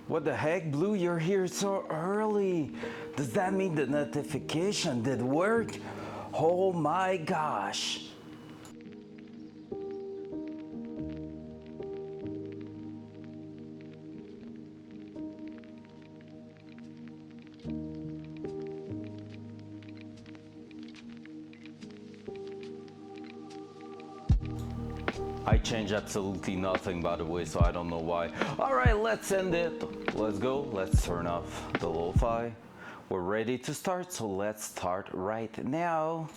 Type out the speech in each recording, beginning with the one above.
What the heck, Blue? You're here so early. Does that mean the notification did work? Oh my gosh. I changed absolutely nothing, by the way, so I don't know why. All right, let's end it. Let's go. Let's turn off the lo-fi. We're ready to start, so let's start right now.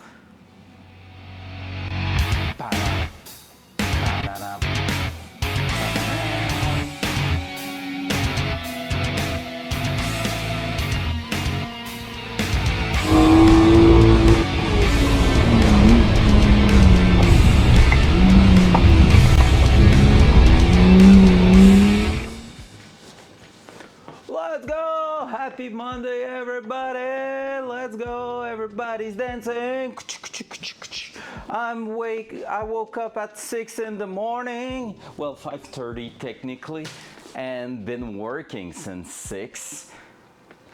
Let's go! Happy Monday, everybody! Let's go! Everybody's dancing. I woke up at 6 in the morning. Well, 5:30 technically, and been working since 6.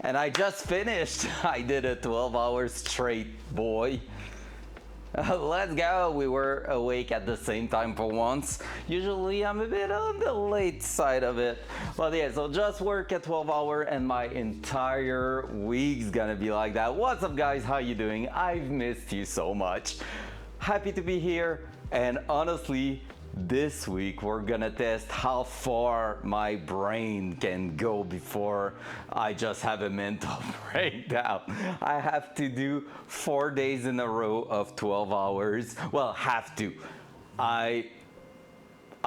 And I just finished. I did a 12 hours straight, boy. Let's go. We were awake at the same time for once. Usually I'm a bit on the late side of it. But yeah, so just work at 12 hour and my entire week's gonna be like that. What's up, guys? How you doing? I've missed you so much. Happy to be here, and honestly, this week we're gonna test how far my brain can go before I just have a mental breakdown. I have to do 4 days in a row of 12 hours. Well, have to.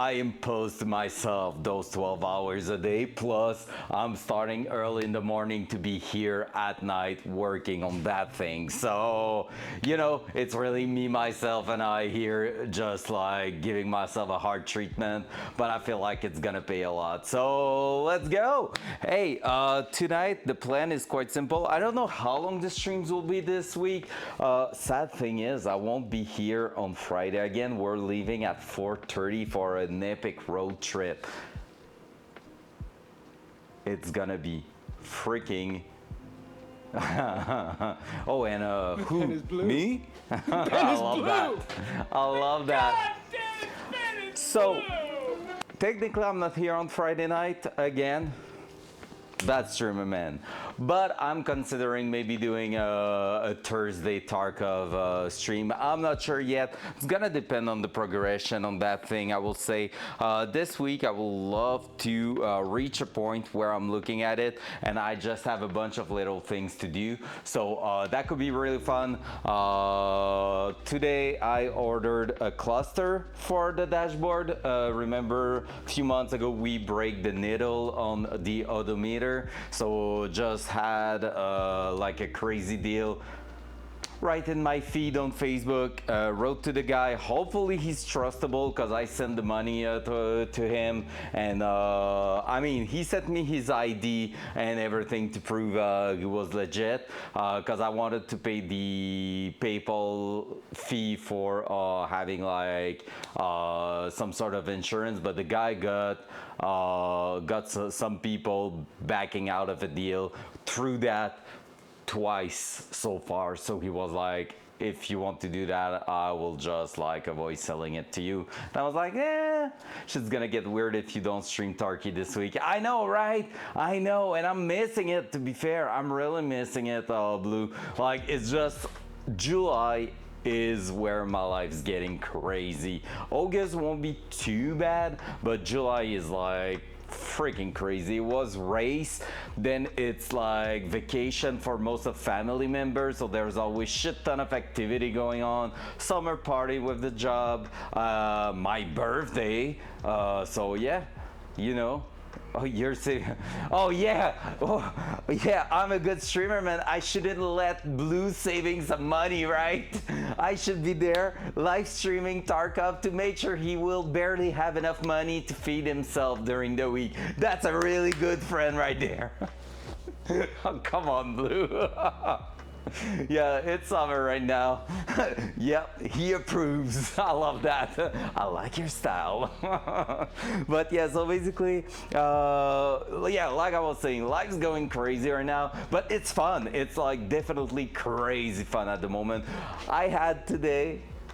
I imposed myself those 12 hours a day, plus I'm starting early in the morning to be here at night working on that thing. So, you know, it's really me, myself, and I here just like giving myself a hard treatment, but I feel like it's gonna pay a lot. So let's go. Hey, tonight the plan is quite simple. I don't know how long the streams will be this week. Sad thing is I won't be here on Friday again. We're leaving at 4:30 for an epic road trip. It's gonna be freaking oh, and who? Me? I love that. I love that. So technically I'm not here on Friday night again. That's true, my man. But I'm considering maybe doing a Thursday Tarkov stream. I'm not sure yet. It's gonna depend on the progression on that thing. I will say this week I will love to reach a point where I'm looking at it and I just have a bunch of little things to do. So that could be really fun. Today I ordered a cluster for the dashboard. Remember a few months ago we break the needle on the odometer. So just had like a crazy deal right in my feed on Facebook. Wrote to the guy. Hopefully he's trustable because I sent the money to him, and I mean he sent me his ID and everything to prove he was legit, because I wanted to pay the PayPal fee for having like some sort of insurance, but the guy got some people backing out of a deal through that twice so far. So he was like, if you want to do that, I will just like avoid selling it to you. And I was like, shit's gonna get weird if you don't stream Tarky this week. I know, right? I know, and I'm missing it, to be fair. I'm really missing it, Blue. Like, it's just July is where my life's getting crazy. August won't be too bad, but July is like freaking crazy. It was race, then it's like vacation for most of family members, so there's always shit ton of activity going on. Summer party with the job, my birthday, so yeah, you know. Oh, you're saying, oh yeah, I'm a good streamer, man. I shouldn't let Blue saving some money, right? I should be there live streaming Tarkov to make sure he will barely have enough money to feed himself during the week. That's a really good friend right there. Oh, come on, Blue. Yeah, it's summer right now. Yep, he approves. I love that. I like your style. But yeah, so basically, yeah, like I was saying, life's going crazy right now, but it's fun. It's like definitely crazy fun at the moment. I had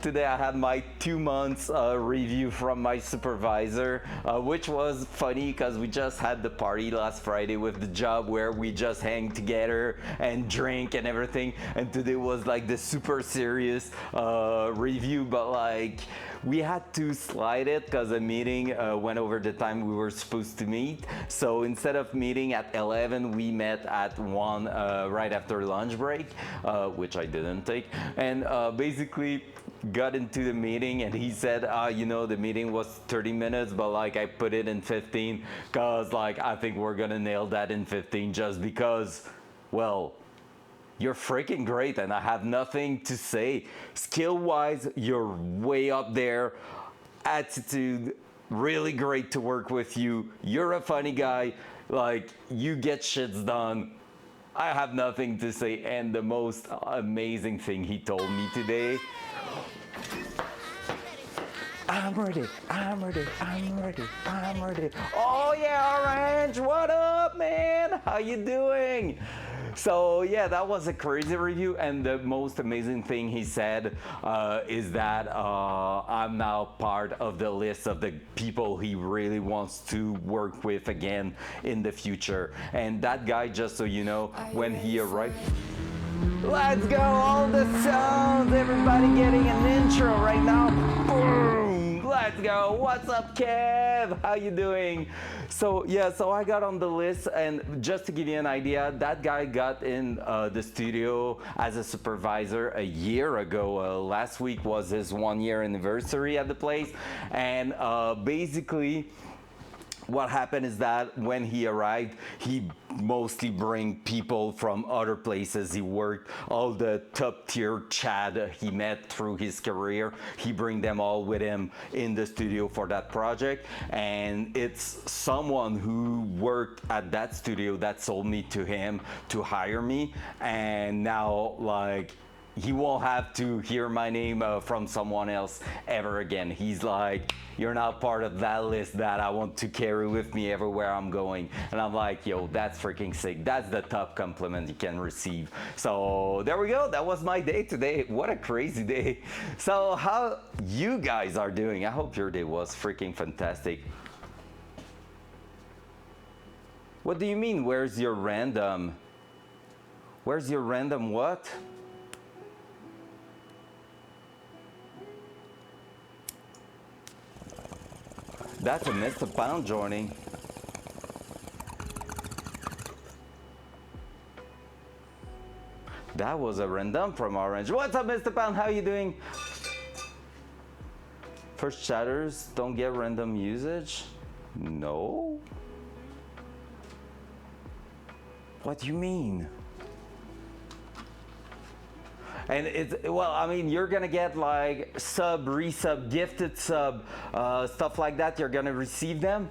Today I had my 2 months review from my supervisor, which was funny because we just had the party last Friday with the job where we just hang together and drink and everything. And today was like the super serious review, but like we had to slide it because the meeting went over the time we were supposed to meet. So instead of meeting at 11, we met at 1 right after lunch break, which I didn't take. And basically, got into the meeting and he said, you know, the meeting was 30 minutes, but like I put it in 15 because like I think we're gonna nail that in 15 just because, well, you're freaking great and I have nothing to say. Skill wise, you're way up there. Attitude, really great to work with you. You're a funny guy. Like, you get shits done. I have nothing to say. And the most amazing thing he told me today, I'm ready, I'm ready, I'm ready, I'm ready. Oh yeah, Orange, what up, man? How you doing? So yeah, that was a crazy review, and the most amazing thing he said is that I'm now part of the list of the people he really wants to work with again in the future. And that guy, just so you know, when he arrived, let's go, all the sounds, everybody getting an intro right now. Boom, let's go. What's up, Kev? How you doing? So yeah, so I got on the list, and just to give you an idea, that guy got in the studio as a supervisor a year ago. Last week was his 1 year anniversary at the place, and basically what happened is that when he arrived, he mostly bring people from other places he worked, all the top tier Chad he met through his career. He bring them all with him in the studio for that project, and it's someone who worked at that studio that sold me to him to hire me, and now like he won't have to hear my name from someone else ever again. He's like, you're now part of that list that I want to carry with me everywhere I'm going. And I'm like, yo, that's freaking sick. That's the top compliment you can receive. So there we go. That was my day today. What a crazy day. So how you guys are doing? I hope your day was freaking fantastic. What do you mean, where's your random? Where's your random what? That's a Mr. Pound joining. That was a random from Orange. What's up, Mr. Pound? How you doing? First chatters don't get random usage? No. What do you mean? And it's, well, I mean, you're gonna get like sub, resub, gifted sub, stuff like that. You're gonna receive them.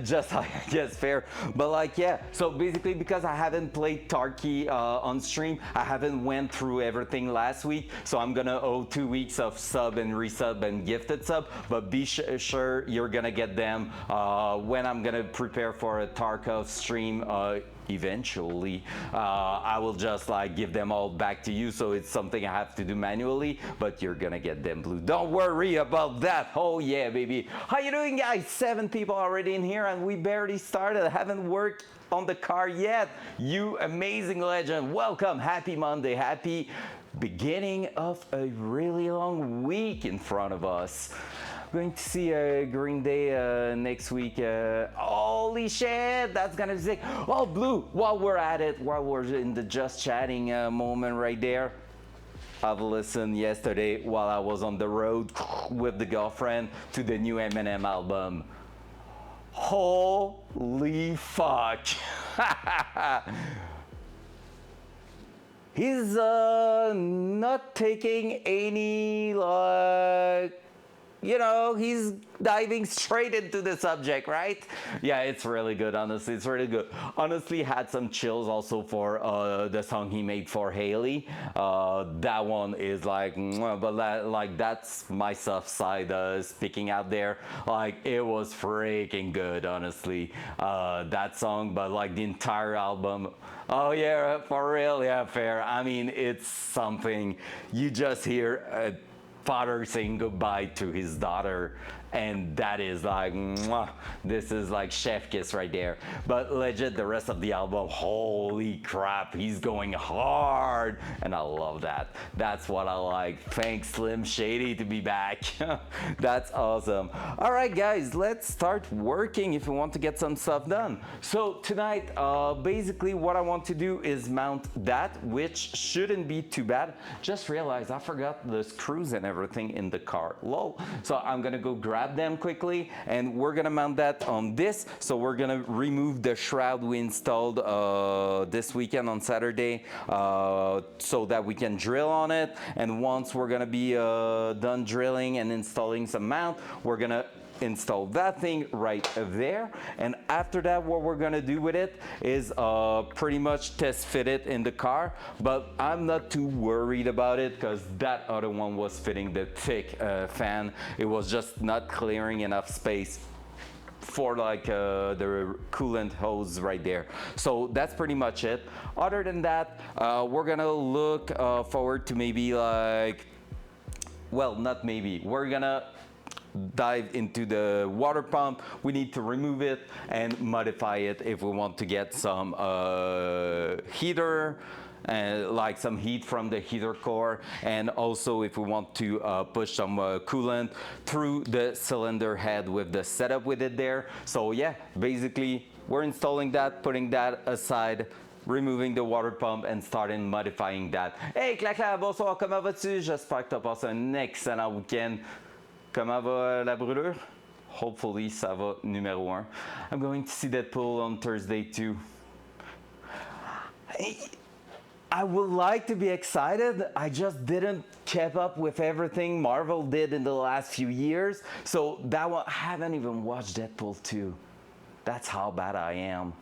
Just I guess fair, but like yeah, so basically because I haven't played Tarky on stream, I haven't went through everything last week, so I'm gonna owe 2 weeks of sub and resub and gifted sub, but be sure you're gonna get them when I'm gonna prepare for a Tarkov stream eventually. I will just like give them all back to you, so it's something I have to do manually, but you're gonna get them blue. Don't worry about that. Oh yeah, baby. How you doing, guys? 7 people already in here and we barely started. I haven't worked on the car yet. You amazing legend. Welcome. Happy Monday. Happy beginning of a really long week in front of us. Going to see Green Day next week. Holy shit, that's gonna be sick. Oh, Blue, while we're at it, while we're in the just chatting moment right there, I've listened yesterday while I was on the road with the girlfriend to the new Eminem album. Holy fuck. He's not taking any like he's diving straight into the subject, right? Yeah, it's really good, honestly. It's really good. Honestly, had some chills also for the song he made for Haley. That one is like, mwah, but like that's my soft side speaking out there. Like, it was freaking good, honestly. That song, but like the entire album. Oh yeah, for real, yeah, fair. I mean, it's something you just hear. Father saying goodbye to his daughter, and that is like, mwah, this is like chef kiss right there. But legit, the rest of the album, holy crap, he's going hard, and I love that. That's what I like. Thanks Slim Shady to be back. That's awesome. All right guys, let's start working if we want to get some stuff done. So tonight, basically what I want to do is mount that, which shouldn't be too bad. Just realized I forgot the screws and everything in the car, lol. So I'm gonna go grab them quickly, and we're gonna mount that on this. So we're gonna remove the shroud we installed this weekend on Saturday, so that we can drill on it. And once we're gonna be done drilling and installing some mount, we're gonna install that thing right there. And after that, what we're gonna do with it is pretty much test fit it in the car. But I'm not too worried about it because that other one was fitting the thick fan. It was just not clearing enough space for like the coolant hose right there. So that's pretty much it. Other than that, we're gonna look forward to maybe like, well, not maybe, we're gonna dive into the water pump. We need to remove it and modify it if we want to get some heater, like some heat from the heater core, and also if we want to push some coolant through the cylinder head with the setup with it there. So yeah, basically we're installing that, putting that aside, removing the water pump and starting modifying that. Hey Clacla, bonsoir, comment vas-tu? J'espère que tu as passé un excellent week-end. Comment va la brûlure? Hopefully, ça va numéro 1. I'm going to see Deadpool on Thursday too. I would like to be excited. I just didn't keep up with everything Marvel did in the last few years. So that one, I haven't even watched Deadpool 2. That's how bad I am.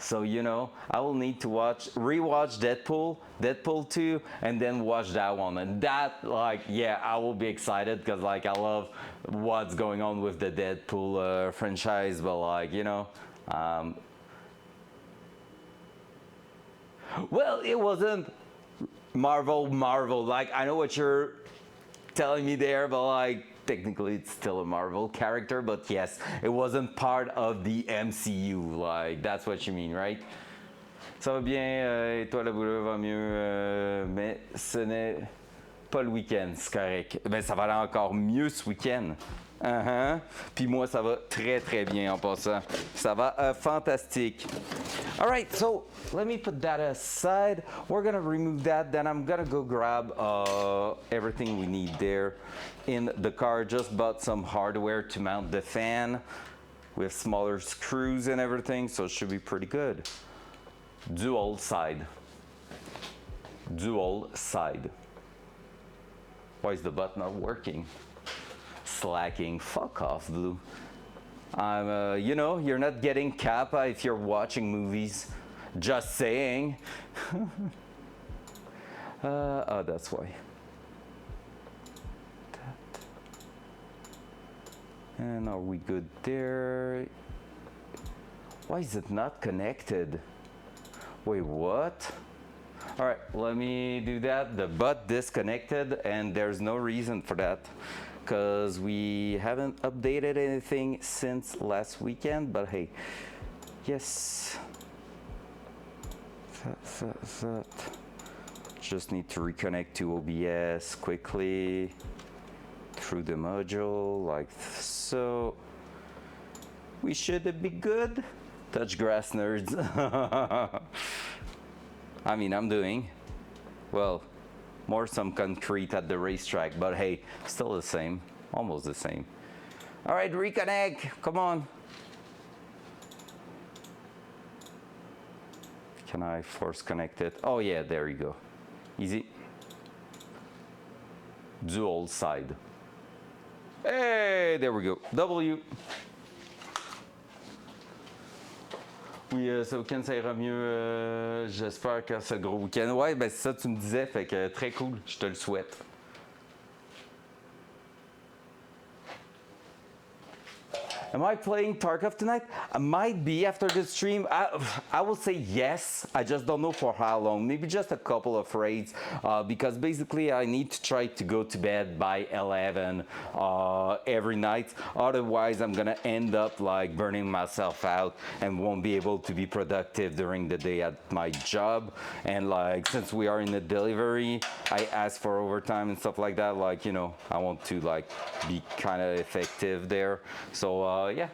So, I will need to rewatch Deadpool 2, and then watch that one. And that, like, yeah, I will be excited because, like, I love what's going on with the Deadpool franchise. But, like, well, it wasn't Marvel. Like, I know what you're telling me there, but, like, technically it's still a Marvel character, but yes, it wasn't part of the MCU, like that's what you mean, right? Ça va bien, et toi la boulot va mieux, mais ce n'est pas le week-end, c'est correct. Ben ça va aller encore mieux ce week-end. Puis moi ça va très très bien en passant. Ça va fantastique. All right, so let me put that aside. We're gonna remove that, then I'm gonna go grab everything we need there in the car. Just bought some hardware to mount the fan with smaller screws and everything, so it should be pretty good. Dual side. Why is the button not working? Slacking. Fuck off, Blue. You're not getting Kappa if you're watching movies. Just saying. Oh, that's why. And are we good there? Why is it not connected? Wait, what? All right, let me do that. The butt disconnected, and there's no reason for that because we haven't updated anything since last weekend, but hey, yes. That. Just need to reconnect to OBS quickly through the module, like so. We should be good. Touch grass nerds. I mean, I'm doing, well, more some concrete at the racetrack, but hey, still the same, almost the same. All right, reconnect, come on. Can I force connect it? Oh yeah, there you go. Easy. Dual side. Hey, there we go. W. Oui, ce week-end, ça ira mieux. J'espère que c'est le gros week-end. Ouais, ben c'est ça que tu me disais, fait que très cool. Je te le souhaite. Am I playing Tarkov tonight? I might be after the stream. I will say yes. I just don't know for how long. Maybe just a couple of raids. Because basically I need to try to go to bed by 11 every night. Otherwise I'm gonna end up like burning myself out and won't be able to be productive during the day at my job. And like since we are in the delivery, I ask for overtime and stuff like that. Like, you know, I want to like be kind of effective there. So yeah.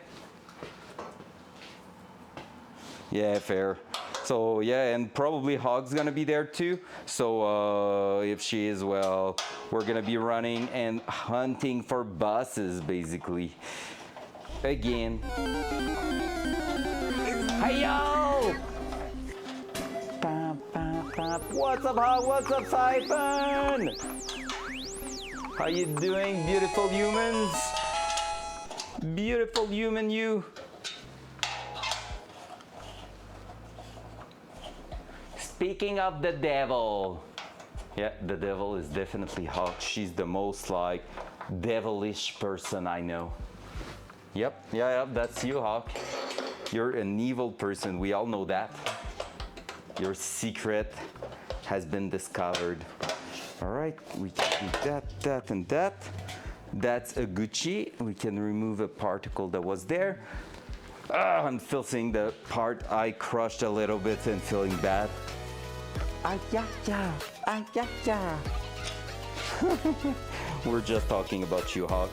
Yeah, fair. So yeah, and probably Hog's gonna be there too. So if she is, well, we're gonna be running and hunting for buses basically. Again. Hey yo! What's up, Hog? What's up, Siphon? How you doing, beautiful humans? Beautiful human you. Speaking of the devil. Yeah, the devil is definitely Hawk. She's the most like devilish person I know. Yep, yeah, that's you, Hawk. You're an evil person, we all know that. Your secret has been discovered. All right, we can do that, and that. That's a Gucci. We can remove a particle that was there. I'm still seeing the part I crushed a little bit and feeling bad. We're just talking about you, Hawk.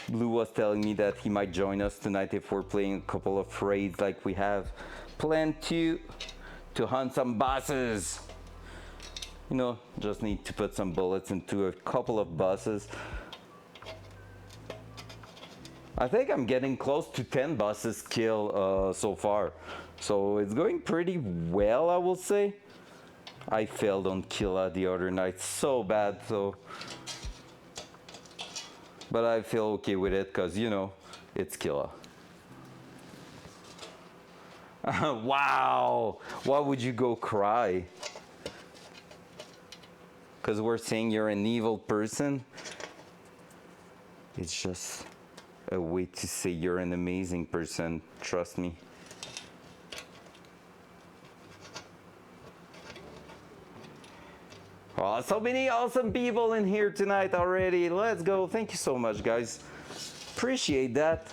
Blue was telling me that he might join us tonight if we're playing a couple of raids like we have planned to hunt some bosses. You know, just need to put some bullets into a couple of buses. I think I'm getting close to 10 buses killed so far. So it's going pretty well, I will say. I failed on Killa the other night so bad, so. But I feel okay with it because, you know, it's Killa. Wow! Why would you go cry? Because we're saying you're an evil person. It's just a way to say you're an amazing person, trust me. Oh, so many awesome people in here tonight already. Let's go. Thank you so much, guys. Appreciate that.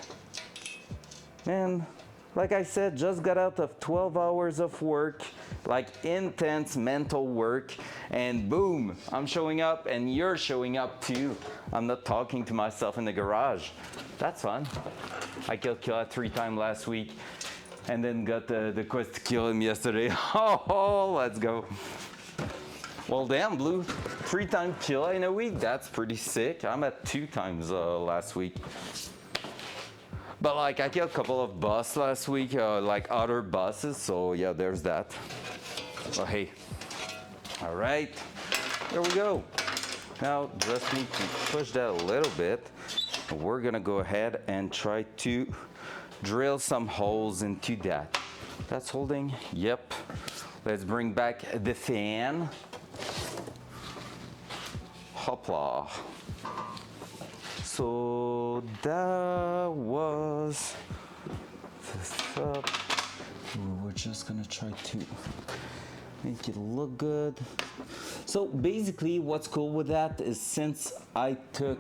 Man, like I said, just got out of 12 hours of work, like intense mental work, and boom, I'm showing up and you're showing up too. I'm not talking to myself in the garage. That's fun. I killed Killa 3 times last week and then got the quest to kill him yesterday. Oh, let's go. Well, damn, Blue, 3 times kill in a week, that's pretty sick. I'm at 2 times last week. But like, I killed a couple of buses last week, like other buses, so yeah, there's that. Oh, hey. All right, there we go. Now, just need to push that a little bit. We're gonna go ahead and try to drill some holes into that. That's holding, yep. Let's bring back the fan. Hopla. So that was this up. We're just gonna try to make it look good. So basically what's cool with that is since I took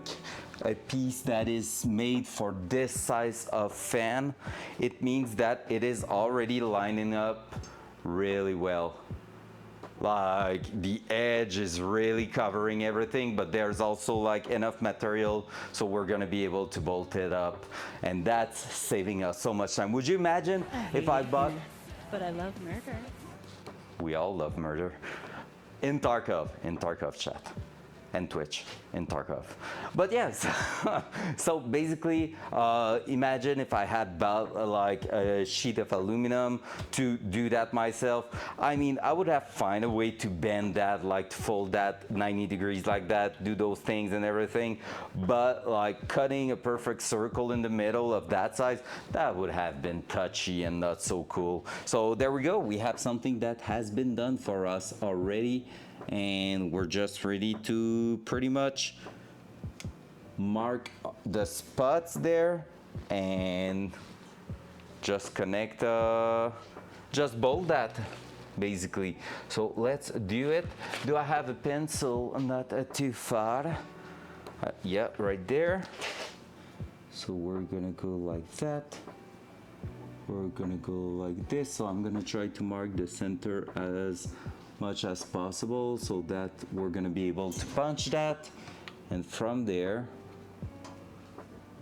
a piece that is made for this size of fan, it means that it is already lining up really well. Like the edge is really covering everything, but there's also like enough material so we're gonna be able to bolt it up, and that's saving us so much time. Would you imagine if I bought? But I love murder. We all love murder. In Tarkov chat. and Twitch in Tarkov. But yes, so basically, imagine if I had bought like a sheet of aluminum to do that myself. I mean, I would have find a way to bend that, like to fold that 90 degrees like that, do those things and everything. But like cutting a perfect circle in the middle of that size, that would have been touchy and not so cool. So there we go. We have something that has been done for us already. And we're just ready to pretty much mark the spots there and just connect, just bolt that basically. So let's do it. Do I have a pencil? Not too far. Yeah, right there. So we're gonna go like that. We're gonna go like this. So I'm gonna try to mark the center as much as possible so that we're gonna be able to punch that, and from there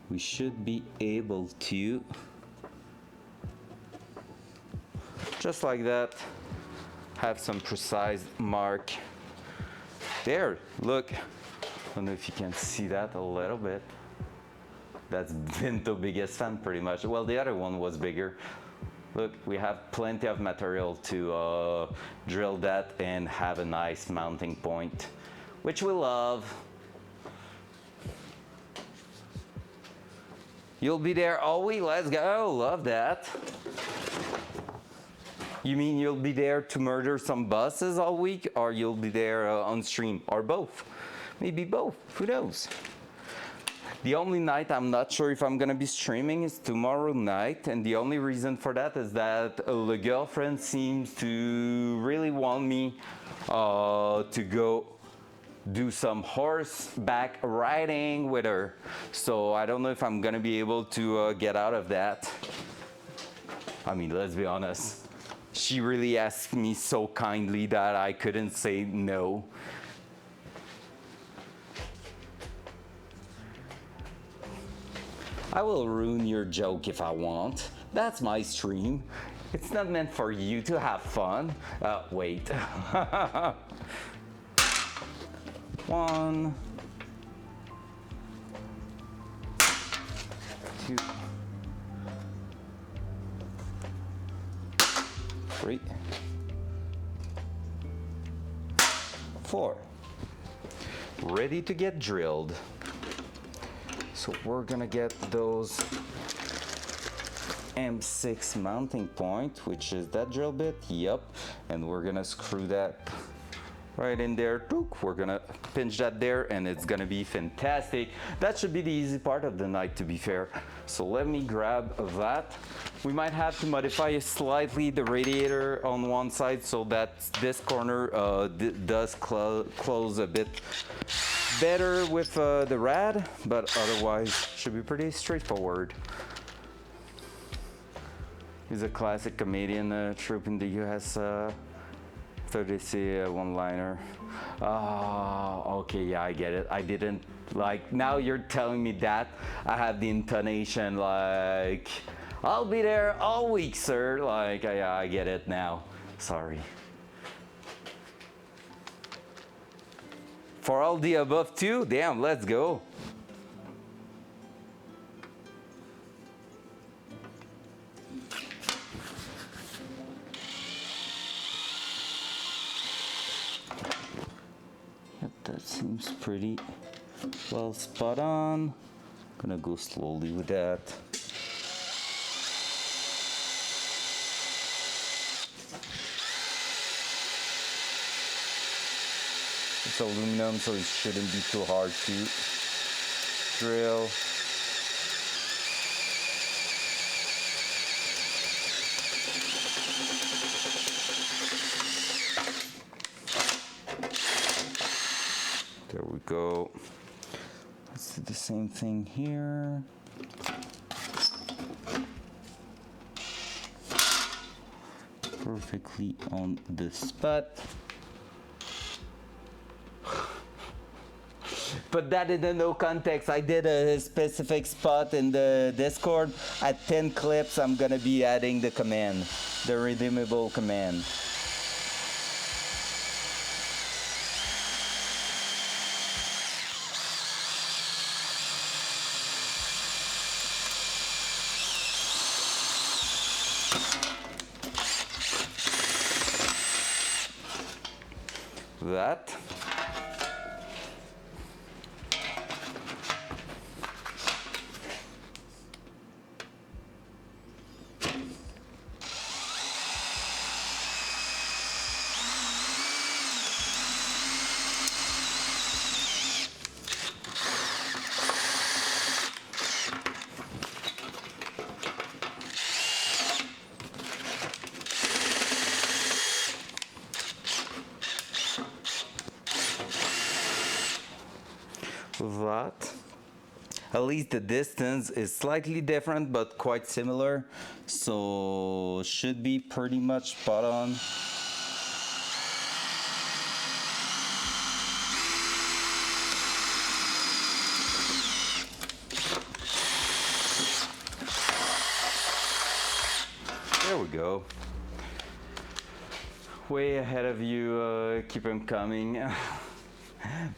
we should be able to just like that have some precise mark there. Look, I don't know if you can see that a little bit. That's been the biggest fan pretty much. Well, the other one was bigger. Look, we have plenty of material to drill that and have a nice mounting point, which we love. You'll be there all week, let's go, love that. You mean you'll be there to murder some bosses all week, or you'll be there on stream, or both? Maybe both, who knows? The only night I'm not sure if I'm gonna be streaming is tomorrow night, and the only reason for that is that the girlfriend seems to really want me to go do some horseback riding with her. So I don't know if I'm gonna be able to get out of that. I mean, let's be honest. She really asked me so kindly that I couldn't say no. I will ruin your joke if I want. That's my stream. It's not meant for you to have fun. Wait. 1, 2, 3, 4. Ready to get drilled. So we're gonna get those M6 mounting point, which is that drill bit, yep, and we're gonna screw that right in there. We're gonna pinch that there, and it's gonna be fantastic. That should be the easy part of the night, to be fair. So let me grab that. We might have to modify slightly the radiator on one side so that this corner does close a bit better with the rad, but otherwise should be pretty straightforward. He's a classic comedian trope in the US. So they say one-liner. Oh, okay, yeah, I get it. I didn't, like, now you're telling me that, I have the intonation like, I'll be there all week, sir. Like, yeah, I get it now. Sorry. For all the above too? Damn, let's go. Yep, that seems pretty well spot on. Gonna go slowly with that. It's aluminum, so it shouldn't be too hard to drill. There we go. Let's do the same thing here. Perfectly on the spot. Put that in the no context. I did a specific spot in the Discord. At 10 clips, I'm gonna be adding the command, the redeemable command. that. That. At least the distance is slightly different but quite similar, so should be pretty much spot on. There we go. Way ahead of you, keep them coming.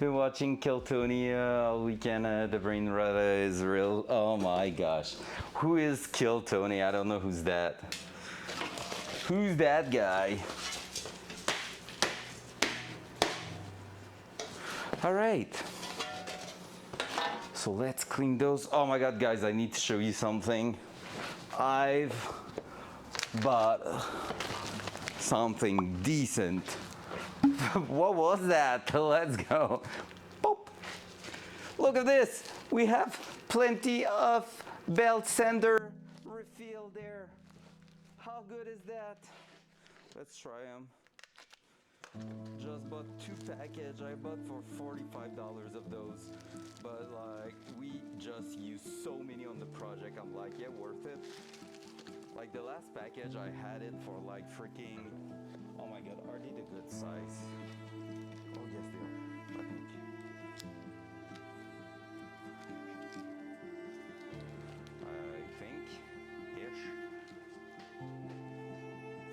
Been watching Kill Tony all weekend. The brain rot is real. Oh my gosh. Who is Kill Tony? I don't know who's that. Who's that guy? All right. So let's clean those. Oh my god, guys, I need to show you something. I've bought something decent. What was that? Let's go. Boop. Look at this. We have plenty of belt sander refill there. How good is that? Let's try them. Just bought 2 packages. I bought for $45 of those. But like, we just used so many on the project. I'm like, yeah, worth it. Like the last package, I had it for like freaking, oh my god, are they the good size? Oh yes, they are, I think. Ish.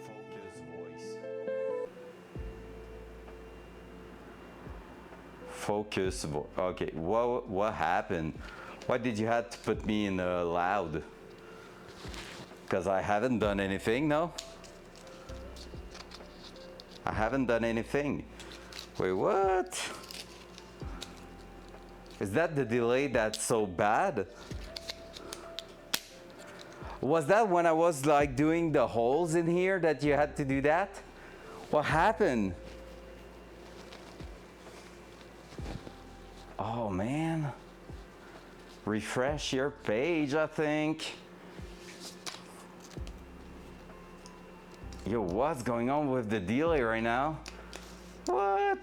Focus voice. Focus voice. Okay, what happened? Why did you have to put me in loud? Because I haven't done anything, no? I haven't done anything. Wait, what? Is that the delay that's so bad? Was that when I was like doing the holes in here that you had to do that? What happened? Oh man. Refresh your page, I think. Yo, what's going on with the delay right now? What?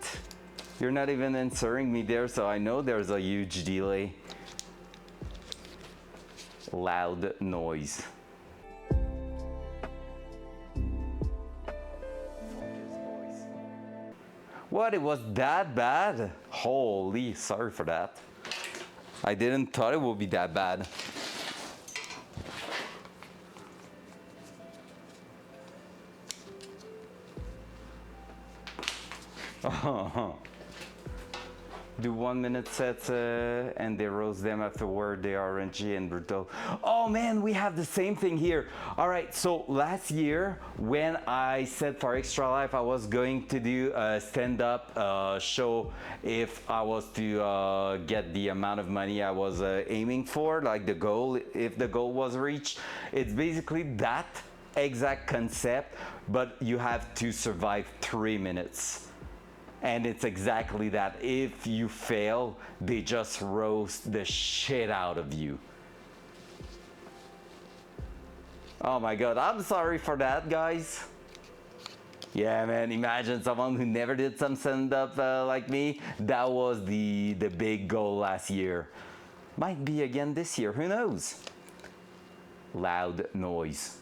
You're not even answering me there, so I know there's a huge delay. Loud noise. What? It was that bad? Holy, sorry for that. I didn't thought it would be that bad. Do 1 minute sets and they roast them afterward. They are orangey and brutal. Oh man, we have the same thing here. All right, so last year when I said for Extra Life I was going to do a stand-up show if I was to get the amount of money I was aiming for, like the goal, if the goal was reached. It's basically that exact concept, but you have to survive 3 minutes. And it's exactly that. If you fail, they just roast the shit out of you. Oh my god, I'm sorry for that, guys. Yeah, man, imagine someone who never did some stand-up like me. That was the big goal last year. Might be again this year, who knows? Loud noise.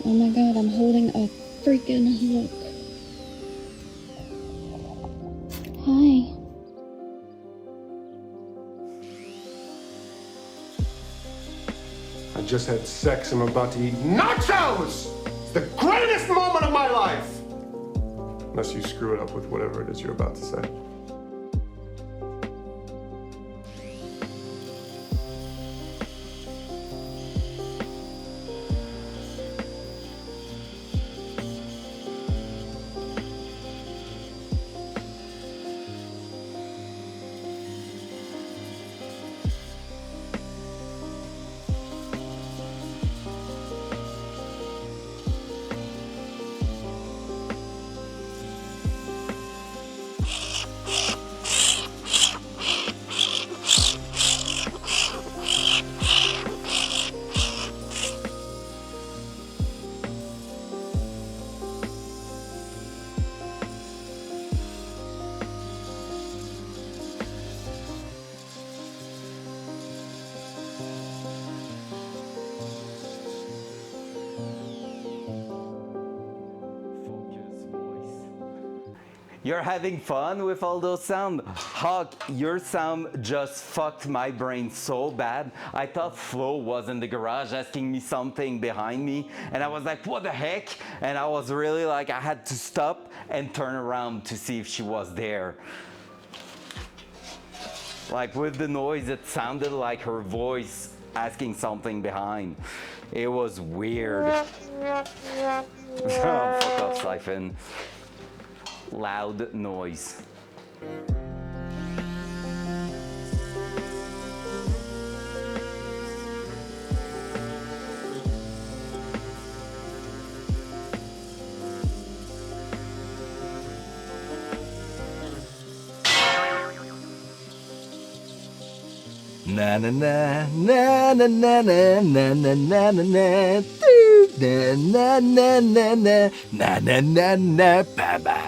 Oh my god, I'm holding a freaking hook. Hi. I just had sex. I'm about to eat nachos! It's the greatest moment of my life! Unless you screw it up with whatever it is you're about to say. You're having fun with all those sounds? Hawk, your sound just fucked my brain so bad. I thought Flo was in the garage asking me something behind me, and I was like, what the heck? And I was really like, I had to stop and turn around to see if she was there. Like with the noise, it sounded like her voice asking something behind. It was weird. Oh, fuck off, Siphon. Loud noise. Na na na na na na na na na na na na na na na na na na na na ba ba.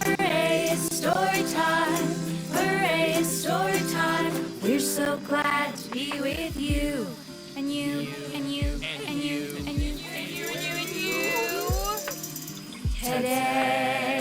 Hooray, it's story time. Hooray, it's story time. We're so glad to be with you. And you, and you, and you, and you, and you, and you, and you. Today.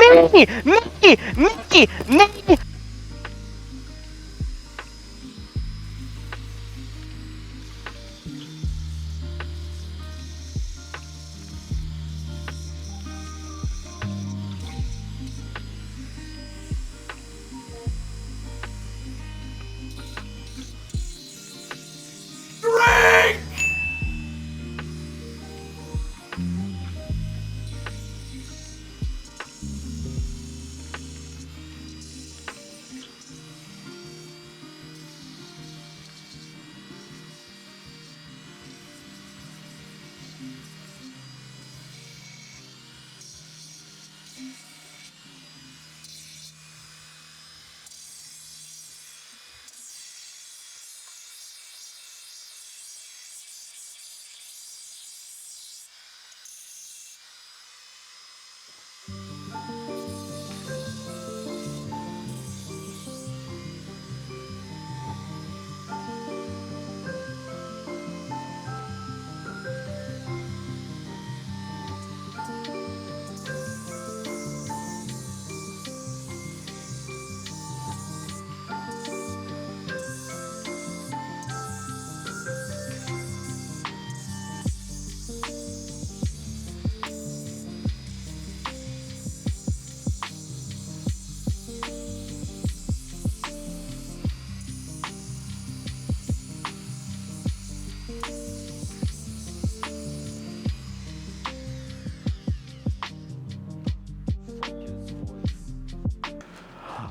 Me!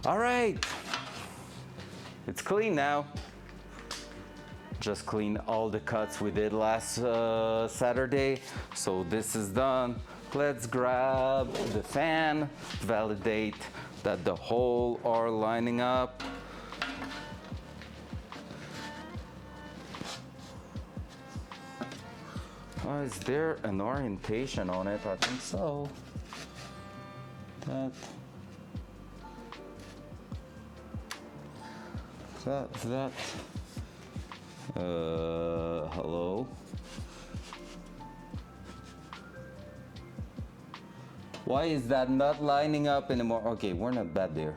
All right, it's clean now. Just clean all the cuts we did last Saturday. So this is done. Let's grab the fan, validate that the holes are lining up. Is there an orientation on it? I think so. That. Hello? Why is that not lining up anymore? Okay, we're not bad there.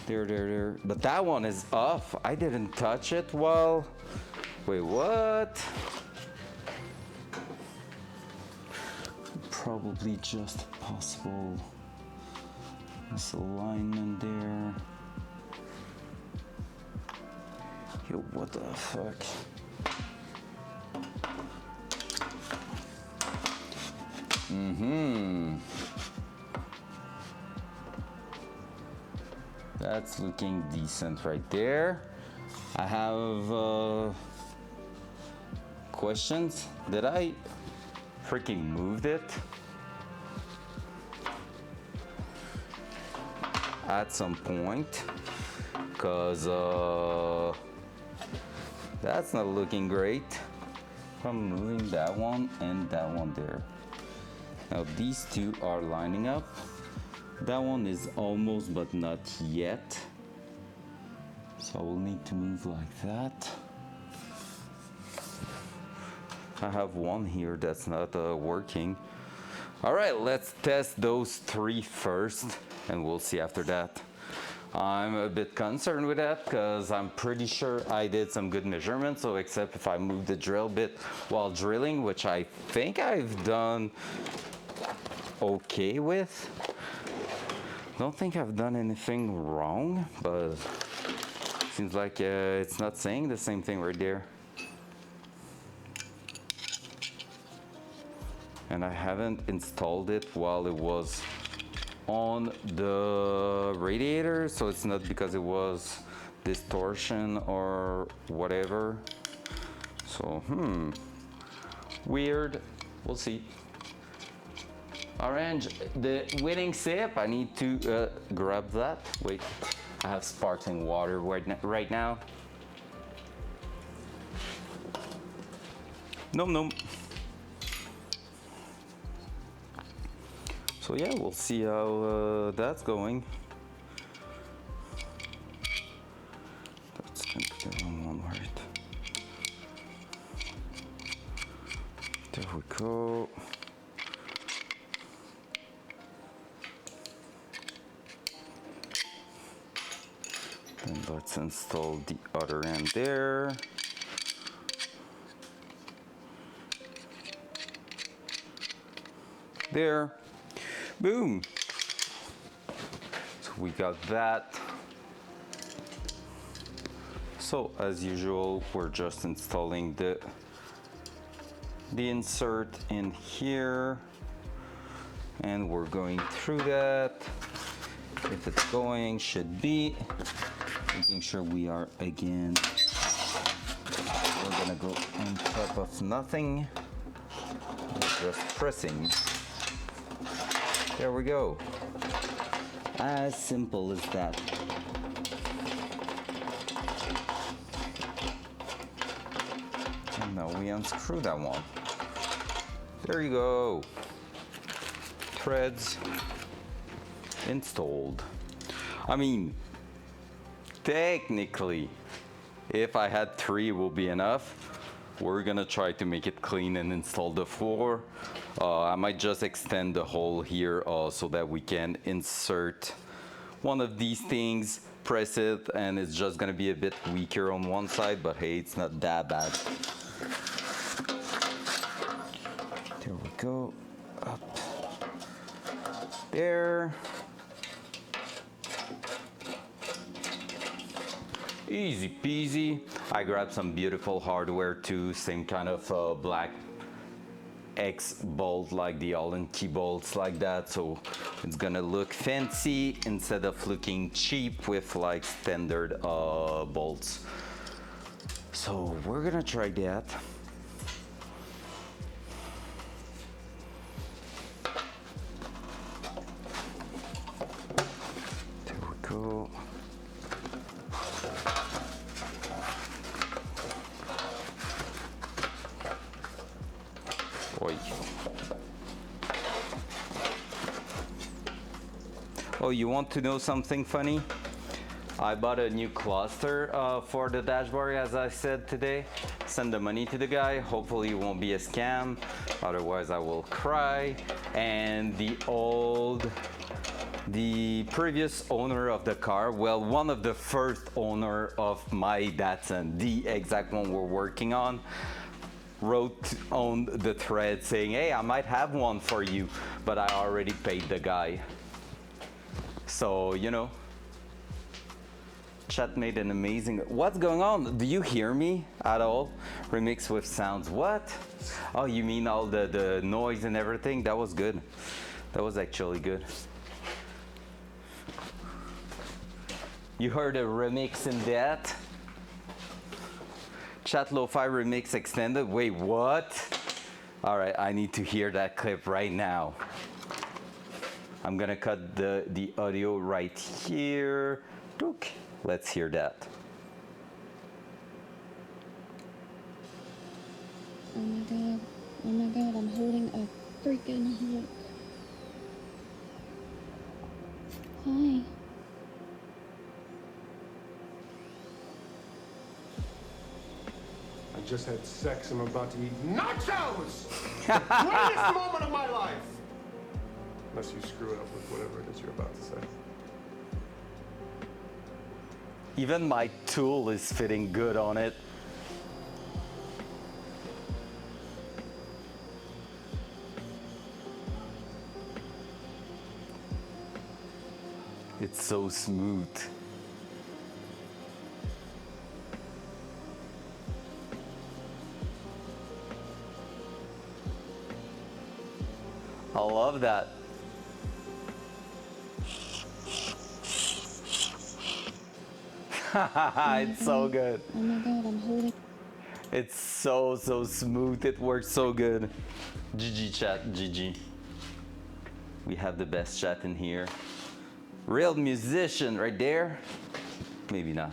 There. But that one is off. I didn't touch it well. Wait, what? Probably just possible misalignment there. Yo, what the fuck? That's looking decent right there. I have questions. Did I freaking move it? At some point, because that's not looking great. I'm moving that one and that one there. Now these two are lining up. That one is almost but not yet. So I will need to move like that. I have one here that's not working. All right, let's test those three first and we'll see after that. I'm a bit concerned with that because I'm pretty sure I did some good measurements. So except if I move the drill bit while drilling, which I think I've done okay with. Don't think I've done anything wrong, but seems like it's not saying the same thing right there. And I haven't installed it while it was on the radiator, so it's not because it was distortion or whatever. So weird. We'll see. Orange, the winning sip, I need to grab that. Wait, I have sparkling water right now. Nom. So yeah, we'll see how that's going. That's gonna be the wrong one, right? There we go. Then let's install the other end there. There. Boom. So we got that. So as usual, we're just installing the insert in here. And we're going through that. If it's going, should be. Making sure we are again. We're gonna go on top of nothing. We're just pressing. There we go. As simple as that. And now we unscrew that one. There you go. Threads installed. I mean, technically, if I had 3, it will be enough. We're gonna try to make it clean and install the 4. I might just extend the hole here so that we can insert one of these things, press it, and it's just gonna be a bit weaker on one side, but hey, it's not that bad. There we go, up there. Easy peasy. I grabbed some beautiful hardware too, same kind of black X bolt, like the Allen key bolts like that, so it's gonna look fancy instead of looking cheap with like standard bolts. So we're gonna try that. There we go. Oi. Oh, you want to know something funny? I bought a new cluster for the dashboard, as I said today. Send the money to the guy. Hopefully it won't be a scam. Otherwise I will cry. And the previous owner of the car, well, one of the first owner of my Datsun, the exact one we're working on, wrote on the thread saying, hey, I might have one for you, but I already paid the guy. So, you know, chat made an amazing. What's going on? Do you hear me at all? Remix with sounds. What? Oh, you mean all the noise and everything? That was good. That was actually good. You heard a remix in that? Chat Lo-Fi remix extended. Wait, what? All right, I need to hear that clip right now. I'm gonna cut the audio right here. Dook. Let's hear that. Oh my god, I'm holding a freaking hook. Hi. I just had sex. I'm about to eat nachos! The greatest moment of my life! Unless you screw it up with whatever it is you're about to say. Even my tool is fitting good on it. It's so smooth. I love that. It's so good. Oh my god, I'm holding. It's so smooth. It works so good. GG chat, GG. We have the best chat in here. Real musician right there. Maybe not.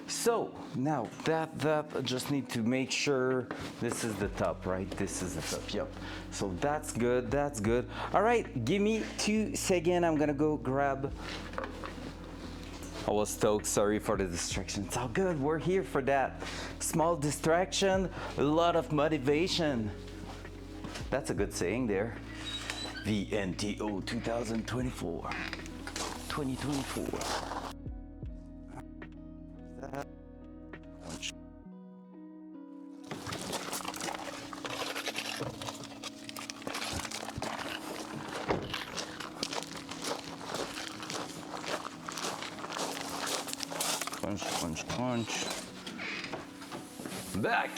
So now that I just need to make sure this is the top, right? This is the top, yep. So that's good, that's good. All right, give me 2 seconds. I'm gonna go grab. I was stoked, sorry for the distraction. It's all good, we're here for that. Small distraction, a lot of motivation. That's a good saying there. VNTO 2024. 2024. Punch, punch, punch. Back.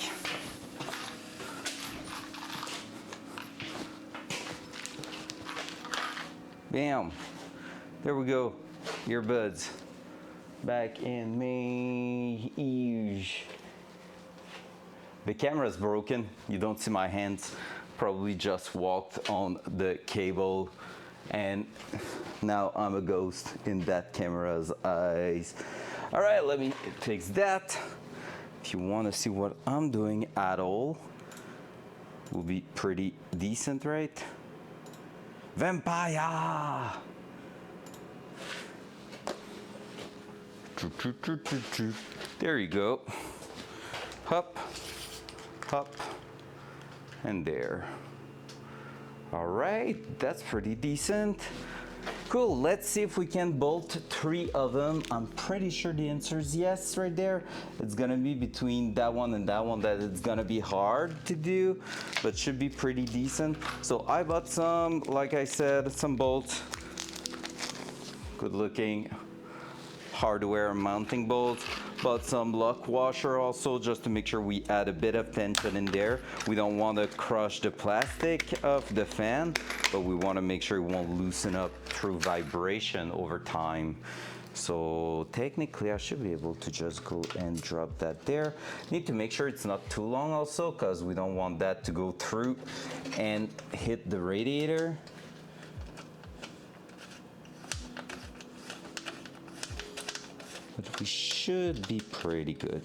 Bam. There we go. Earbuds. Back in my ears. The camera's broken. You don't see my hands. Probably just walked on the cable and now I'm a ghost in that camera's eyes. All right, let me fix that. If you want to see what I'm doing at all, will be pretty decent, right? Vampire! There you go. Hop, hop, and there. All right, that's pretty decent. Cool, let's see if we can bolt 3 of them. I'm pretty sure the answer is yes right there. It's gonna be between that one and that one that it's gonna be hard to do, but should be pretty decent. So I bought some, like I said, some bolts. Good looking hardware mounting bolts. But some lock washer also, just to make sure we add a bit of tension in there. We don't want to crush the plastic of the fan, but we want to make sure it won't loosen up through vibration over time. So technically I should be able to just go and drop that there. Need to make sure it's not too long also, because we don't want that to go through and hit the radiator. But we should be pretty good.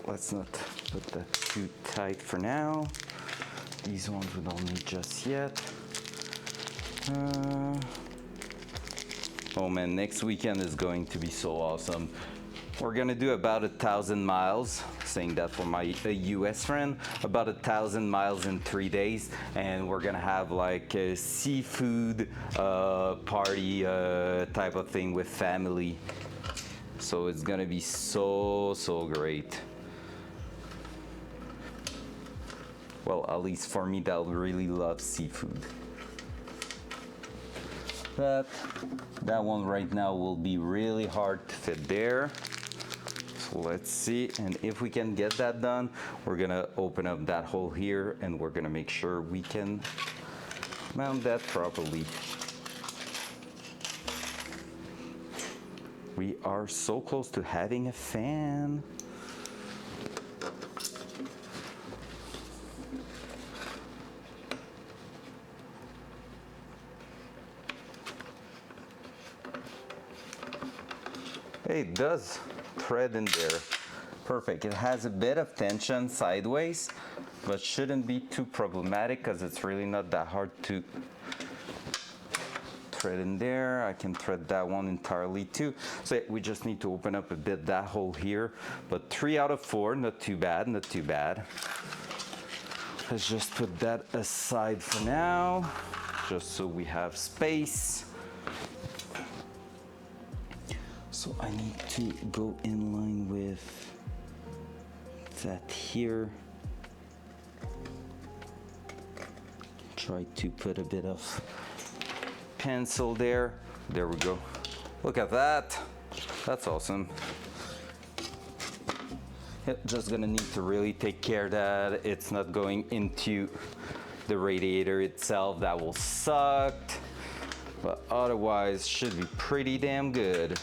Let's not put that too tight for now. These ones we don't need just yet. Oh man, next weekend is going to be so awesome. We're gonna do about 1,000 miles, saying that for my US friend, about 1,000 miles in 3 days, and we're gonna have like a seafood party type of thing with family. So it's gonna be so great. Well, at least for me, that really love seafood. But that one right now will be really hard to fit there. So let's see, and if we can get that done, we're gonna open up that hole here and we're gonna make sure we can mount that properly. We are so close to having a fan. Hey, it does thread in there. Perfect. It has a bit of tension sideways, but shouldn't be too problematic because it's really not that hard to thread in there. I can thread that one entirely too. So yeah, we just need to open up a bit that hole here, but 3 out of 4, not too bad, not too bad. Let's just put that aside for now, just so we have space. So I need to go in line with that here. Try to put a bit of pencil there. There we go. Look at that. That's awesome. Just gonna need to really take care that it's not going into the radiator itself. That will suck. But otherwise should be pretty damn good.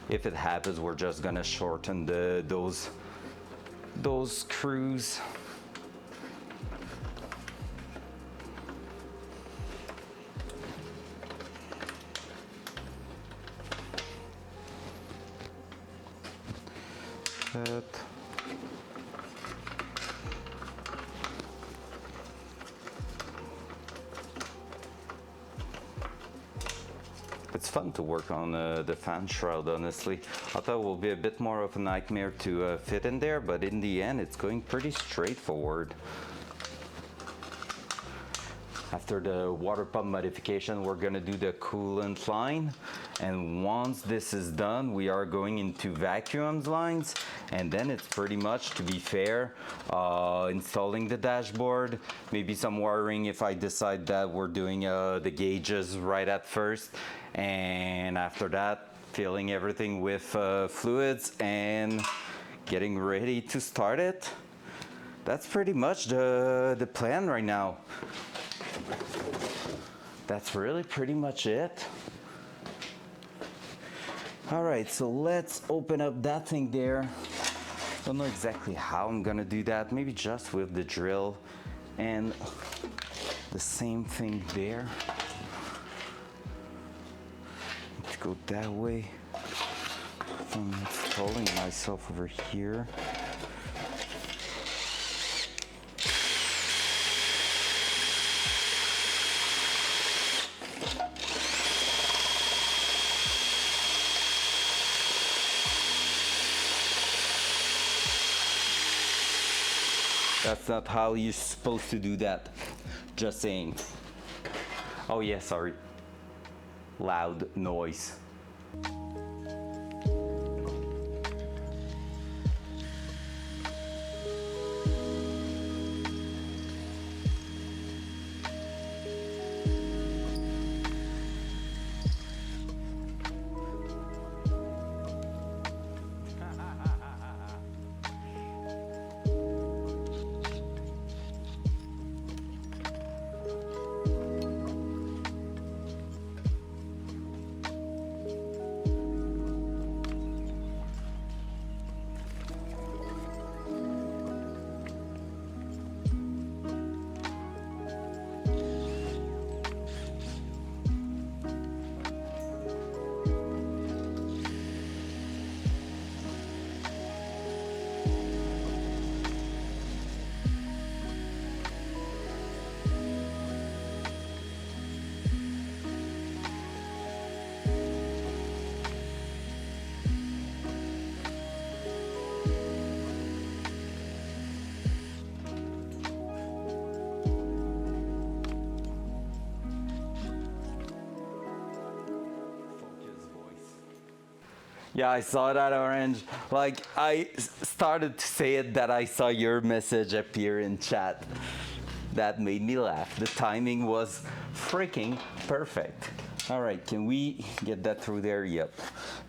If it happens, we're just gonna shorten those screws. That. It's fun to work on the fan shroud, honestly. I thought it will be a bit more of a nightmare to fit in there, but in the end, it's going pretty straightforward. After the water pump modification, we're gonna do the coolant line. And once this is done, we are going into vacuum lines. And then it's pretty much, to be fair, installing the dashboard, maybe some wiring if I decide that we're doing the gauges right at first. And after that, filling everything with fluids and getting ready to start it. That's pretty much the plan right now. That's really pretty much it. All right, so let's open up that thing there. Don't know exactly how I'm gonna do that. Maybe just with the drill and the same thing there. Let's go that way. I'm installing myself over here. That's not how you're supposed to do that. Just saying. Oh yeah, sorry. Loud noise. Yeah, I saw that orange. Like, started to say it that I saw your message appear in chat. That made me laugh. The timing was freaking perfect. All right, can we get that through there? Yep,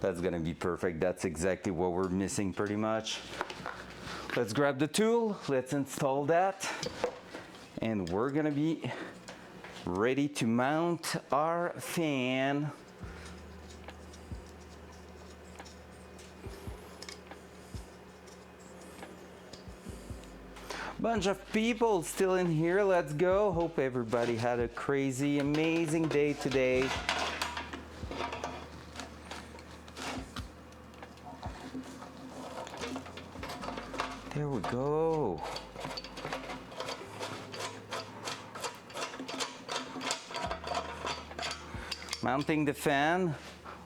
that's gonna be perfect. That's exactly what we're missing pretty much. Let's grab the tool, let's install that, and we're gonna be ready to mount our fan. Bunch of people still in here. Let's go. Hope everybody had a crazy, amazing day today. There we go. Mounting the fan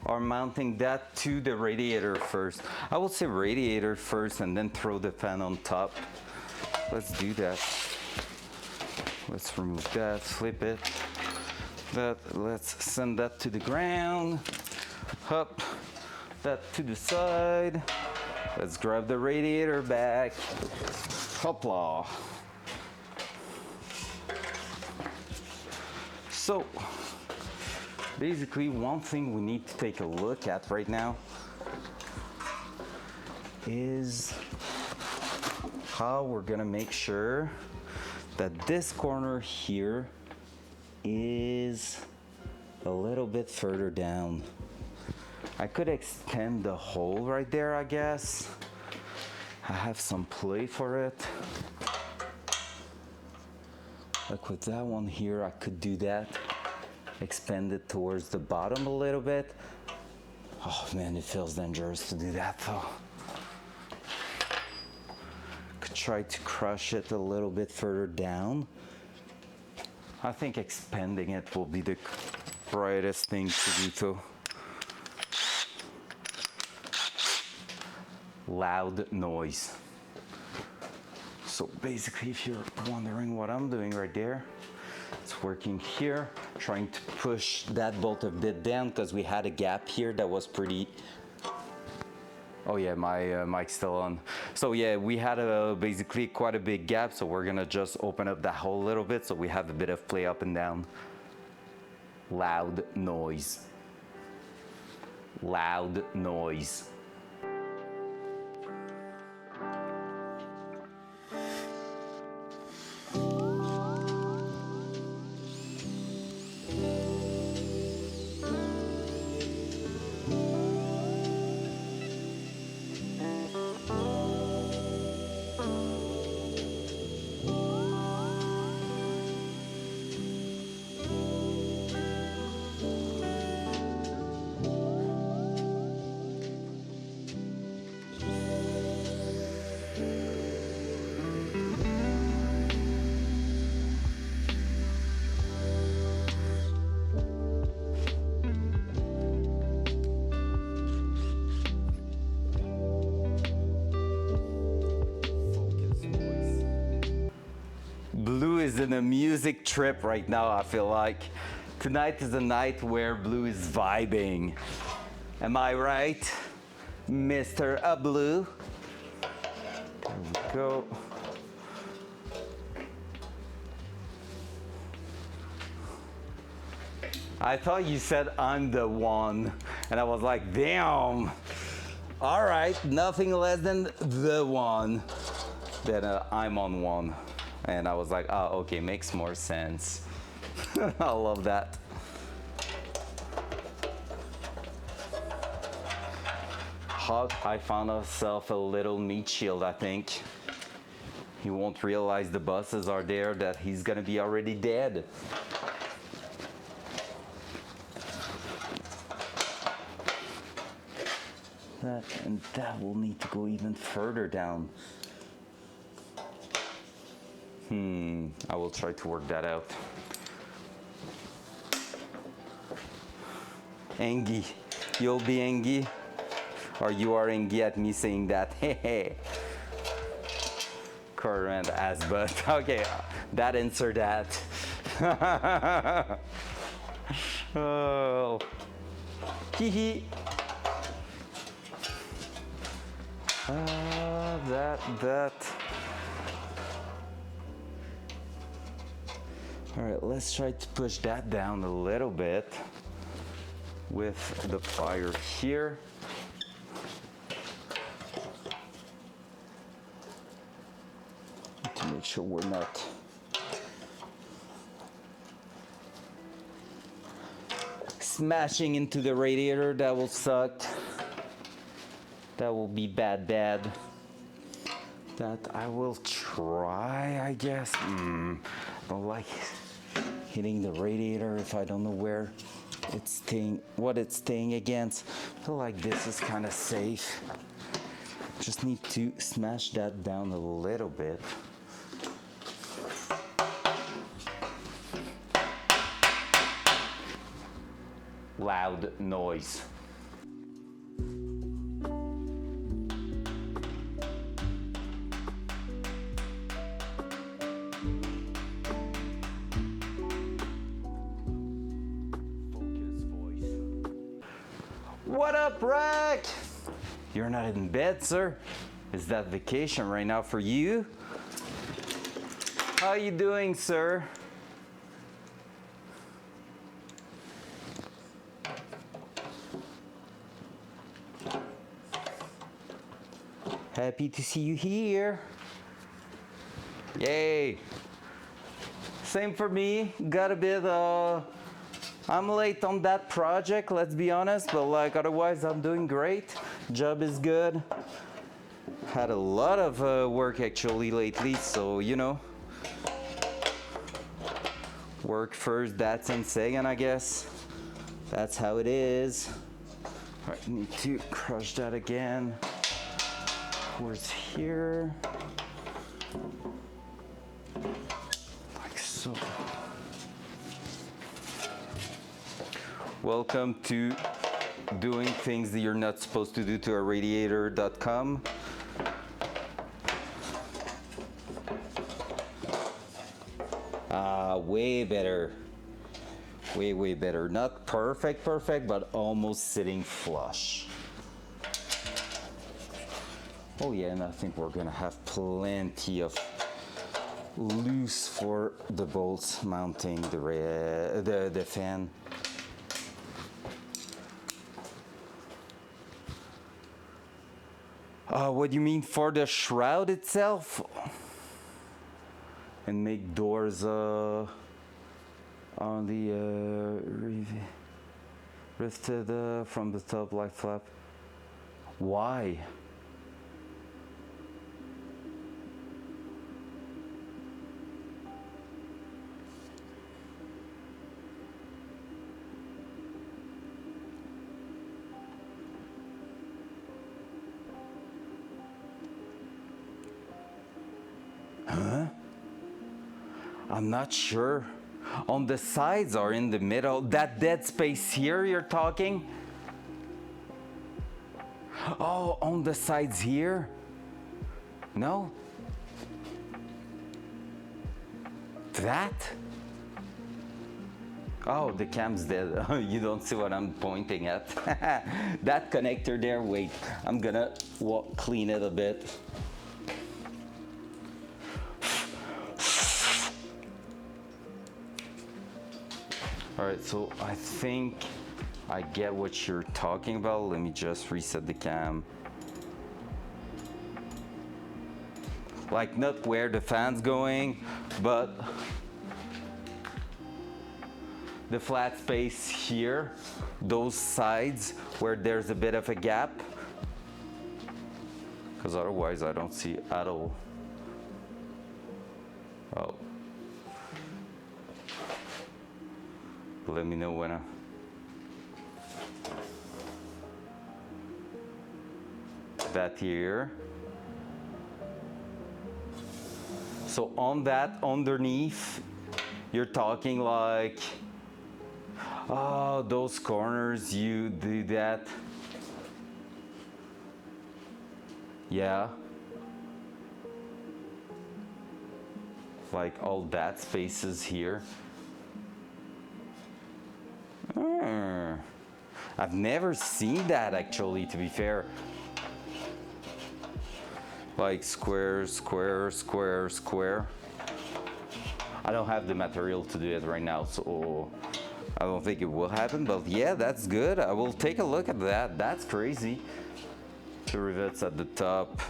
or mounting that to the radiator first. I will say radiator first and then throw the fan on top. Let's do that. Let's remove that, flip it. Let's send that to the ground. Up, that to the side. Let's grab the radiator back. Hopla. So, basically one thing we need to take a look at right now is how we're gonna make sure that this corner here is a little bit further down. I could extend the hole right there, I guess. I have some play for it. Like with that one here, I could do that. Expand it towards the bottom a little bit. Oh man, it feels dangerous to do that though. Try to crush it a little bit further down. I think expanding it will be the brightest thing to do too. Loud noise. So basically, if you're wondering what I'm doing right there, it's working here, trying to push that bolt a bit down because we had a gap here that was pretty. Oh yeah, my mic's still on. So yeah, we had basically quite a big gap, so we're gonna just open up that hole a little bit so we have a bit of play up and down. Loud noise. Loud noise. Blue is in a music trip right now, I feel like. Tonight is a night where Blue is vibing. Am I right, Mr. Blue? There we go. I thought you said I'm the one, and I was like, damn. All right, nothing less than the one. Then I'm on one. And I was like, oh, okay, makes more sense. I love that. Hog, I found myself a little meat shield, I think. He won't realize the buses are there, that he's gonna be already dead. That and that will need to go even further down. I will try to work that out. Angry. You'll be angry? Or you are angry at me saying that? Hehe. Current ass butt. Okay, that answer that. Oh. Hee hee. That. All right, let's try to push that down a little bit with the plier here. To make sure we're not smashing into the radiator. That will suck. That will be bad. That I will try, I guess. I don't like hitting the radiator if I don't know where it's staying, what it's staying against. I feel like this is kind of safe. Just need to smash that down a little bit. Loud noise. What up, Rack? You're not in bed, sir? Is that vacation right now for you? How you doing, sir? Happy to see you here. Yay. Same for me. Got a bit I'm late on that project, let's be honest, but like otherwise I'm doing great. Job is good. Had a lot of work actually lately, so you know. Work first, Datsun second, I guess. That's how it is. All right, need to crush that again. Where's here? Like so. Welcome to doing things that you're not supposed to do to a radiator.com. Way better. Way better. Not perfect, but almost sitting flush. Oh yeah, and I think we're gonna have plenty of loose for the bolts mounting the fan. What do you mean for the shroud itself? And make doors on the rifted from the top like flap. Why? I'm not sure. On the sides or in the middle? That dead space here you're talking? Oh, on the sides here? No? That? Oh, the cam's dead. You don't see what I'm pointing at. That connector there, wait. I'm gonna clean it a bit. All right, so I think I get what you're talking about. Let me just reset the cam. Like not where the fan's going, but the flat space here, those sides where there's a bit of a gap. Because otherwise I don't see at all. Oh. Let me know when that here. So on that underneath, you're talking like, oh, those corners, you do that. Yeah. Like all that spaces here. I've never seen that actually, to be fair. like square, square, square, square. I don't have the material to do it right now, so I don't think it will happen, but yeah, that's good. I will take a look at that. That's crazy. Two rivets at the top.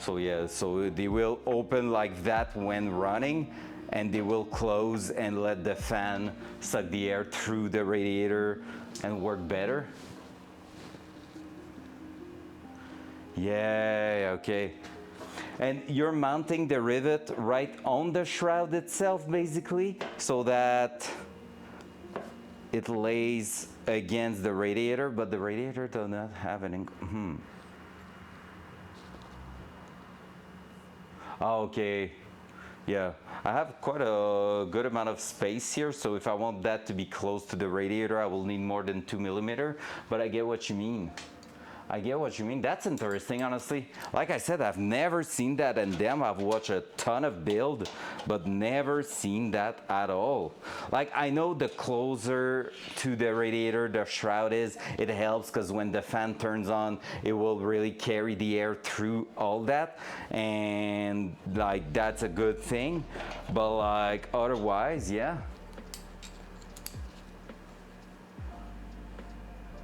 So yeah, so they will open like that when running, and they will close and let the fan suck the air through the radiator and work better. Yeah, okay. And you're mounting the rivet right on the shroud itself, basically, so that it lays against the radiator, but the radiator does not have any. Okay, yeah, I have quite a good amount of space here, so if I want that to be close to the radiator, I will need more than 2 mm, but I get what you mean. I get what you mean. That's interesting, honestly. Like I said, I've never seen that in them. I've watched a ton of build, but never seen that at all. Like, I know the closer to the radiator the shroud is, it helps because when the fan turns on, it will really carry the air through all that. And like, that's a good thing. But like, otherwise, yeah.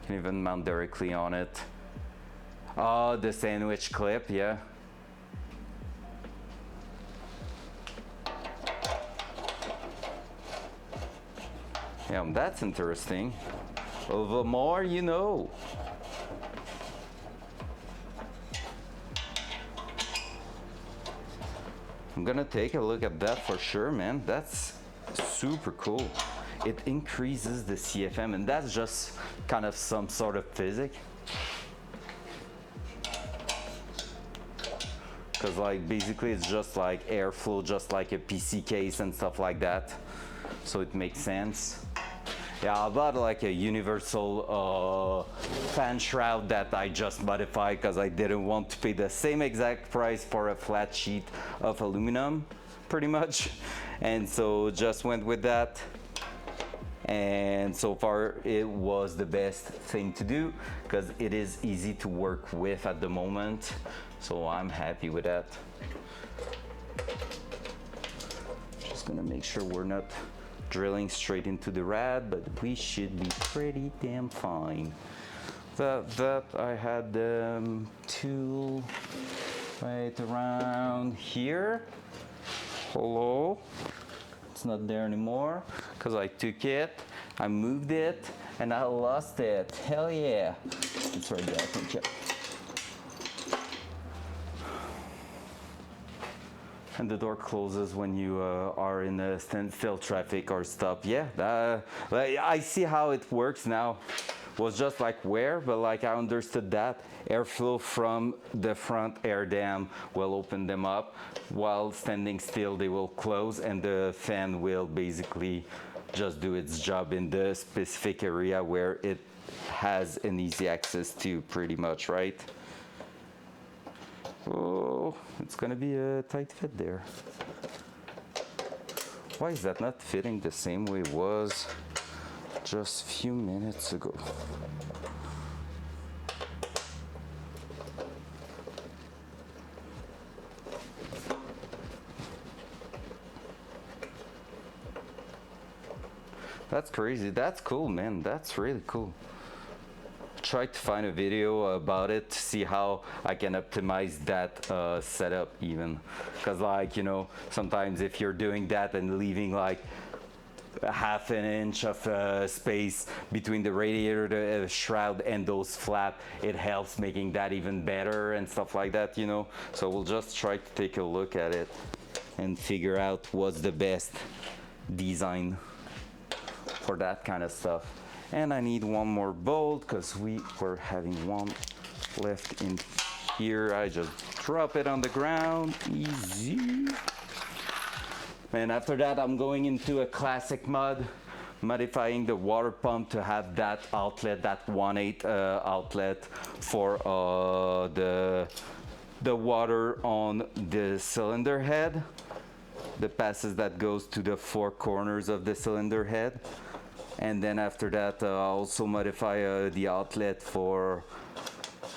You can even mount directly on it. Oh, the sandwich clip, yeah. Yeah, that's interesting. Well, the more you know. I'm gonna take a look at that for sure, man. That's super cool. It increases the CFM, and that's just kind of some sort of physics. Because like basically it's just like airflow, just like a PC case and stuff like that, so it makes sense. Yeah, I bought like a universal fan shroud that I just modified because I didn't want to pay the same exact price for a flat sheet of aluminum, pretty much, and so just went with that. And so far it was the best thing to do because it is easy to work with at the moment, so I'm happy with that. Just gonna make sure we're not drilling straight into the rad, but we should be pretty damn fine. That I had the tool right around here. Hello. It's not there anymore because I took it, I moved it, and I lost it. Hell yeah. It's right there, I think, yeah. And the door closes when you are in a standstill traffic or stop. Yeah, like, I see how it works now. Was just like where, but like I understood that airflow from the front air dam will open them up, while standing still they will close, and the fan will basically just do its job in the specific area where it has an easy access to, pretty much, right? Oh, it's gonna be a tight fit there. Why is that not fitting the same way it was just a few minutes ago? That's crazy. That's cool, man. That's really cool. Try to find a video about it to see how I can optimize that setup even. Because like, you know, sometimes if you're doing that and leaving like a half an inch of space between the radiator, the shroud, and those flap, it helps making that even better and stuff like that, you know. So we'll just try to take a look at it and figure out what's the best design for that kind of stuff. And I need one more bolt because we were having one left in here. I just drop it on the ground, easy. And after that, I'm going into a classic mod, modifying the water pump to have that outlet, that 1/8 outlet for the water on the cylinder head, the passes that goes to the 4 corners of the cylinder head. And then after that, I'll also modify the outlet for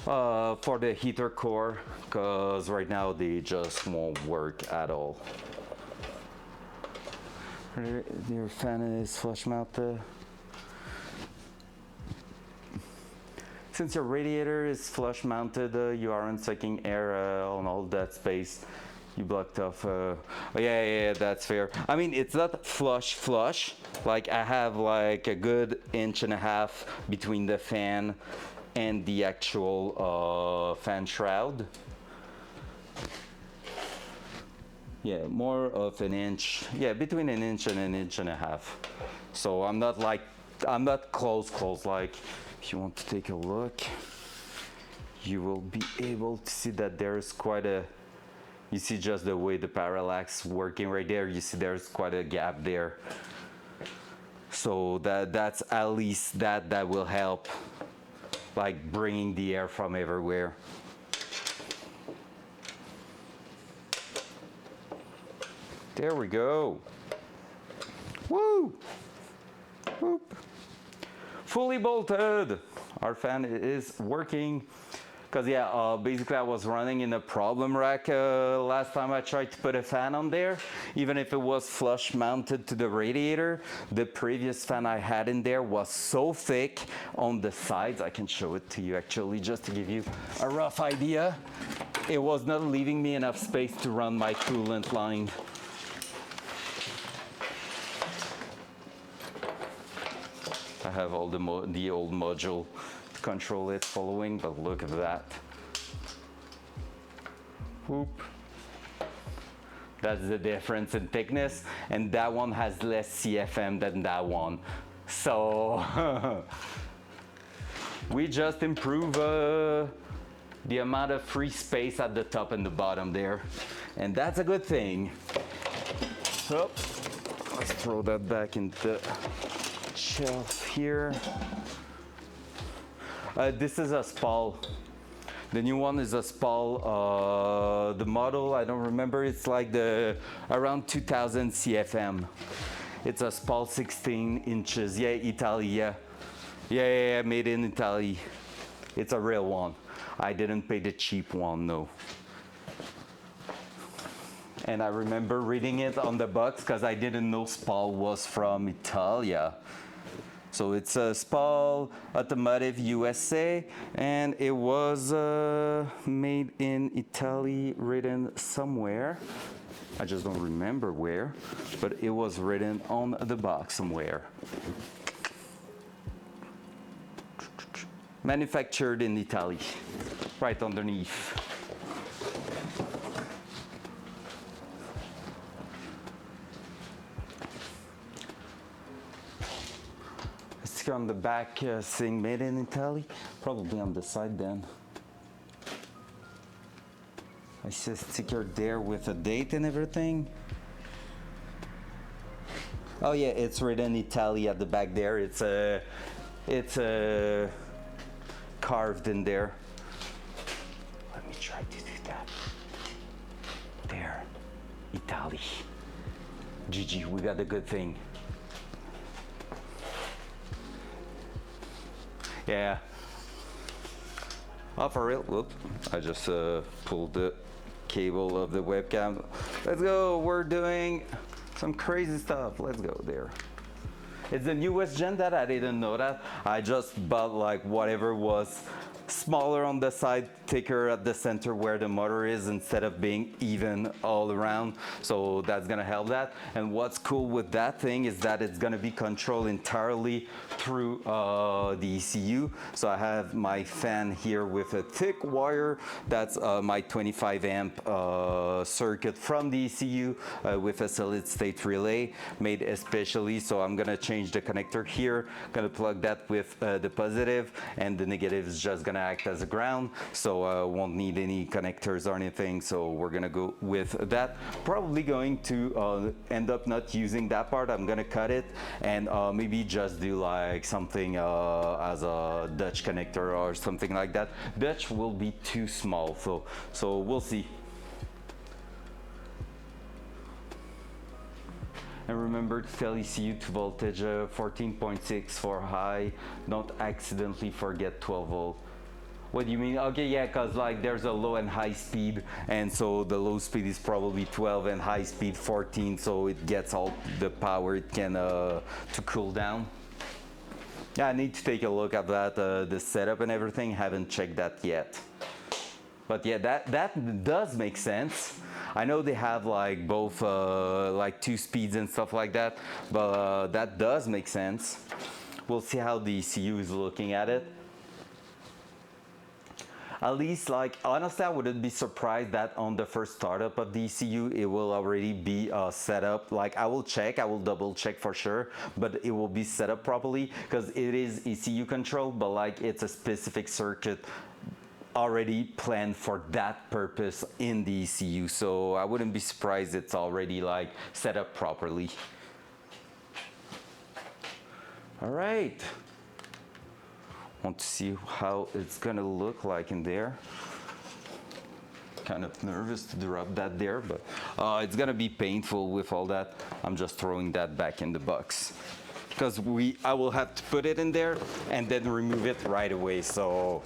For the heater core, because right now they just won't work at all. Your fan is flush mounted. Since your radiator is flush mounted, you aren't sucking air on all that space. You blocked off. Oh yeah, that's fair. I mean, it's not flush. Like I have like a good inch and a half between the fan and the actual fan shroud. Yeah, more of an inch. Yeah, between an inch and a half. So I'm not close. Like, if you want to take a look, you will be able to see that there's quite a. You see just the way the parallax working right there. You see there's quite a gap there. So that's at least that will help, like bringing the air from everywhere. There we go. Woo! Whoop. Fully bolted. Our fan is working. Because yeah, basically I was running in a problem rack last time I tried to put a fan on there. Even if it was flush mounted to the radiator, the previous fan I had in there was so thick on the sides. I can show it to you actually just to give you a rough idea. It was not leaving me enough space to run my coolant line. I have all the old module to control it following, but look at that. Whoop. That's the difference in thickness, and that one has less CFM than that one. So we just improve the amount of free space at the top and the bottom there, and that's a good thing. So let's throw that back in the shelf here. This is a SPAL. The new one is a SPAL. The model, I don't remember, it's like the around 2000 CFM. It's a SPAL 16 inches. Yeah, Italy, yeah, made in Italy. It's a real one. I didn't pay the cheap one, no. And I remember reading it on the box because I didn't know SPAL was from Italia. So it's a SPAL Automotive USA, and it was made in Italy, written somewhere. I just don't remember where, but it was written on the box somewhere. Manufactured in Italy, right underneath. On the back saying made in Italy, probably on the side then. I see a sticker there with a date and everything. Oh yeah, it's written Italy at the back there. It's carved in there. Let me try to do that. There, Italy. GG, we got a good thing. Yeah. Oh, for real? Whoop. I just pulled the cable of the webcam. Let's go. We're doing some crazy stuff. Let's go there. It's the newest gen that I didn't know that. I just bought like whatever was smaller on the side, thicker at the center where the motor is instead of being even all around. So that's gonna help that. And what's cool with that thing is that it's gonna be controlled entirely through the ECU. So I have my fan here with a thick wire. That's my 25 amp circuit from the ECU with a solid state relay made especially. So I'm gonna change the connector here, gonna plug that with the positive, and the negative is just gonna act as a ground, so won't need any connectors or anything. So we're gonna go with that. Probably going to end up not using that part. I'm gonna cut it and maybe just do like something as a Dutch connector or something like that. Dutch will be too small, so we'll see. And remember to tell ECU to voltage 14.6 for high. Don't accidentally forget 12 volt. What do you mean? Okay, yeah, because like there's a low and high speed, and so the low speed is probably 12 and high speed 14, so it gets all the power it can to cool down. Yeah, I need to take a look at that, the setup and everything. Haven't checked that yet. But yeah, that does make sense. I know they have like both like 2 speeds and stuff like that, but that does make sense. We'll see how the ECU is looking at it. At least, like, honestly, I wouldn't be surprised that on the first startup of the ECU, it will already be set up. Like, I will double check for sure, but it will be set up properly because it is ECU control, but like it's a specific circuit already planned for that purpose in the ECU. So I wouldn't be surprised it's already like set up properly. All right. Want to see how it's gonna look like in there. Kind of nervous to drop that there, but it's gonna be painful with all that. I'm just throwing that back in the box because I will have to put it in there and then remove it right away. So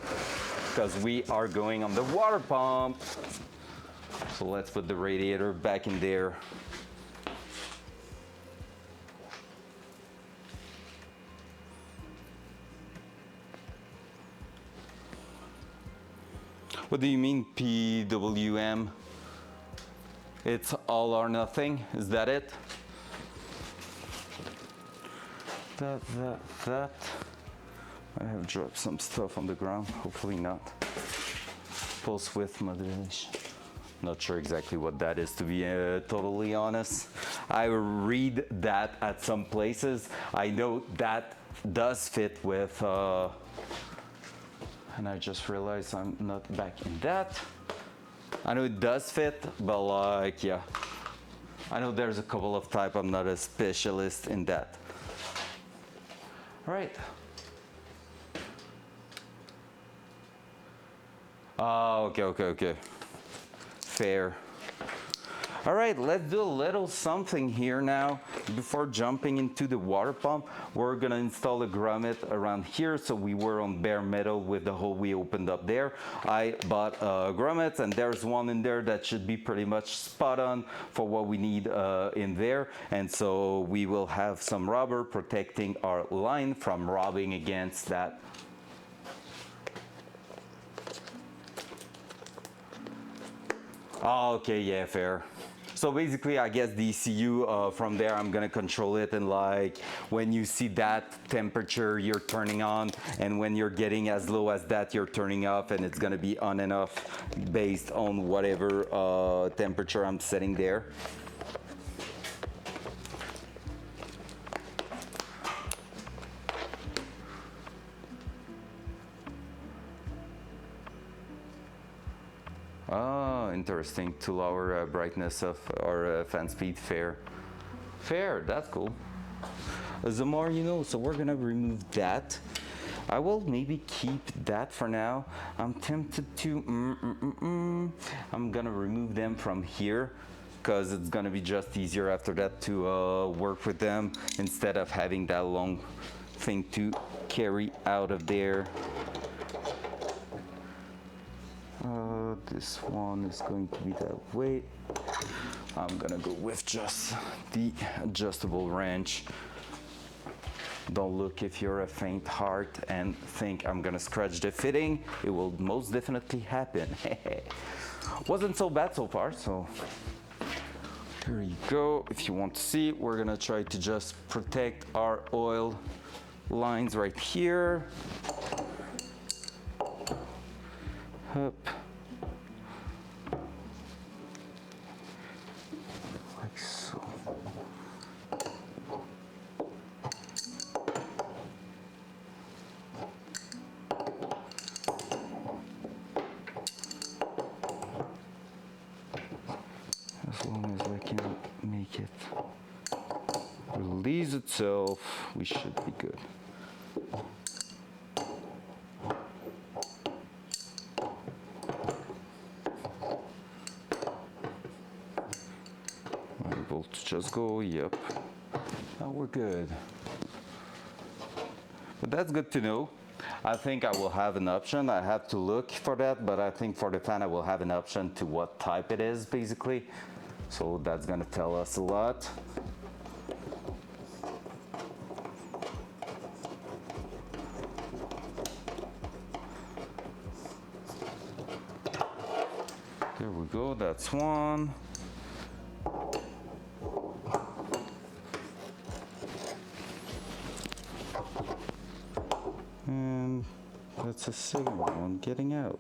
because we are going on the water pump, so let's put the radiator back in there. What do you mean PWM? It's all or nothing, is that it? That. I have dropped some stuff on the ground, hopefully not. Pulse width modulation. Not sure exactly what that is, to be totally honest. I read that at some places. I know that does fit with and I just realized I'm not back in that. I know it does fit, but like, yeah. I know there's a couple of types, I'm not a specialist in that. All right. Oh, okay. Fair. All right, let's do a little something here now. Before jumping into the water pump, we're gonna install a grommet around here. So we were on bare metal with the hole we opened up there. I bought grommets, and there's one in there that should be pretty much spot on for what we need in there. And so we will have some rubber protecting our line from rubbing against that. Oh, okay, yeah, fair. So basically, I guess the ECU, from there, I'm gonna control it, and like, when you see that temperature, you're turning on, and when you're getting as low as that, you're turning off, and it's gonna be on and off based on whatever temperature I'm setting there. Oh, interesting. To lower brightness of our fan speed. Fair, that's cool. The more you know. So we're gonna remove that. I will maybe keep that for now. I'm tempted to, I'm gonna remove them from here because it's gonna be just easier after that to work with them instead of having that long thing to carry out of there. This one is going to be that way. I'm gonna go with just the adjustable wrench. Don't look if you're a faint heart and think I'm gonna scratch the fitting. It will most definitely happen. Wasn't so bad so far, so here you go. If you want to see, we're gonna try to just protect our oil lines right here. Up. Like so. As long as I can make it release itself, we should be good. Just go, yep. Now we're good. But that's good to know. I think I will have an option. I have to look for that, but I think for the fan I will have an option to what type it is basically. So that's gonna tell us a lot. There we go, that's one. And that's a second one getting out.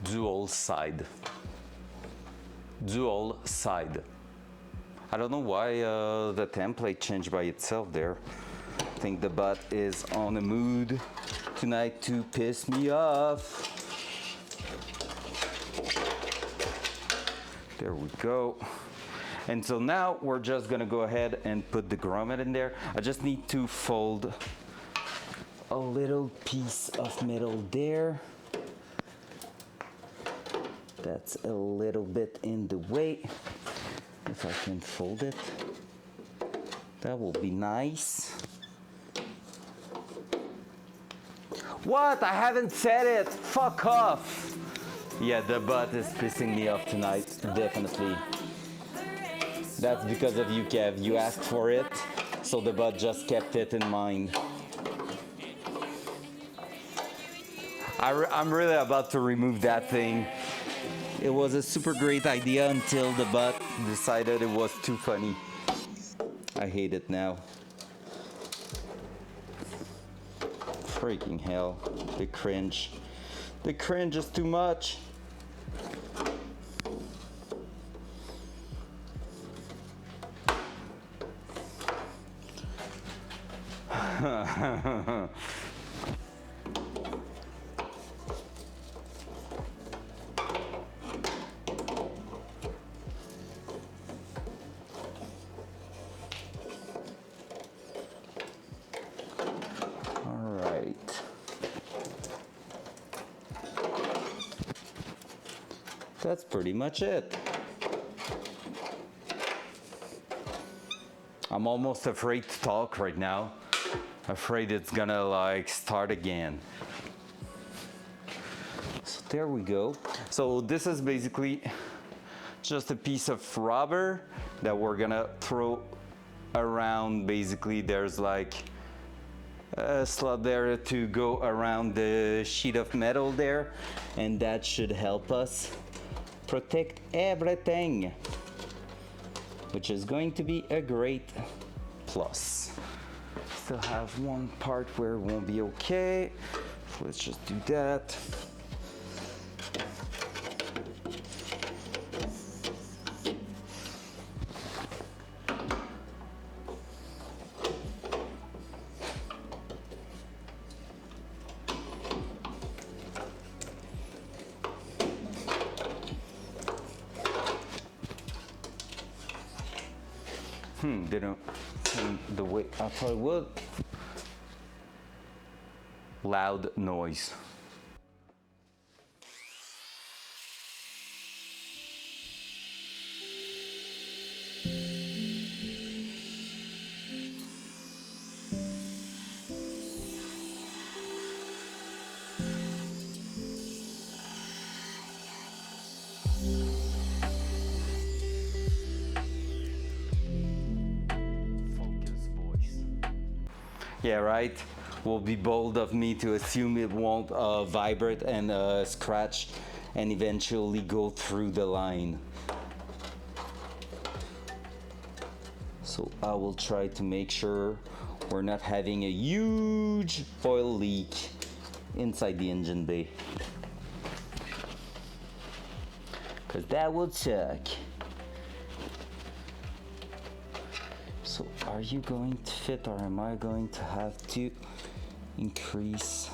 Dual side. Dual side. I don't know why the template changed by itself there. I think the bot is on a mood tonight to piss me off. There we go. And so now we're just gonna go ahead and put the grommet in there. I just need to fold a little piece of metal there. That's a little bit in the way. If I can fold it, that will be nice. What? I haven't said it. Fuck off. Yeah, the butt is pissing me off tonight, definitely. That's because of you, Kev. You asked for it, so the butt just kept it in mind. I'm really about to remove that thing. It was a super great idea until the butt decided it was too funny. I hate it now. Freaking hell. The cringe. The cringe is too much. That's pretty much it. I'm almost afraid to talk right now. Afraid it's gonna like start again. So there we go. So this is basically just a piece of rubber that we're gonna throw around. Basically there's like a slot there to go around the sheet of metal there, and that should help us protect everything, which is going to be a great plus. Still have one part where it won't be okay, so let's just do that. Didn't the way I thought it would. Loud noise. Yeah, right. Will be bold of me to assume it won't vibrate and scratch and eventually go through the line. So I will try to make sure we're not having a huge oil leak inside the engine bay, because that would suck. So are you going to fit, or am I going to have to increase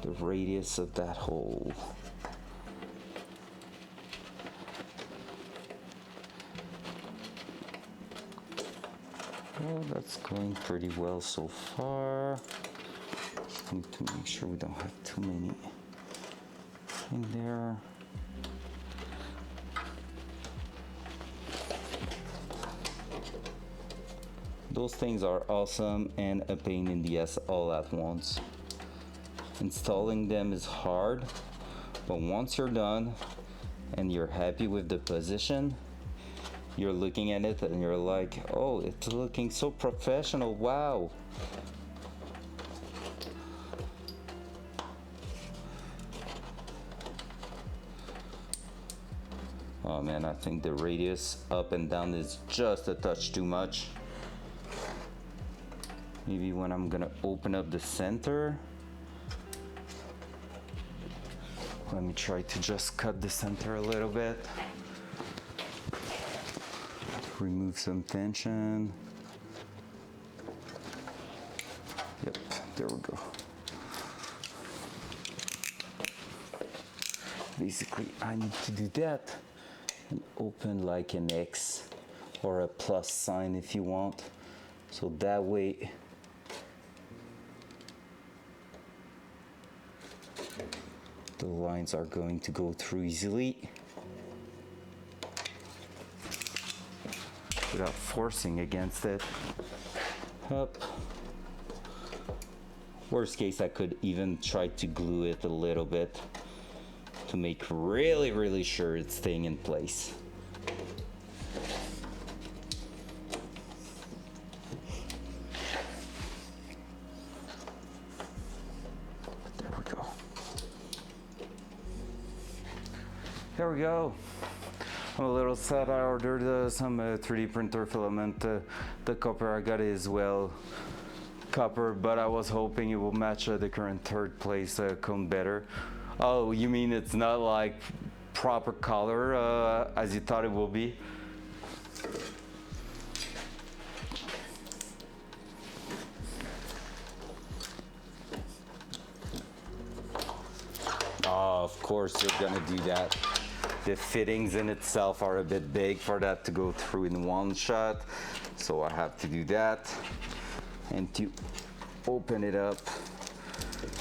the radius of that hole. Well, that's going pretty well so far. Just need to make sure we don't have too many in there. Those things are awesome and a pain in the ass all at once. Installing them is hard, but once you're done and you're happy with the position, you're looking at it and you're like, oh, it's looking so professional, wow. Oh man, I think the radius up and down is just a touch too much. Maybe when I'm gonna open up the center, let me try to just cut the center a little bit. Remove some tension. Yep, there we go. Basically, I need to do that and open like an X or a plus sign if you want. So that way, the lines are going to go through easily without forcing against it. Up. Worst case, I could even try to glue it a little bit to make really, really sure it's staying in place. There we go. There we go. I'm a little sad. I ordered some 3D printer filament. The copper I got is well copper, but I was hoping it will match the current third place cone better. Oh, you mean it's not like proper color as you thought it will be? Oh, of course you're gonna do that. The fittings in itself are a bit big for that to go through in one shot, so I have to do that and to open it up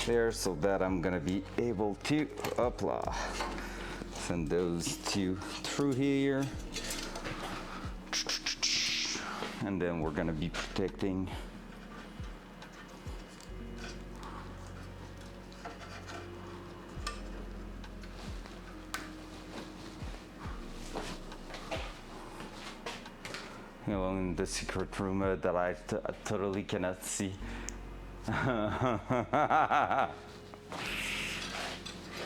there so that I'm gonna be able to send those two through here, and then we're gonna be protecting in the secret room that I totally cannot see.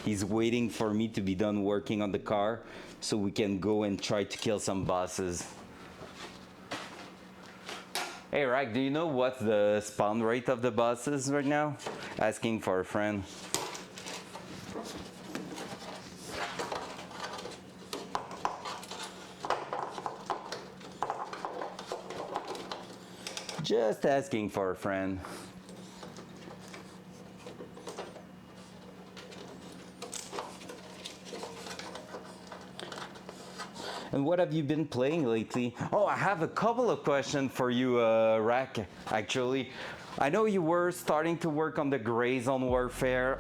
He's waiting for me to be done working on the car so we can go and try to kill some bosses. Hey Rack, do you know what's the spawn rate of the bosses right now? Asking for a friend. Just asking for a friend. And what have you been playing lately? Oh, I have a couple of questions for you, Rack, actually. I know you were starting to work on the Gray Zone Warfare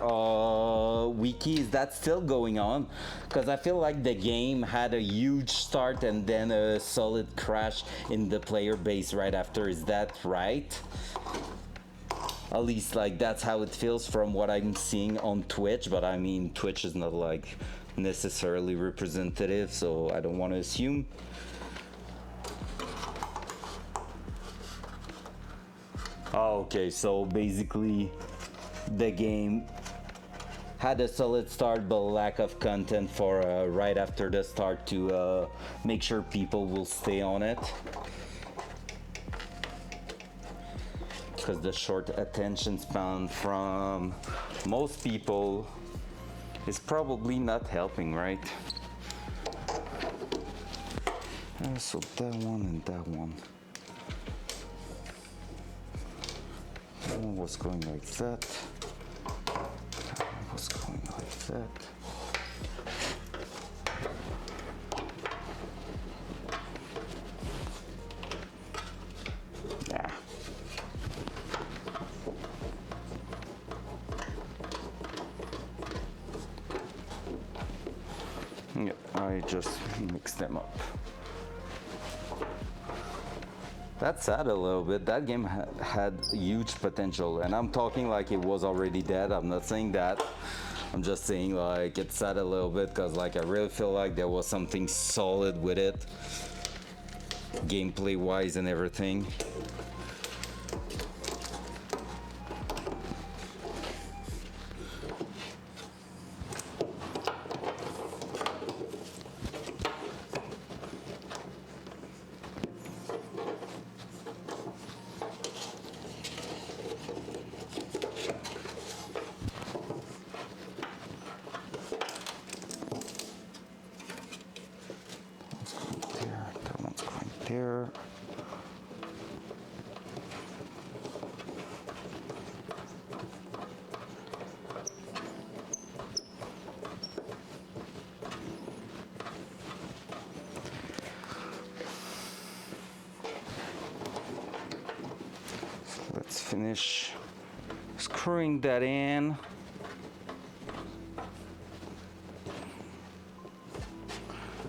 wiki. Is that still going on? Because I feel like the game had a huge start and then a solid crash in the player base right after. Is that right? At least like that's how it feels from what I'm seeing on Twitch, but I mean Twitch is not like necessarily representative, so I don't want to assume. Oh, okay, so basically the game had a solid start but lack of content for right after the start to make sure people will stay on it, because the short attention span from most people is probably not helping, right? So that one and that one. That one was going like that. That was going like that. Yeah. Yeah, I just mixed them up. That's sad a little bit. That game had huge potential, and I'm talking like it was already dead. I'm not saying that. I'm just saying like it's sad a little bit because like I really feel like there was something solid with it, gameplay wise and everything. That one's going there. So let's finish screwing that in.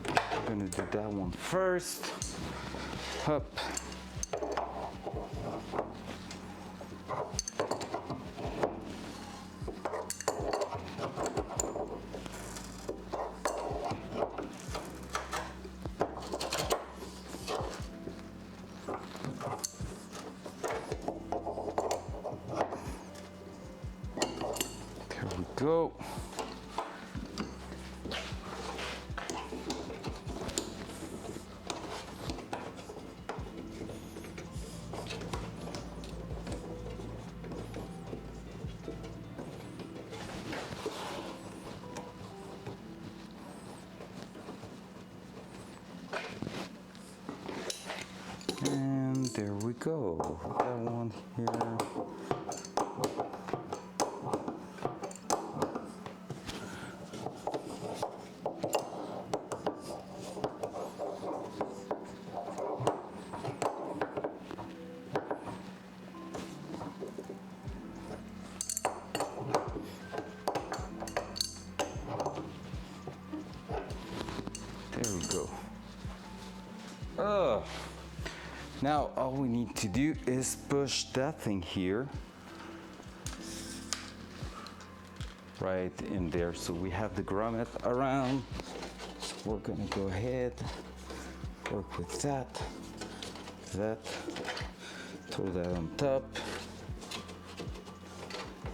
I'm gonna do that one first. Up. There we go. And there we go. That one here. There we go. Oh. Now all we need to do is push that thing here right in there, so we have the grommet around. So we're gonna go ahead, work with that, throw that on top,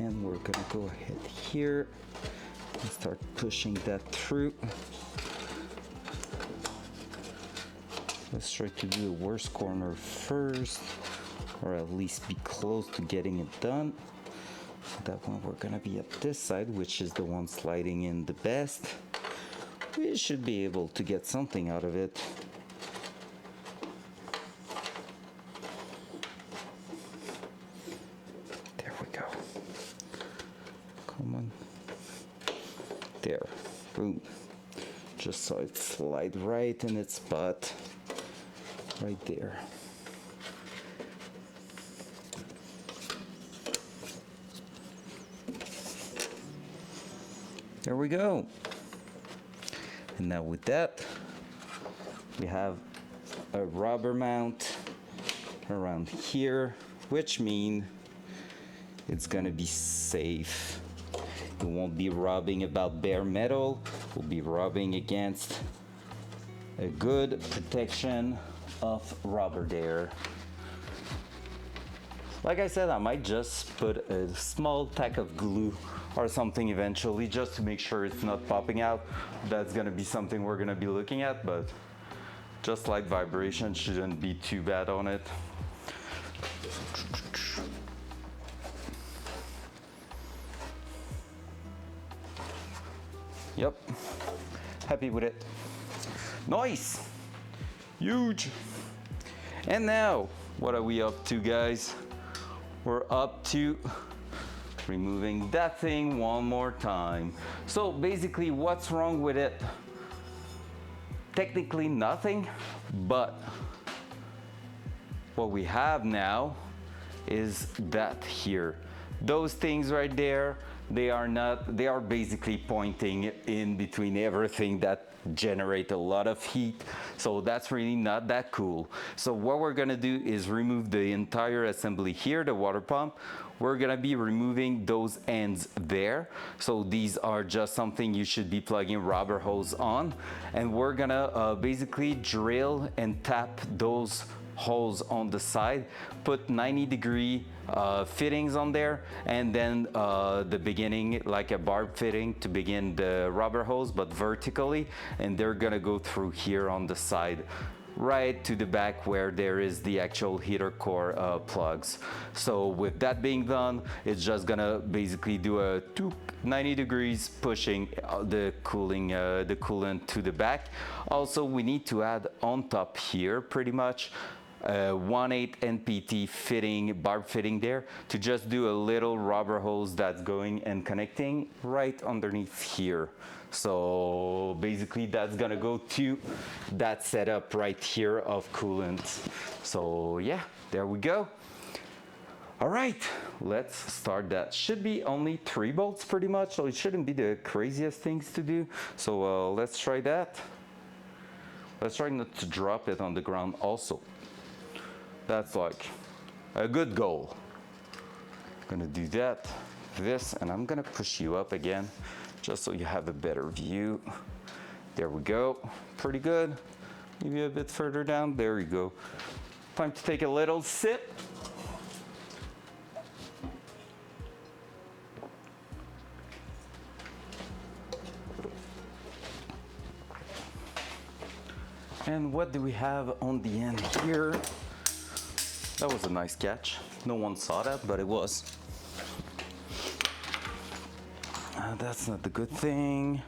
and we're gonna go ahead here and start pushing that through. Let's try to do the worst corner first, or at least be close to getting it done. So that one we're gonna be at this side, which is the one sliding in the best. We should be able to get something out of it. There we go. Come on. There. Boom. Just so it slide right in its spot. Right there. There we go. And now with that, we have a rubber mount around here, which means it's gonna be safe. It won't be rubbing about bare metal. We'll be rubbing against a good protection of rubber there. Like I said, I might just put a small tack of glue or something eventually just to make sure it's not popping out. That's gonna be something we're gonna be looking at, but just light vibration shouldn't be too bad on it. Yep, happy with it. Nice, huge. And now, what are we up to, guys? We're up to removing that thing one more time. So basically, what's wrong with it? Technically nothing, but what we have now is that here. Those things right there, they are basically pointing in between everything that generate a lot of heat. So that's really not that cool. So what we're gonna do is remove the entire assembly here, the water pump. We're gonna be removing those ends there. So these are just something you should be plugging rubber hose on. And we're gonna basically drill and tap those holes on the side, put 90-degree fittings on there, and then the beginning, like a barb fitting to begin the rubber hose, but vertically, and they're gonna go through here on the side, right to the back where there is the actual heater core plugs. So with that being done, it's just gonna basically do a 90 degrees pushing the coolant to the back. Also, we need to add on top here pretty much 1/8 NPT fitting, barb fitting there, to just do a little rubber hose that's going and connecting right underneath here. So basically that's gonna go to that setup right here of coolant. So yeah, there we go. All right, let's start that. Should be only 3 bolts pretty much, so it shouldn't be the craziest things to do. So let's try that. Let's try not to drop it on the ground also. That's like a good goal. Gonna do that, this, and I'm gonna push you up again, just so you have a better view. There we go, pretty good. Maybe a bit further down, there we go. Time to take a little sip. And what do we have on the end here? That was a nice catch. No one saw that, but it was. That's not the good thing.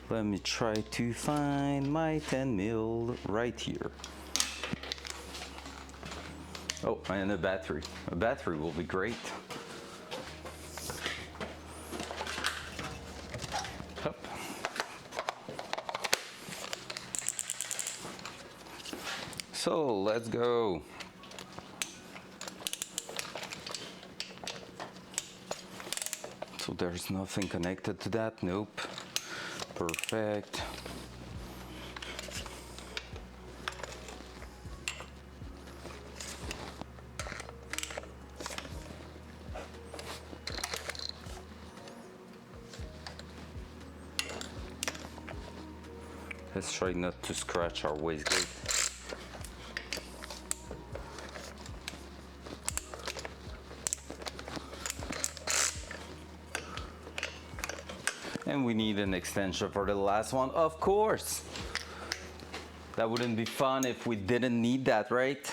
Let me try to find my 10 mil right here. Oh, and a battery. A battery will be great. Hup. So let's go. So there's nothing connected to that, nope. Perfect. Let's try not to scratch our wastegate. And we need an extension for the last one, of course. That wouldn't be fun if we didn't need that, right?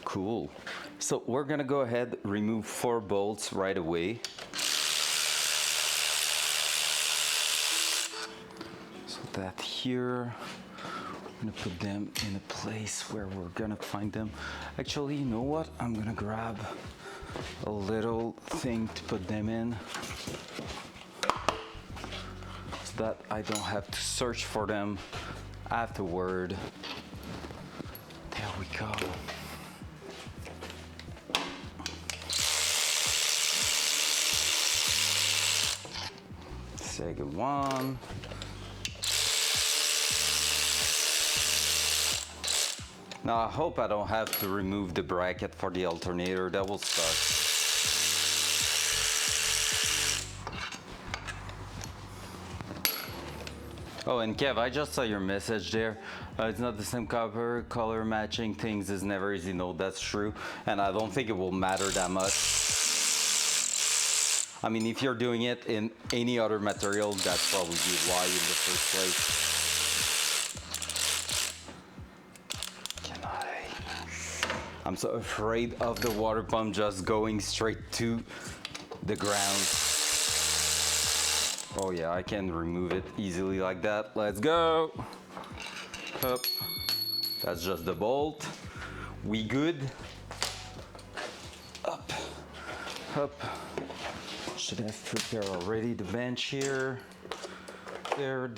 Cool. So we're gonna go ahead, remove 4 bolts right away. That here, I'm gonna put them in a place where we're gonna find them. Actually, you know what? I'm gonna grab a little thing to put them in so that I don't have to search for them afterward. There we go. Second one. Now I hope I don't have to remove the bracket for the alternator, that will suck. Oh, and Kev, I just saw your message there. It's not the same color matching things is never easy. No, that's true. And I don't think it will matter that much. I mean, if you're doing it in any other material, that's probably why in the first place. I'm so afraid of the water pump just going straight to the ground. Oh yeah, I can remove it easily like that. Let's go. Up. That's just the bolt. We good. Up. Up. Should have prepared already the bench here. There.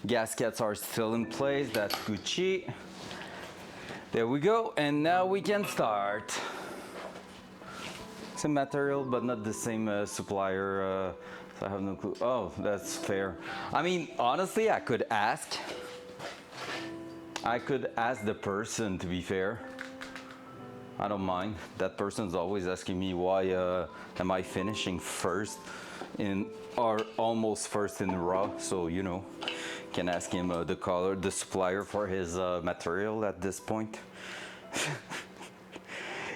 Gaskets are still in place. That's Gucci. There we go. And now we can start. Same material, but not the same supplier. So I have no clue. Oh, that's fair. I mean, honestly, I could ask the person, to be fair. I don't mind. That person's always asking me why am I finishing first in or almost first in raw. So you know, can ask him the color, the supplier for his material at this point.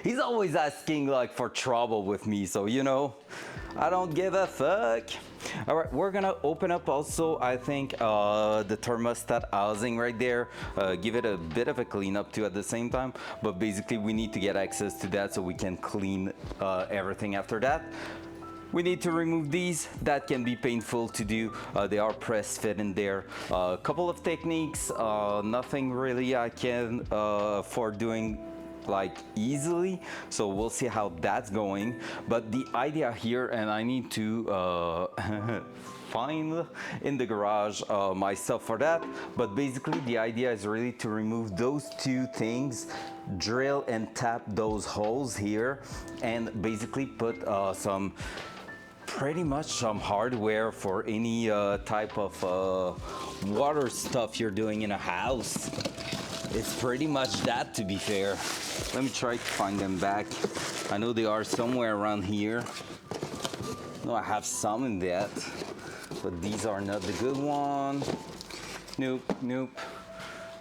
He's always asking like for trouble with me, so you know, I don't give a fuck. All right, we're gonna open up also, I think, the thermostat housing right there. Give it a bit of a cleanup too at the same time, but basically we need to get access to that so we can clean everything after that. We need to remove these. That can be painful to do. They are press fit in there. A couple of techniques, nothing really I can for doing like easily, so we'll see how that's going. But the idea here, and I need to find in the garage my stuff for that, but basically the idea is really to remove those two things, drill and tap those holes here, and basically put pretty much some hardware for any type of water stuff you're doing in a house. It's pretty much that, to be fair. Let me try to find them back. I know they are somewhere around here. No, I have some in that, but these are not the good one. Nope.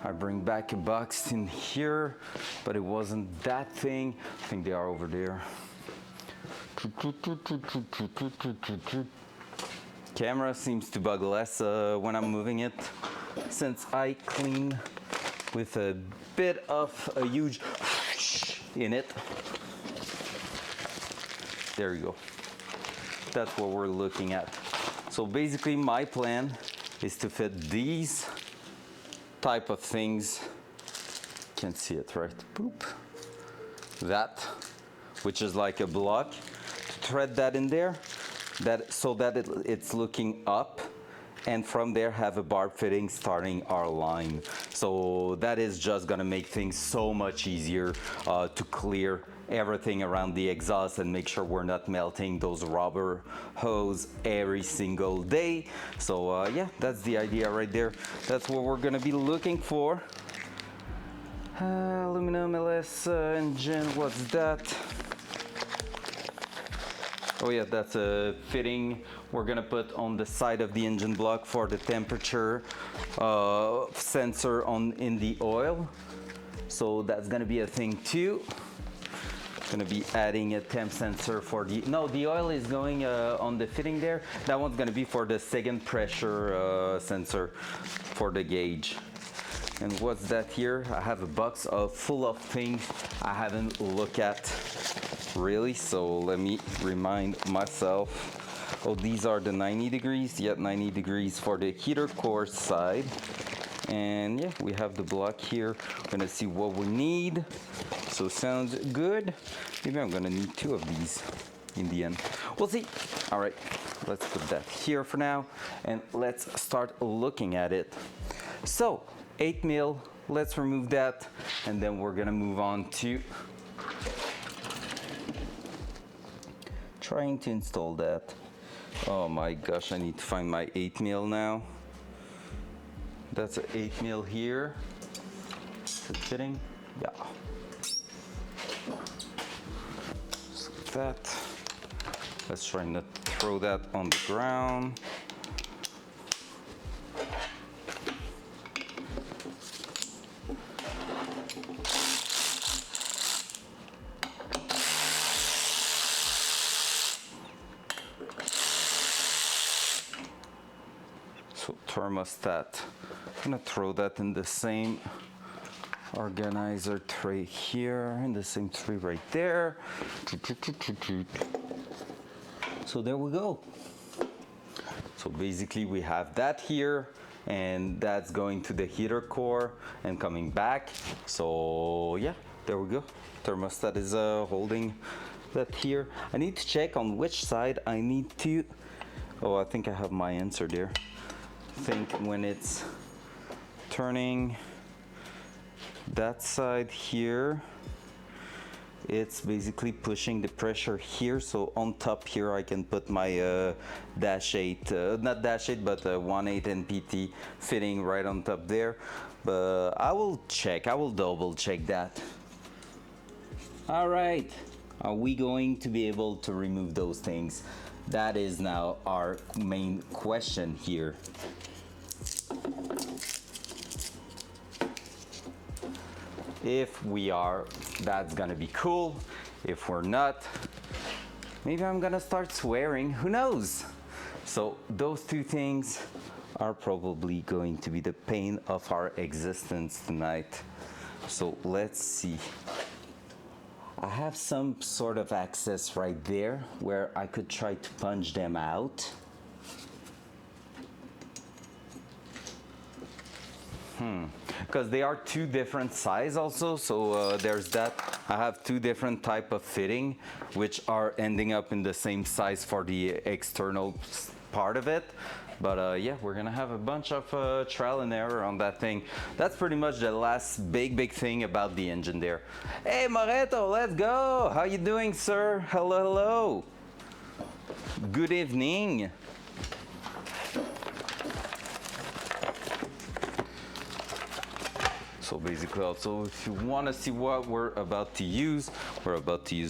I bring back a box in here, but it wasn't that thing. I think they are over there. Camera seems to bug less when I'm moving it, since I clean with a bit of a huge in it. There you go. That's what we're looking at. So basically my plan is to fit these type of things. Can't see it, right? Boop. That, which is like a block. Thread that in there, so that it's looking up, and from there have a barb fitting starting our line. So that is just gonna make things so much easier to clear everything around the exhaust and make sure we're not melting those rubber hose every single day. So yeah, that's the idea right there. That's what we're gonna be looking for. Aluminum LS engine, what's that? Oh yeah, that's a fitting we're gonna put on the side of the engine block for the temperature sensor in the oil. So that's gonna be a thing too. Gonna be adding a temp sensor for the oil is going on the fitting there. That one's gonna be for the second pressure sensor for the gauge. And what's that here? I have a box full of things I haven't looked at really, so let me remind myself. Oh, these are the 90 degrees. Yeah, 90 degrees for the heater core side. And yeah, we have the block here. We're gonna see what we need. So sounds good. Maybe I'm gonna need two of these in the end. We'll see. All right, let's put that here for now, and let's start looking at it. So 8 mil, let's remove that, and then we're gonna move on to trying to install that. Oh my gosh, I need to find my 8 mil now. That's an 8 mil here. Is it fitting? Yeah. So that. Let's try not to throw that on the ground. Thermostat. I'm gonna throw that in the same organizer tray here, in the same tray right there. So there we go. So basically we have that here, and that's going to the heater core and coming back. So yeah, there we go. Thermostat is holding that here. I need to check on which side I need to. Oh, I think I have my answer there. I think when it's turning that side here, it's basically pushing the pressure here. So on top here I can put my dash 8, not dash 8, but 1/8 NPT fitting right on top there. But I will check, I will double check that. All right, are we going to be able to remove those things? That is now our main question here. If we are, that's gonna be cool. If we're not, maybe I'm gonna start swearing, who knows? So those two things are probably going to be the pain of our existence tonight. So let's see. I have some sort of access right there where I could try to punch them out. Because they are two different size also, so there's that. I have two different type of fitting which are ending up in the same size for the external part of it. But yeah, we're gonna have a bunch of trial and error on that thing. That's pretty much the last big thing about the engine there. Hey Moreto, let's go! How you doing, sir? Hello, hello. Good evening. So basically also, if you want to see what we're about to use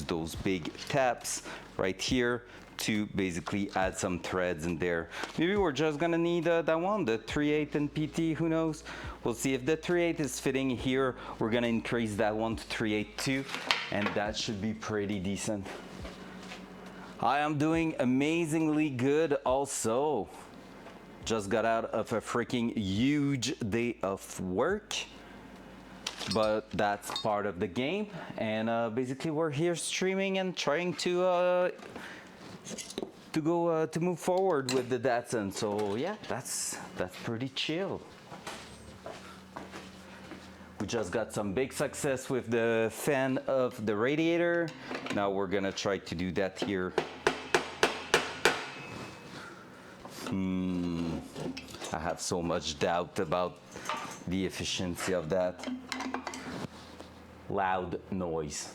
those big taps right here to basically add some threads in there. Maybe we're just gonna need that one, the 3/8 NPT, who knows? We'll see. If the 3/8 is fitting here, we're gonna increase that one to 3/8 too, and that should be pretty decent. I am doing amazingly good also. Just got out of a freaking huge day of work. But that's part of the game, and basically we're here streaming and trying to move forward with the Datsun. So yeah, that's pretty chill. We just got some big success with the fan of the radiator. Now we're gonna try to do that here. I have so much doubt about the efficiency of that. Loud noise.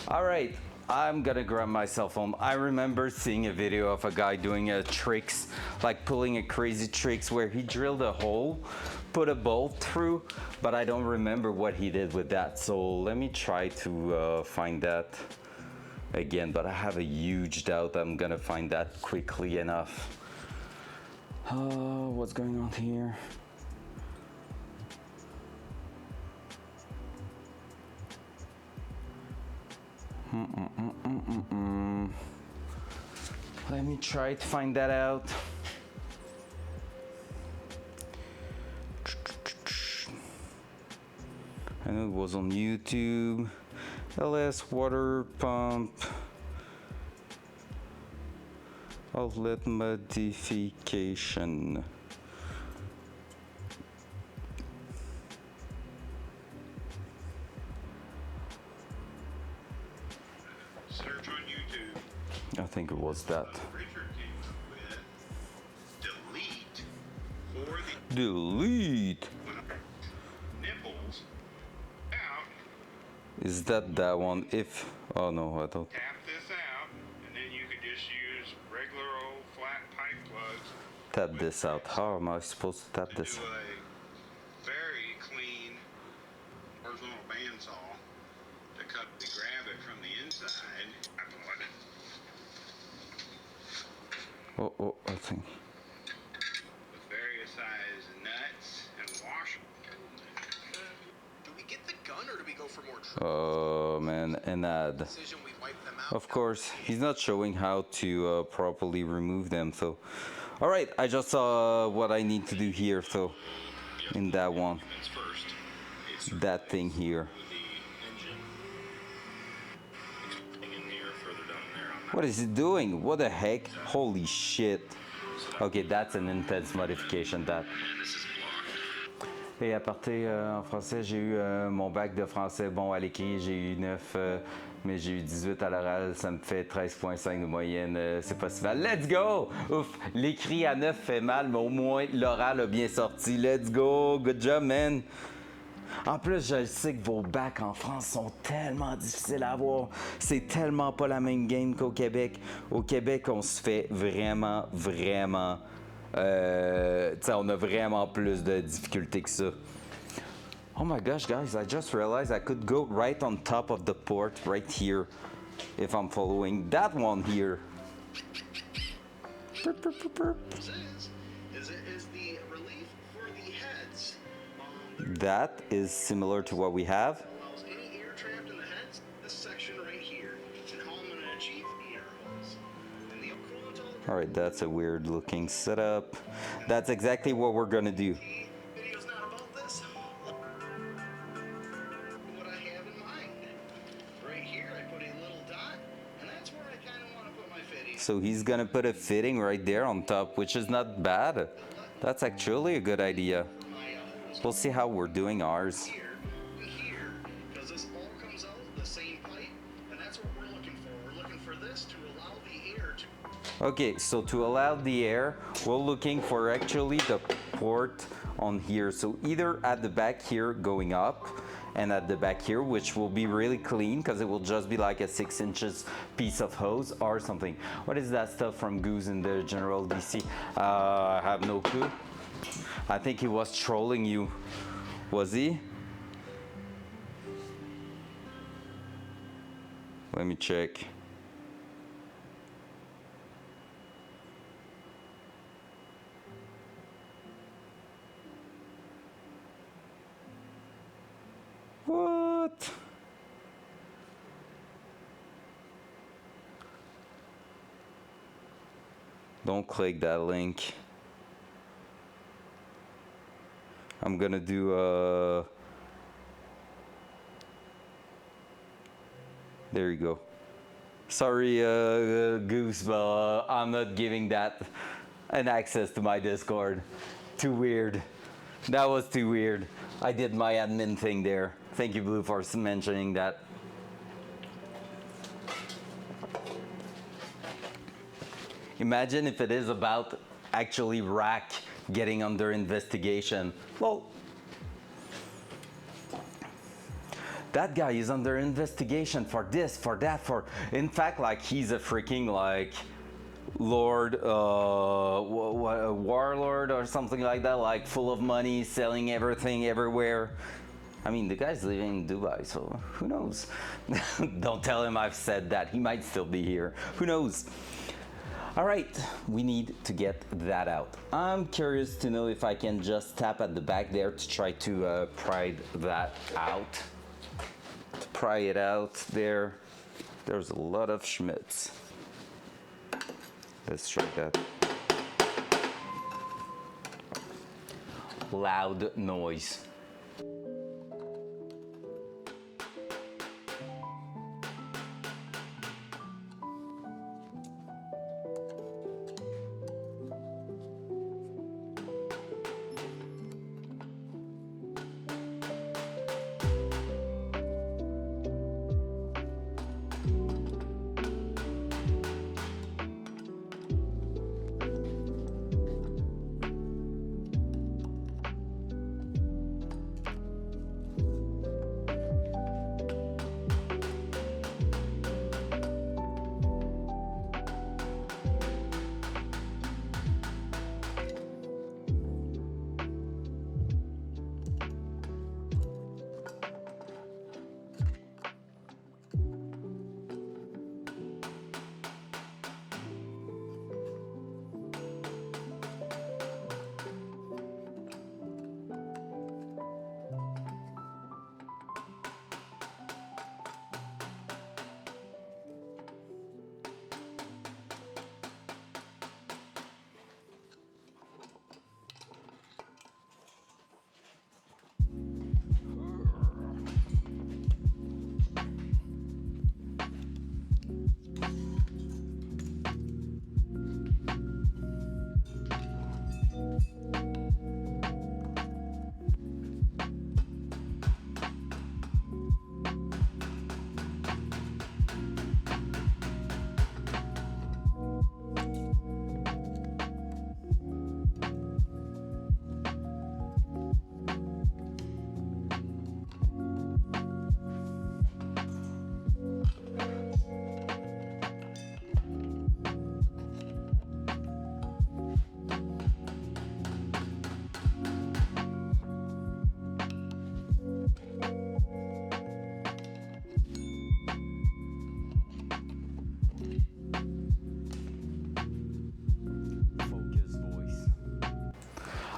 All right, I'm gonna grab my cell phone. I remember seeing a video of a guy doing tricks, like pulling a crazy tricks where he drilled a hole, put a bolt through, but I don't remember what he did with that. So let me try to find that again, but I have a huge doubt I'm gonna find that quickly enough. What's going on here? Let me try to find that out. I know it was on YouTube. LS water pump outlet modification. Search on YouTube. I think it was that. Richard came up with delete for the Delete. nipples out. Is that one? If oh no, I don't. Tap this out, and then you could just use regular old flat pipe plugs. Tap this out. How am I supposed to tap To this? do a very clean horizontal bandsaw to cut the grab it from the inside. Oh, I think. with various size nuts and washers. Do we get the gun or do we go for more truth? Oh man, an ad. Decision, we wipe them out. Of course, he's not showing how to properly remove them. So, all right, I just saw what I need to do here. So, in that one, that thing here. What is it doing? What the heck? Holy shit. Okay, that's an intense modification, that. Et à partir en français, j'ai eu mon bac de français bon à l'écrit, j'ai eu 9, mais j'ai eu 18 à l'oral, ça me fait 13,5 de moyenne, c'est pas si mal. Let's go! Ouf, l'écrit à 9 fait mal, mais au moins l'oral a bien sorti. Let's go! Good job, man! En plus, je sais que vos bacs en France sont tellement difficiles à avoir. C'est tellement pas la même game qu'au Québec. Au Québec, on se fait vraiment, vraiment... on a vraiment plus de difficultés que ça. Oh my gosh, guys, I just realized I could go right on top of the port right here if I'm following that one here. Is the relief for the heads. That is similar to what we have. Allows any air trapped in the heads, this section right here, and how I'm gonna achieve air holes. And the coolant all All right, that's a weird looking setup. That's exactly what we're gonna do. video's not about this. What I have in mind. Right here, I put a little dot, and that's where I kind of want to put my fitting. So he's gonna put a fitting right there on top, which is not bad. That's actually a good idea. We'll see how we're doing ours. Here, because this all comes out the same pipe, and that's what we're looking for. We're looking for this to allow the air to. Okay, so to allow the air, we're looking for actually the port on here. So either at the back here going up and at the back here, which will be really clean because it will just be like a 6 inches piece of hose or something. What is that stuff from Goose in the General DC? I have no clue. I think he was trolling you. Was he? Let me check. What? Don't click that link. I'm gonna do there you go. Sorry, Goose, but I'm not giving that an access to my Discord. Too weird. That was too weird. I did my admin thing there. Thank you, Blue, for mentioning that. Imagine if it is about actually rack getting under investigation. Well, that guy is under investigation for this, for that, for... In fact, like, he's a freaking, like, lord, warlord or something like that, like, full of money, selling everything everywhere. I mean, the guy's living in Dubai, so who knows? Don't tell him I've said that. He might still be here. Who knows? All right, we need to get that out. I'm curious to know if I can just tap at the back there to try to pry that out. To pry it out there, there's a lot of schmitz. Let's try that. Loud noise.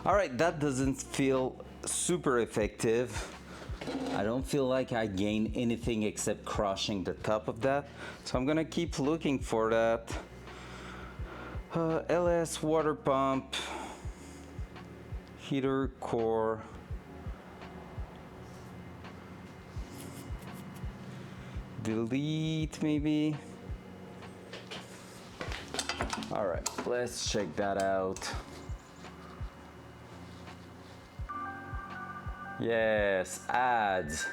All right, that doesn't feel super effective. I don't feel like I gain anything except crushing the top of that. So I'm gonna keep looking for that. LS water pump, heater core. Delete maybe. All right, let's check that out. Yes, ads.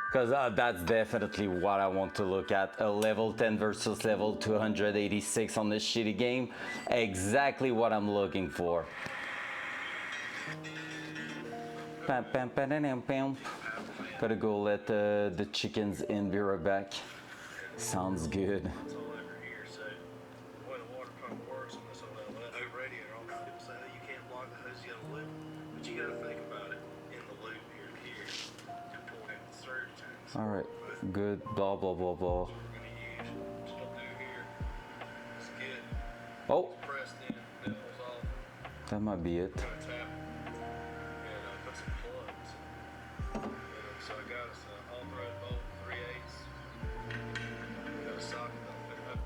Because that's definitely what I want to look at. A level 10 versus level 286 on this shitty game. Exactly what I'm looking for. Pam, pam, pam, pam, pam. Gotta go let the chickens in, be right back. Sounds good. It's all over here, so the way the water pump works on this old LS radiator, all people say that you can't block the hose, you gotta loop. But you gotta think about it in the loop here to here to pull out the surge tanks. All right, good. Blah blah blah blah. We're gonna use what you'll do here is get Oh, pressed in, nipples off, that might be it. gonna tap and put some plugs. So I got us an all-thread bolt 3/8. Got a socket that'll fit up.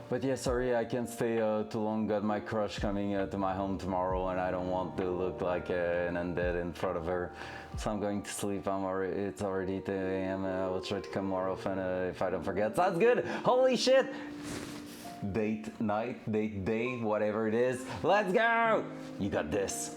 But yeah, sorry, I can't stay too long. Got my crush coming to my home tomorrow, and I don't want to look like an undead in front of her. So I'm going to sleep. It's already 2 a.m. I will try to come more often if I don't forget. Sounds good. Holy shit! Date night, date day, whatever it is. Let's go! You got this.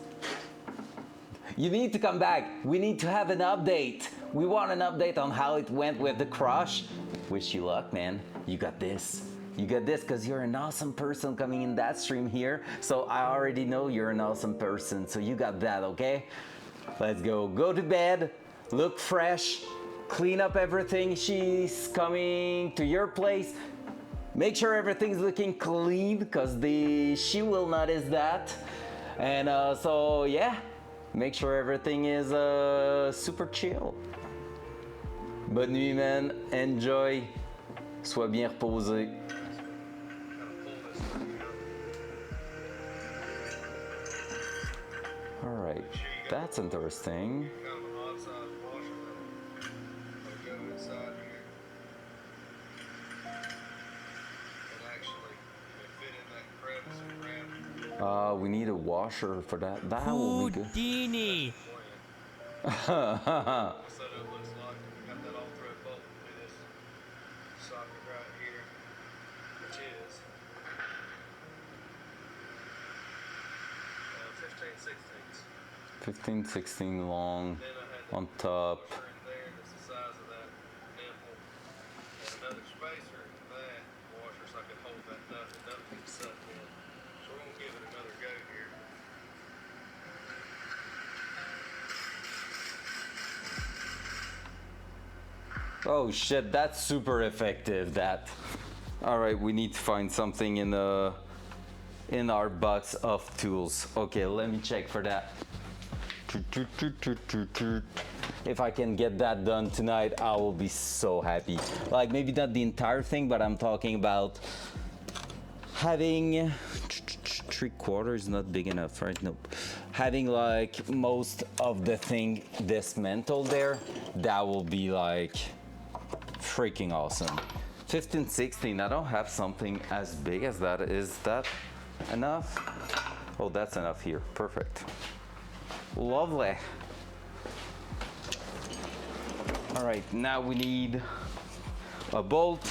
You need to come back. We need to have an update. We want an update on how it went with the crush. Wish you luck, man. You got this. You got this because you're an awesome person coming in that stream here. So I already know you're an awesome person. So you got that, okay? Let's go. Go to bed. Look fresh. Clean up everything. She's coming to your place. Make sure everything's looking clean because she will notice that. And so yeah, make sure everything is super chill. Bonne nuit, man. Enjoy. Sois bien reposé. All right, that's interesting. Kind of an odd size washer that'll go inside here. And actually fit in that crevice and grab We need a washer for that. That will be good. Houdini. what setup looks like. We got that all-thread bolt through this socket right here, which is 15/16. 15, 16 long Then I had on top. washer in there that's the size of that nipple, and another spacer in that washer so I could hold that nut and nothing gets sucked in. So we're gonna give it another go here. Oh shit, that's super effective, that. All right, we need to find something in our box of tools. Okay, let me check for that. If I can get that done tonight, I will be so happy. Like maybe not the entire thing, but I'm talking about having 3/4 not big enough, right? Nope. Having like most of the thing dismantled there, that will be like freaking awesome. 15, 16, I don't have something as big as that. Is that enough? Oh, that's enough here. Perfect. Lovely. All right, now we need a bolt,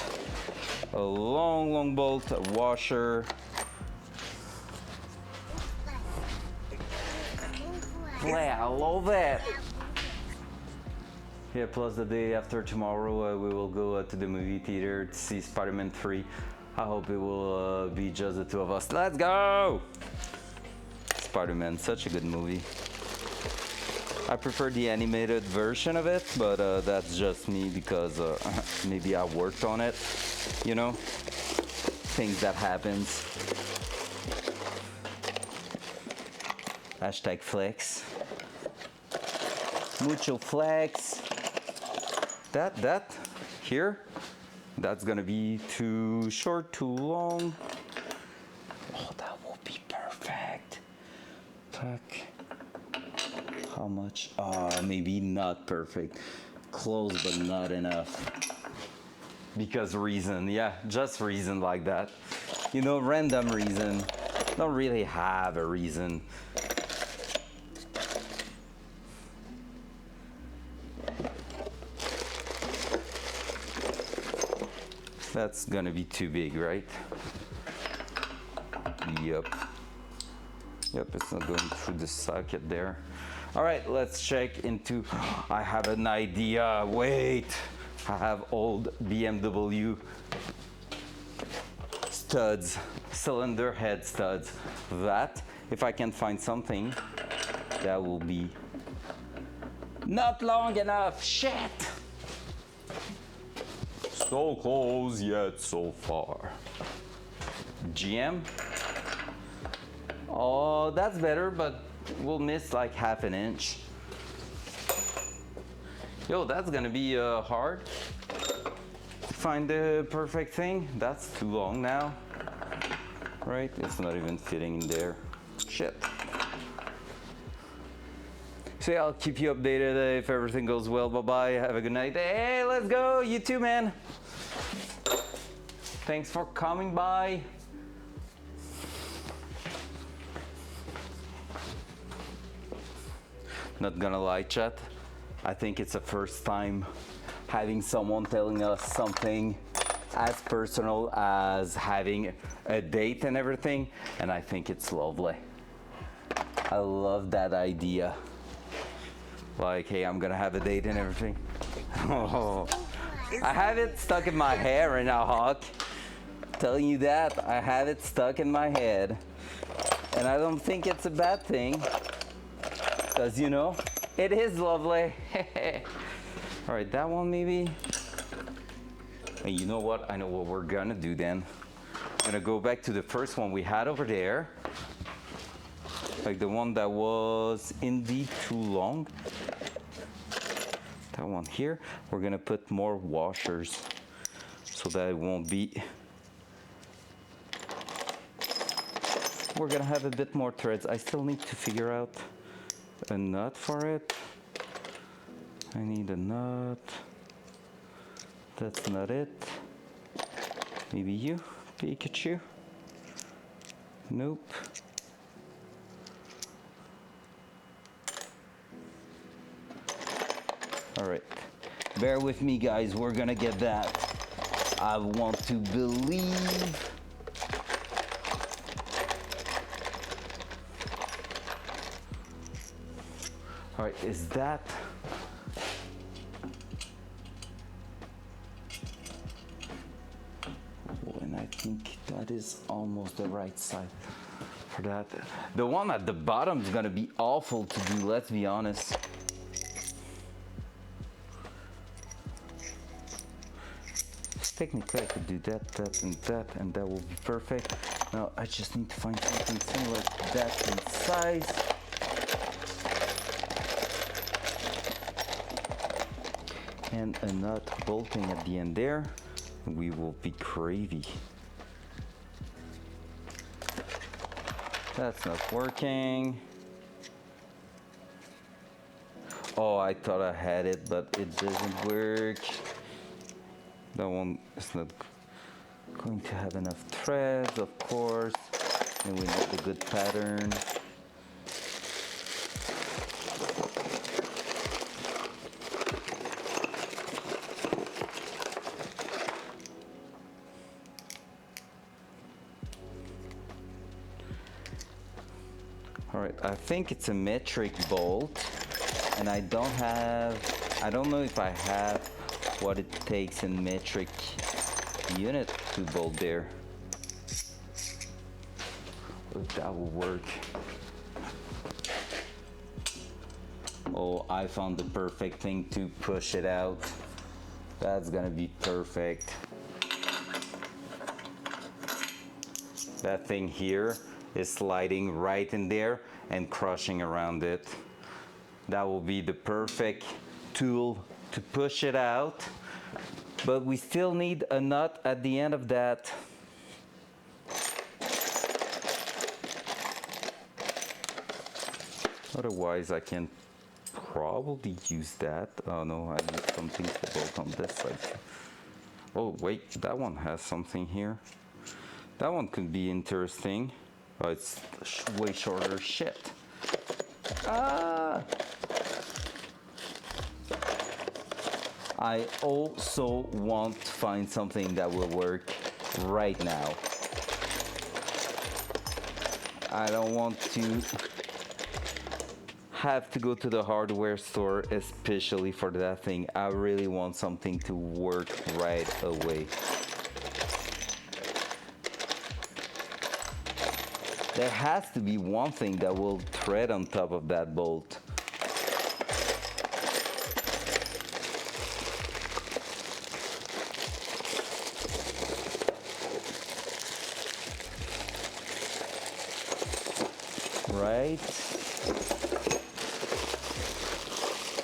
a long bolt, a washer. Yeah, I love that. Yeah, plus the day after tomorrow, we will go to the movie theater to see Spider-Man 3. I hope it will be just the two of us. Let's go! Spider-Man, such a good movie. I prefer the animated version of it, but that's just me because maybe I worked on it, you know? Things that happens. Hashtag flex. Mucho flex. That here, that's gonna be too short, too long. Oh, that will be perfect. heck? How much? Maybe not perfect. Close, but not enough. Because reason, yeah, just reason like that. You know, random reason. Don't really have a reason. That's gonna be too big, right? Yep. Yep, it's not going through the socket there. All right, let's check into, I have an idea, wait. I have old BMW studs, cylinder head studs. That, if I can find something, that will be not long enough, shit. So close yet so far. GM. Oh, that's better, but we'll miss like half an inch. Yo, that's gonna be hard. Find the perfect thing. That's too long now. Right? It's not even fitting in there. Shit. So yeah, I'll keep you updated if everything goes well. Bye-bye. Have a good night. Hey, let's go. You too, man. Thanks for coming by. Not gonna lie, chat. I think it's the first time having someone telling us something as personal as having a date and everything, and I think it's lovely. I love that idea. Like, hey, I'm gonna have a date and everything. Oh, I have it stuck in my hair right now, Hawk. Telling you that, I have it stuck in my head. And I don't think it's a bad thing. Because, you know, it is lovely. All right, that one maybe. And you know what? I know what we're gonna do then. I'm gonna go back to the first one we had over there. Like the one that was indeed too long. That one here. We're gonna put more washers so that it won't be. We're gonna have a bit more threads. I still need to figure out a nut for it. I need a nut. That's not it. Maybe you, Pikachu? Nope. All right, bear with me, guys. We're gonna get that. I want to believe. All right, is that? Oh, and I think that is almost the right side for that. The one at the bottom is gonna be awful to do, let's be honest. Technically, I could do that, and that will be perfect. Now, I just need to find something similar to that in size. And a nut bolting at the end there. We will be gravy. That's not working. Oh, I thought I had it, but it doesn't work. That one is not going to have enough threads, of course, and we need a good pattern. All right, I think it's a metric bolt, and I don't know if I have what it takes in metric unit to bolt there. If that will work. Oh, I found the perfect thing to push it out. That's gonna be perfect. That thing here is sliding right in there and crushing around it. That will be the perfect tool to push it out, but we still need a nut at the end of that. Otherwise, I can probably use that. Oh no, I need something to bolt on this side. Oh wait, that one has something here. That one could be interesting. Oh, it's way shorter. Shit. Ah! I also want to find something that will work right now. I don't want to have to go to the hardware store especially for that thing. I really want something to work right away. There has to be one thing that will thread on top of that bolt. Right?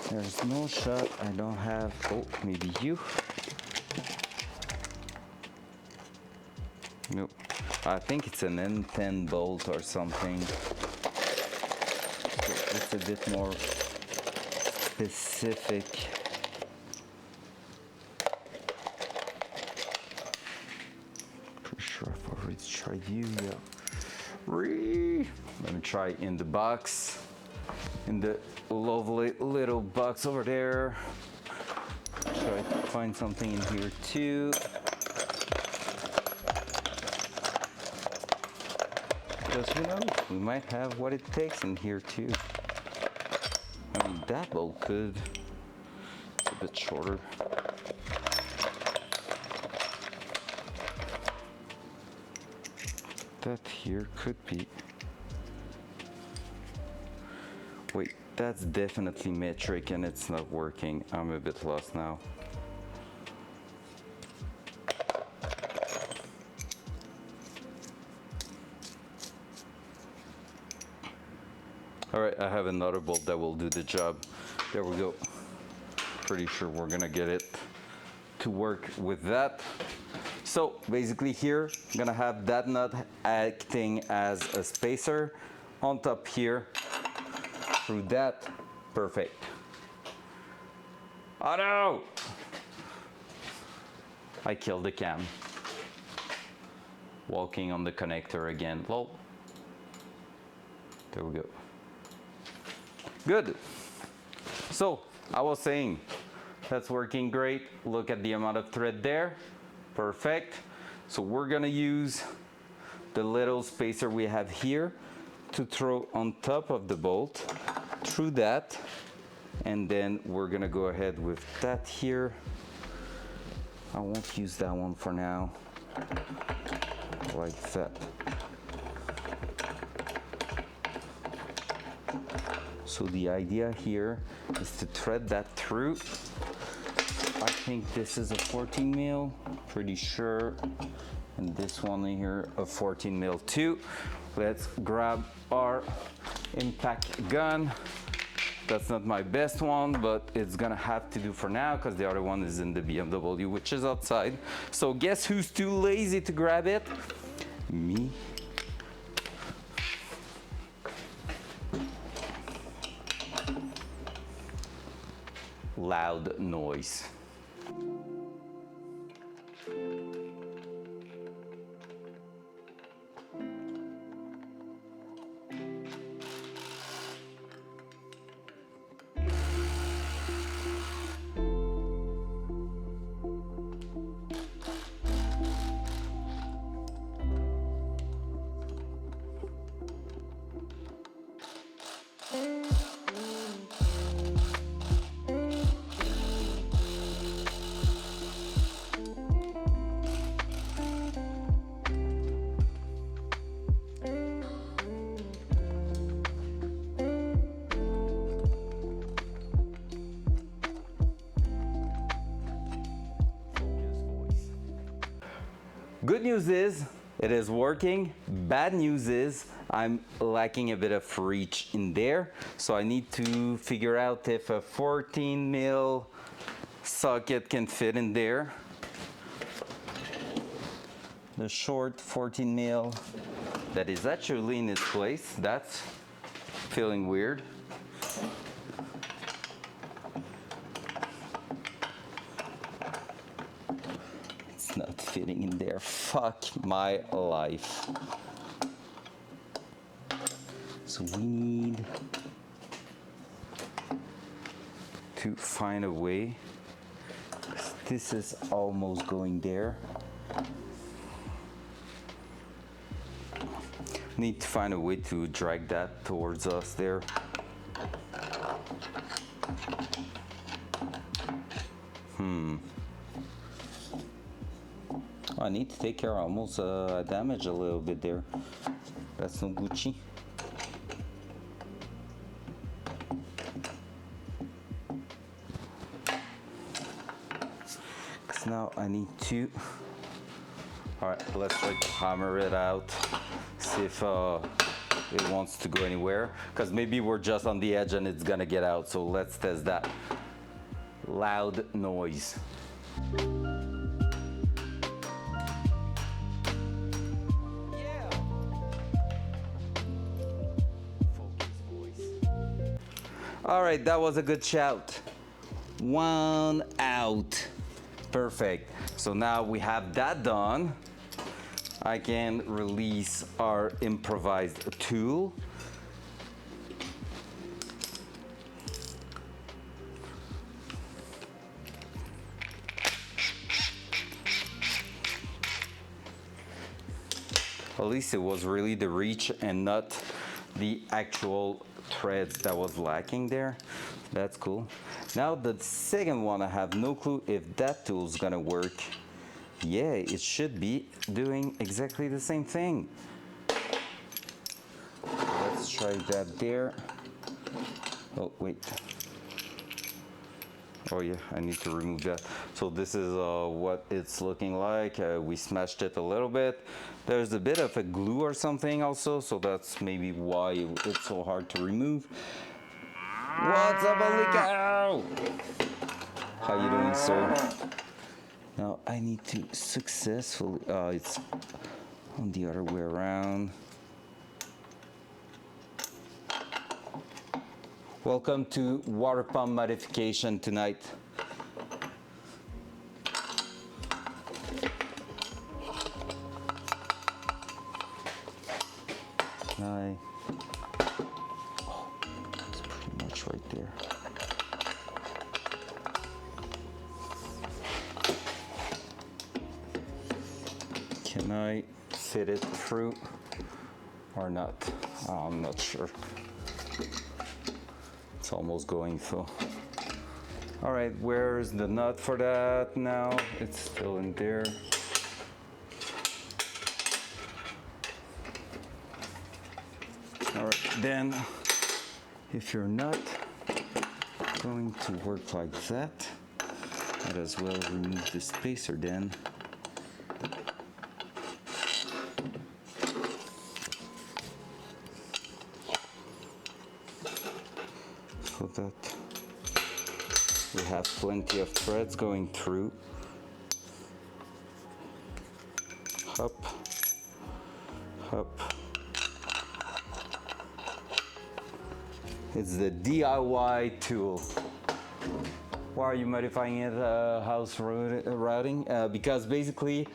There's no shot. I don't have. Oh, maybe you. Nope. I think it's an N10 bolt or something. So it's a bit more specific. Pretty sure I've already tried you. Yeah. Let me try in the box. In the lovely little box over there. Try to find something in here too. Because who knows, we might have what it takes in here too. I mean, that bolt could. It's a bit shorter. That here could be. Wait, that's definitely metric and it's not working. I'm a bit lost now. All right, I have another bolt that will do the job. There we go. Pretty sure we're gonna get it to work with that. So basically here, I'm gonna have that nut acting as a spacer on top here. Through that, perfect. Oh no! I killed the cam. Walking on the connector again, lol. There we go. Good. So, I was saying, that's working great. Look at the amount of thread there. Perfect. So we're gonna use the little spacer we have here to throw on top of the bolt through that, and then we're gonna go ahead with that here. I won't use that one for now, like that. So the idea here is to thread that through. I think this is a 14 mil, pretty sure. And this one here, a 14 mil too. Let's grab our impact gun. That's not my best one, but it's gonna have to do for now because the other one is in the BMW, which is outside. So guess who's too lazy to grab it? Me. Loud noise. Good news is it is working. Bad news is I'm lacking a bit of reach in there. So I need to figure out if a 14 mil socket can fit in there. The short 14 mil that is actually in its place. That's feeling weird. fitting in there. Fuck my life. So we need to find a way. This is almost going there. Need to find a way to drag that towards us there. I need to take care of almost damage a little bit there. That's no Gucci. Cause now I need to. All right, let's try to hammer it out. See if it wants to go anywhere. Cause maybe we're just on the edge and it's gonna get out. So let's test that. Loud noise. All right, that was a good shout. 1 out. Perfect. So now we have that done. I can release our improvised tool. At least it was really the reach and not the actual threads that was lacking there. That's cool. Now the second one, I have no clue if that tool's gonna work. Yeah, it should be doing exactly the same thing. Let's try that there. Oh, wait. Oh yeah, I need to remove that. So this is what it's looking like. We smashed it a little bit. There's a bit of a glue or something also, so that's maybe why it's so hard to remove. What's up, Alika? How you doing, sir? Now I need to successfully, it's on the other way around. Welcome to water pump modification tonight. It's pretty much right there. Can I fit it through or not? Oh, I'm not sure. It's almost going through. All right, where's the nut for that now? It's still in there. All right, then if you're not going to work like that, might as well remove the spacer then. So that we have plenty of threads going through. Up, up. It's the DIY tool. Why are you modifying it, house routing? Because basically,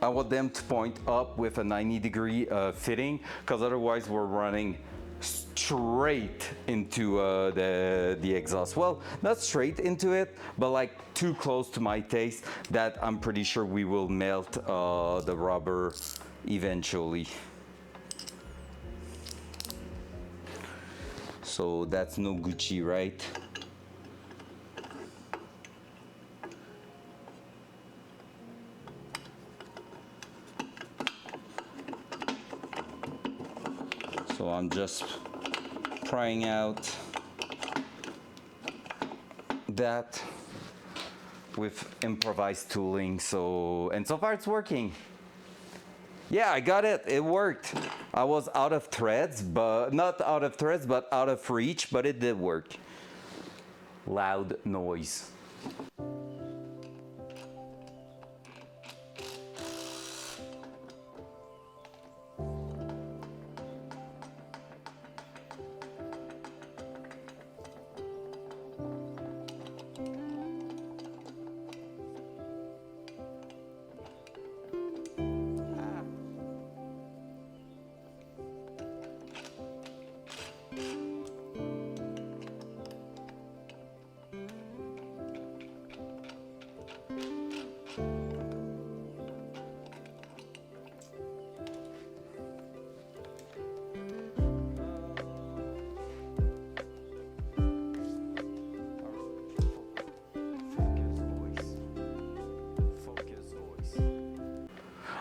I want them to point up with a 90-degree fitting, because otherwise we're running straight into the exhaust. Well, not straight into it, but like too close to my taste that I'm pretty sure we will melt the rubber eventually. So that's no Gucci, right? So I'm just trying out that with improvised tooling. And so far it's working. Yeah, I got it. It worked. I was out of threads, but not out of threads, but out of reach, but it did work. Loud noise.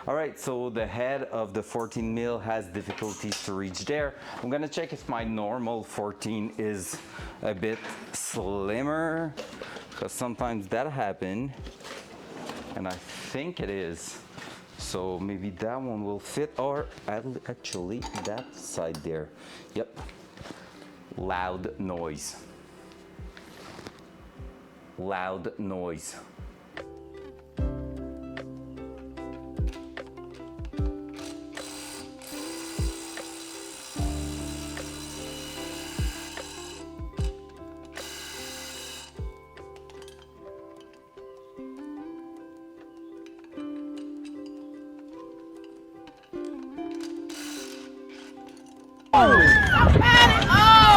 All right, so the head of the 14 mil has difficulties to reach there. I'm gonna check if my normal 14 is a bit slimmer, because sometimes that happens, and I think it is. So maybe that one will fit, or actually that side there. Yep. Loud noise. Loud noise.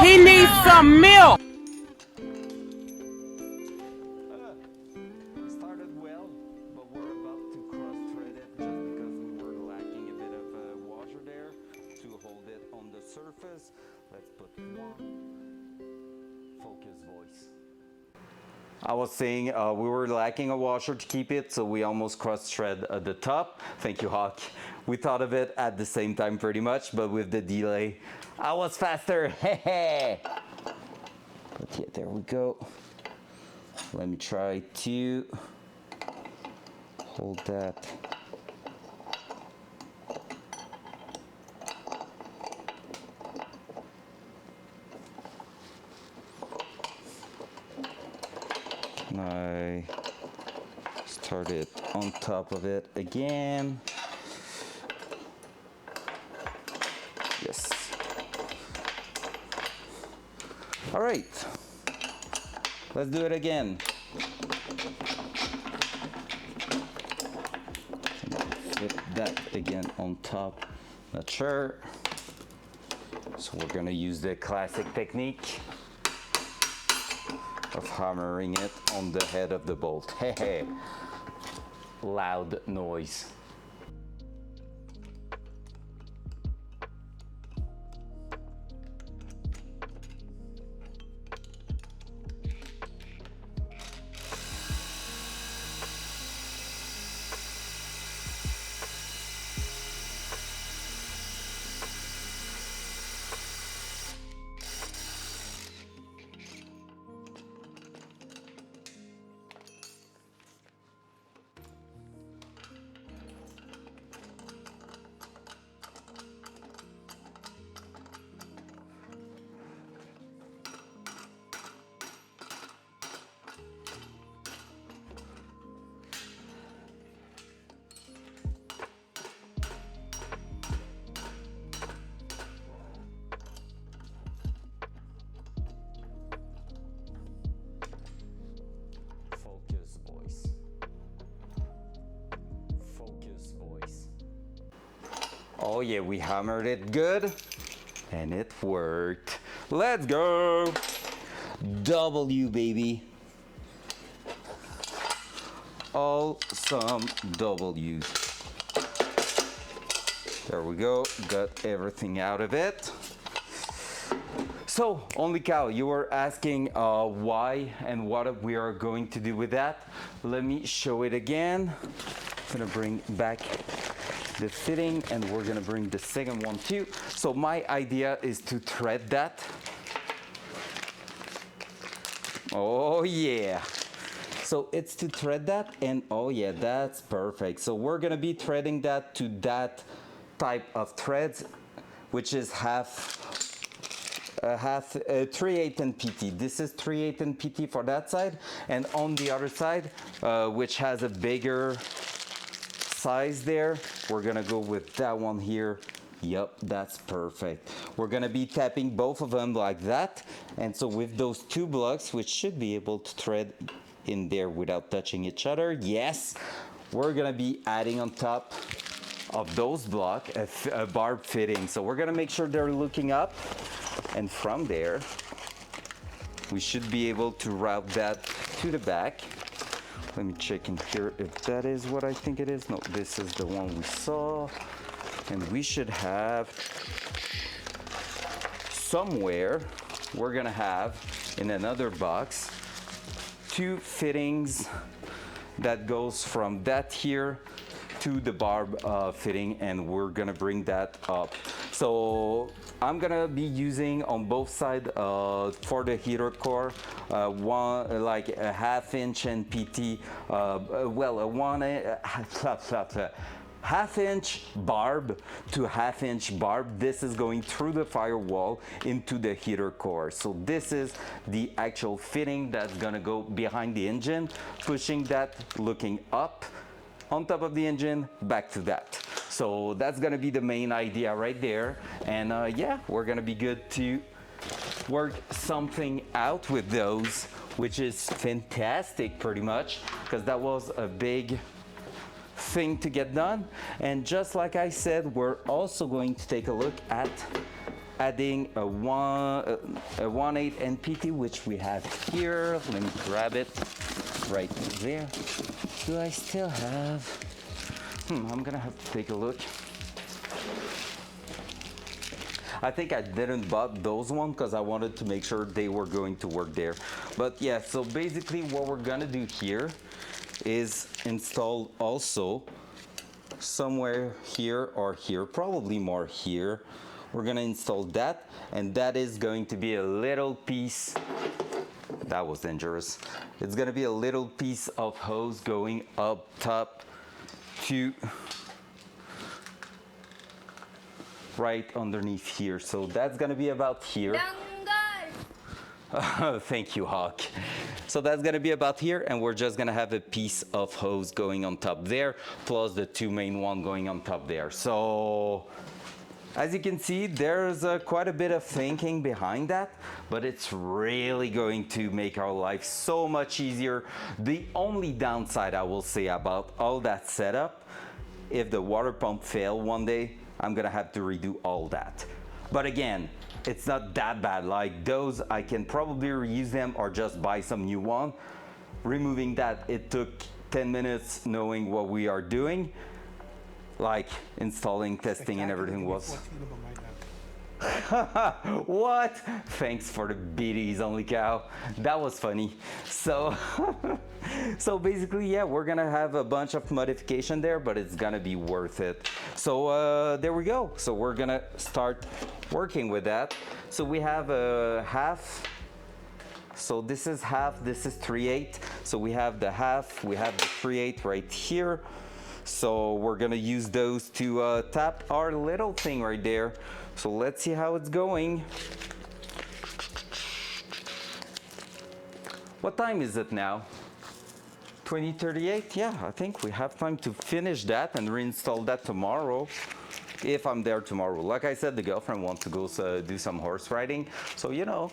He needs some milk. Started well, but we're about to cross-thread it just because we were lacking a bit of water there to hold it on the surface. Let's put one focus voice. I was saying we were lacking a washer to keep it, so we almost cross-thread at the top. Thank you, Hawk. We thought of it at the same time pretty much, but with the delay, I was faster. Hehe. But yeah, there we go. Let me try to hold that. And I start it on top of it again. Yes. All right. Let's do it again. Put that again on top. Not sure. So we're gonna use the classic technique of hammering it on the head of the bolt. Hehe. Loud noise. Oh yeah, we hammered it good and it worked. Let's go. W, baby. All some W's. There we go, got everything out of it. So, Only Cow, you were asking why and what we are going to do with that. Let me show it again. I'm gonna bring back the fitting and we're gonna bring the second one too. So my idea is to thread that. Oh yeah. So it's to thread that, and oh yeah, that's perfect. So we're gonna be threading that to that type of threads, which is 3/8 and PT. This is 3/8 and PT for that side, and on the other side, which has a bigger size there, we're gonna go with that one here. Yep, that's perfect. We're gonna be tapping both of them like that, and so with those two blocks, which should be able to thread in there without touching each other, yes, we're gonna be adding on top of those blocks a barb fitting. So we're gonna make sure they're looking up, and from there we should be able to route that to the back. Let me check in here if that is what I think it is. No, this is the one we saw, and we should have somewhere, we're gonna have in another box two fittings that goes from that here to the barb fitting, and we're gonna bring that up. So I'm gonna be using on both sides for the heater core one like a 1/2 inch NPT, well, a 1/2 inch barb to 1/2 inch barb. This is going through the firewall into the heater core. So this is the actual fitting that's gonna go behind the engine, pushing that, looking up on top of the engine, back to that. So that's gonna be the main idea right there. And yeah, we're gonna be good to work something out with those, which is fantastic pretty much, because that was a big thing to get done. And just like I said, we're also going to take a look at adding a 1/8 NPT, which we have here. Let me grab it right there. Do I still have? I'm gonna have to take a look. I think I didn't bought those ones because I wanted to make sure they were going to work there. But yeah, so basically what we're gonna do here is install also somewhere here or here, probably more here. We're gonna install that, and that is going to be a little piece. That was dangerous. It's gonna be a little piece of hose going up top to right underneath here. So that's gonna be about here. Thank you, Hawk. So that's gonna be about here, and we're just gonna have a piece of hose going on top there, plus the two main one going on top there. So as you can see, there's quite a bit of thinking behind that, but it's really going to make our life so much easier. The only downside I will say about all that setup, if the water pump fail one day, I'm gonna have to redo all that. But again, it's not that bad. Like those, I can probably reuse them or just buy some new one. Removing that, it took 10 minutes knowing what we are doing. Like installing, testing, and everything was. What? Thanks for the BDs, only cow. That was funny. So, so basically, yeah, we're gonna have a bunch of modification there, but it's gonna be worth it. So there we go. So we're gonna start working with that. So we have a half. So this is half, this is 3/8. So we have the half, we have the 3/8 right here. So we're gonna use those to tap our little thing right there. So let's see how it's going. What time is it now? 20:38? Yeah, I think we have time to finish that and reinstall that tomorrow. If I'm there tomorrow. Like I said, the girlfriend wants to go do some horse riding. So, you know,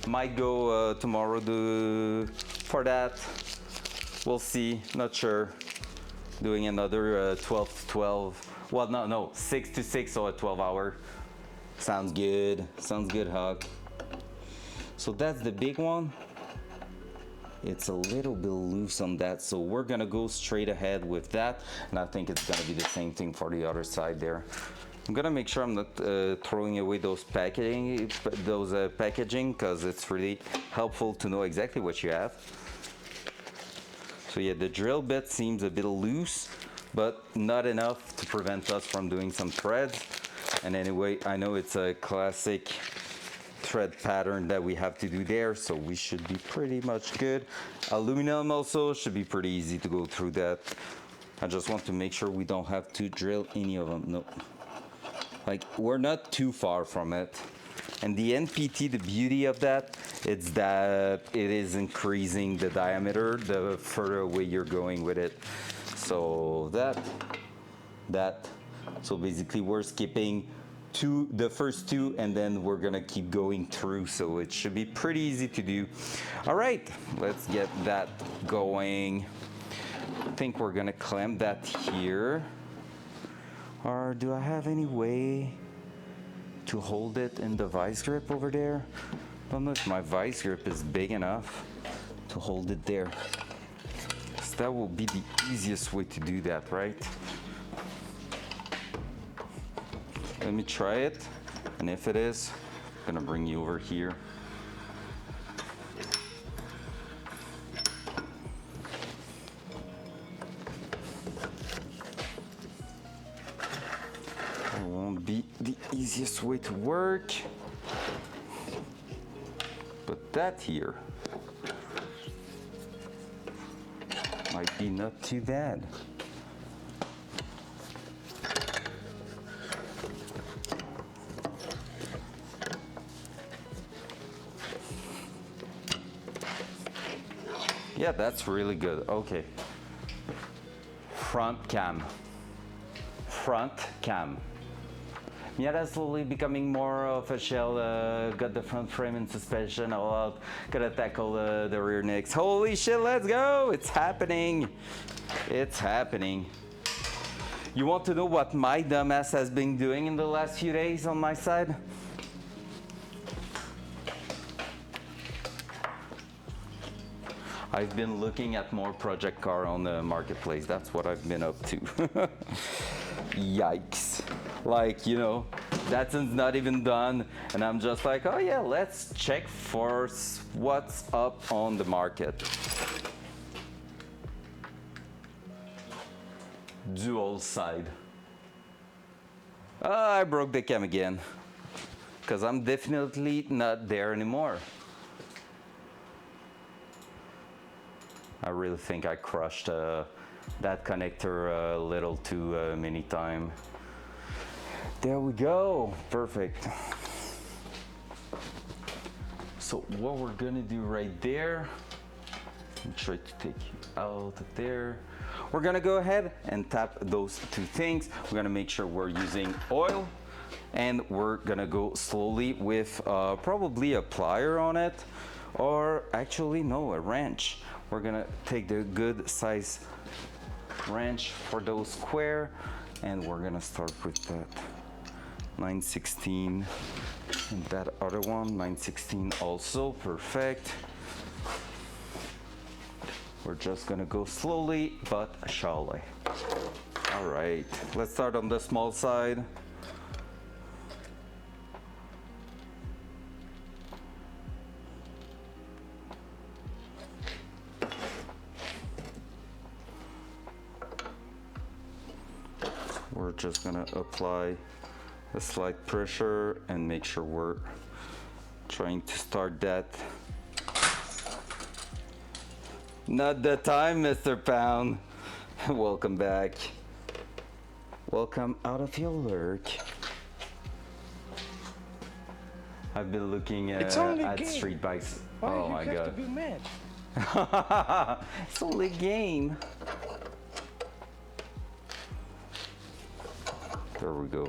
might go tomorrow for that. We'll see, not sure. Doing another 12 to 12. Well, no, 6 to 6, so a 12-hour. Sounds good. Sounds good, Hawk. So that's the big one. It's a little bit loose on that, so we're gonna go straight ahead with that, and I think it's gonna be the same thing for the other side there. I'm gonna make sure I'm not throwing away those packaging, because it's really helpful to know exactly what you have. So yeah, the drill bit seems a bit loose, but not enough to prevent us from doing some threads. And anyway, I know it's a classic thread pattern that we have to do there, so we should be pretty much good. Aluminum also should be pretty easy to go through that. I just want to make sure we don't have to drill any of them. No, like we're not too far from it. And the NPT, the beauty of that, it's that it is increasing the diameter the further away you're going with it. So that. So basically we're skipping the first two, and then we're gonna keep going through. So it should be pretty easy to do. All right, let's get that going. I think we're gonna clamp that here. Or do I have any way to hold it in the vice grip over there? I don't know if my vice grip is big enough to hold it there. So that will be the easiest way to do that, right? Let me try it, and if it is, I'm gonna bring you over here. be the easiest way to work. But that here might be not too bad. Yeah, that's really good. Okay. Front cam. Front cam. Miata slowly becoming more official. Got the front frame in suspension all out. Gotta tackle the rear next. Holy shit, let's go! It's happening. It's happening. You want to know what my dumbass has been doing in the last few days on my side? I've been looking at more project car on the marketplace. That's what I've been up to. Yikes. Like, you know, Datsun's not even done. And I'm just like, oh yeah, let's check for what's up on the market. Dual side. I broke the cam again. Because I'm definitely not there anymore. I really think I crushed that connector a little too many times. There we go, perfect. So what we're gonna do right there, I'm try to take you out of there. We're gonna go ahead and tap those two things. We're gonna make sure we're using oil, and we're gonna go slowly with probably a plier on it, or actually no, a wrench. We're gonna take the good size wrench for those square, and we're gonna start with that 9/16 and that other one 9/16 also. Perfect. We're just gonna go slowly but surely. All right, let's start on the small side. We're just gonna apply a slight pressure and make sure we're trying to start that. Not the time, Mr. Pound. Welcome back. Welcome out of your lurk. I've been looking at street bikes. Why oh you my have god. to be mad? It's only a game. There we go.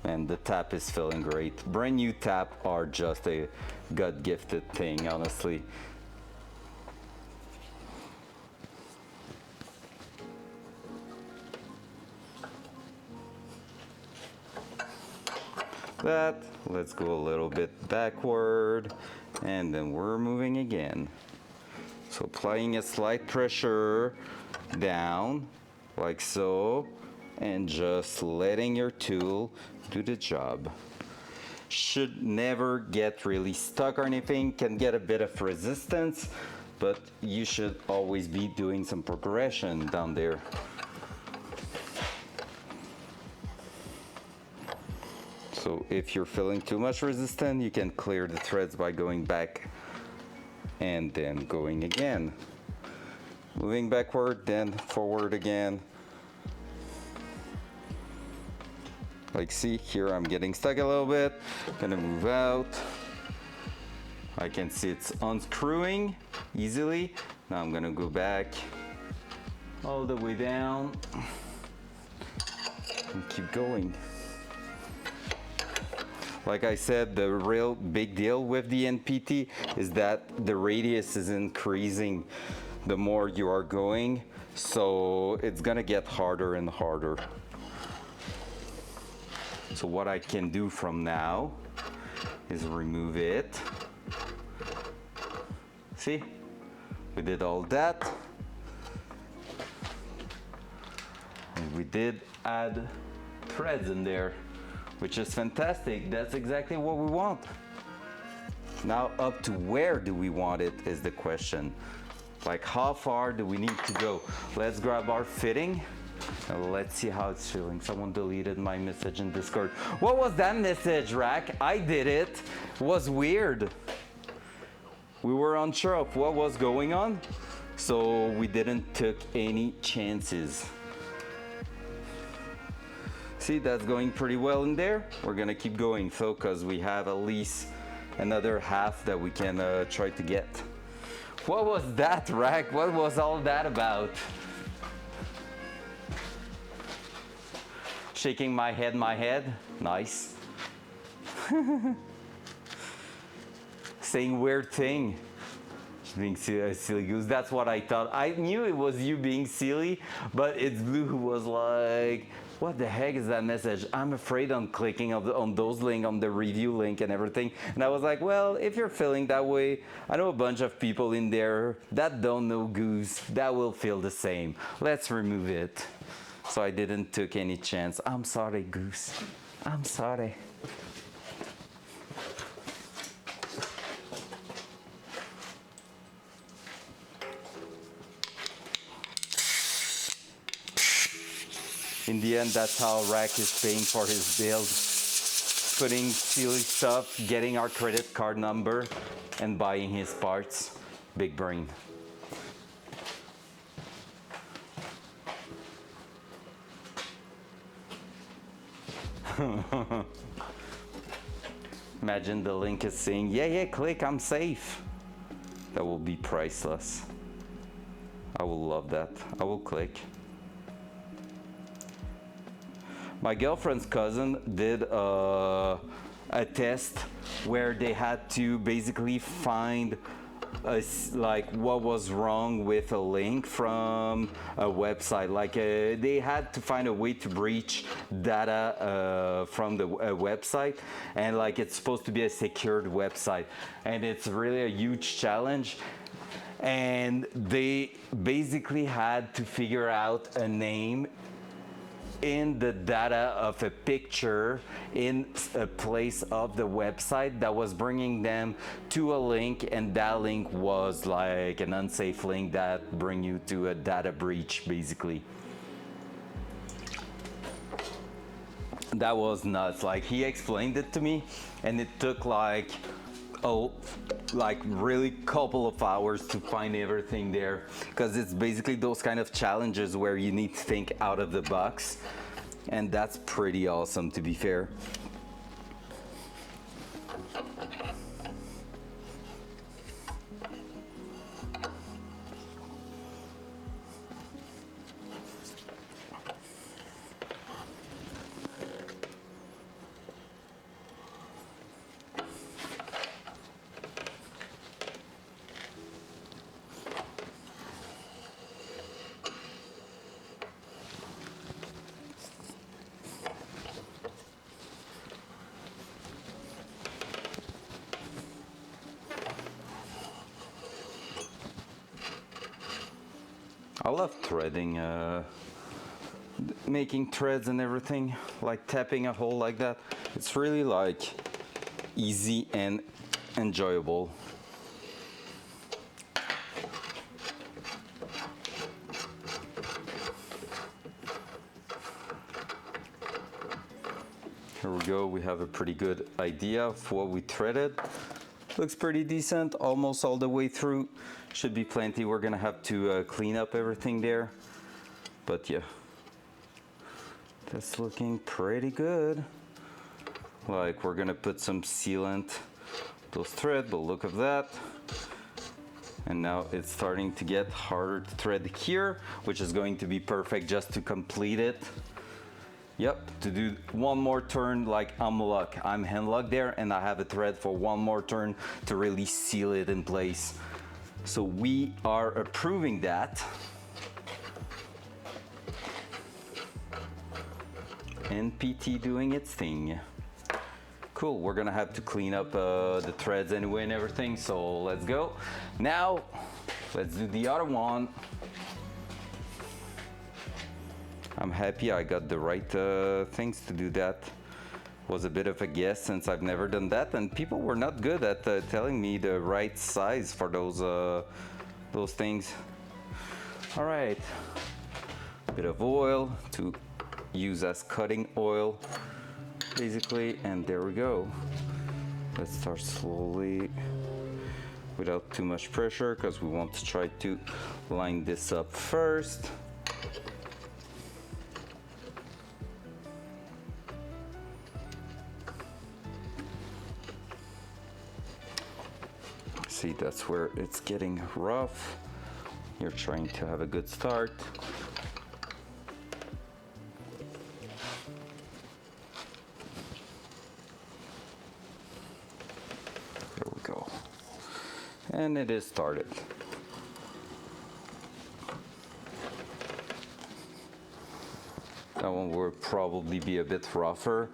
Man, the tap is feeling great. Brand new tap are just a God-gifted thing, honestly. That, let's go a little bit backward, and then we're moving again. So applying a slight pressure down, like so, and just letting your tool do the job. Should never get really stuck or anything, can get a bit of resistance, but you should always be doing some progression down there. So if you're feeling too much resistance, you can clear the threads by going back and then going again. Moving backward, then forward again. Like see, here I'm getting stuck a little bit. Gonna move out. I can see it's unscrewing easily. Now I'm gonna go back all the way down and keep going. Like I said, the real big deal with the NPT is that the radius is increasing the more you are going, so it's gonna get harder and harder. So what I can do from now is remove it. See, we did all that. And we did add threads in there, which is fantastic. That's exactly what we want. Now up to where do we want it is the question. Like how far do we need to go? Let's grab our fitting Let's see how it's feeling. Someone deleted my message in Discord. What was that message, Rack? I did it. It was weird. We were unsure of what was going on, so we didn't took any chances. See, that's going pretty well in there. We're gonna keep going though, because we have at least another half that we can try to get. What was that, Rack? What was all that about? Shaking my head, nice. Saying weird thing. Being silly goose, that's what I thought. I knew it was you being silly, but it's Blue who was like, what the heck is that message? I'm afraid on clicking on those links, on the review link and everything. And I was like, well, if you're feeling that way, I know a bunch of people in there that don't know Goose that will feel the same. Let's remove it. So I didn't took any chance. I'm sorry, Goose. I'm sorry. In the end, that's how Rack is paying for his build. Putting silly stuff, getting our credit card number, and buying his parts. Big brain. Imagine the link is saying, yeah, click, I'm safe. That will be priceless. I will love that. I will click. My girlfriend's cousin did a test where they had to basically find like what was wrong with a link from a website. Like they had to find a way to breach data from the website, and like it's supposed to be a secured website, and it's really a huge challenge. And they basically had to figure out a name in the data of a picture in a place of the website that was bringing them to a link, and that link was like an unsafe link that bring you to a data breach basically. That was nuts. Like he explained it to me, and it took like really couple of hours to find everything there, because it's basically those kind of challenges where you need to think out of the box, and that's pretty awesome, to be fair. I love threading, making threads and everything, like tapping a hole like that. It's really like easy and enjoyable. Here we go, we have a pretty good idea of what we threaded. Looks pretty decent, almost all the way through. Should be plenty. We're gonna have to clean up everything there. But yeah, that's looking pretty good. Like we're gonna put some sealant those threads, but look at that. And now it's starting to get harder to thread here, which is going to be perfect just to complete it. Yep, to do one more turn, like I'm hand locked there, and I have a thread for one more turn to really seal it in place. So we are approving that. NPT doing its thing. Cool, we're gonna have to clean up the threads anyway and everything, so let's go. Now, let's do the other one. I'm happy I got the right things to do that. Was a bit of a guess since I've never done that, and people were not good at telling me the right size for those things. All right, bit of oil to use as cutting oil basically, and there we go. Let's start slowly without too much pressure because we want to try to line this up first. See, that's where it's getting rough. You're trying to have a good start. There we go. And it is started. That one will probably be a bit rougher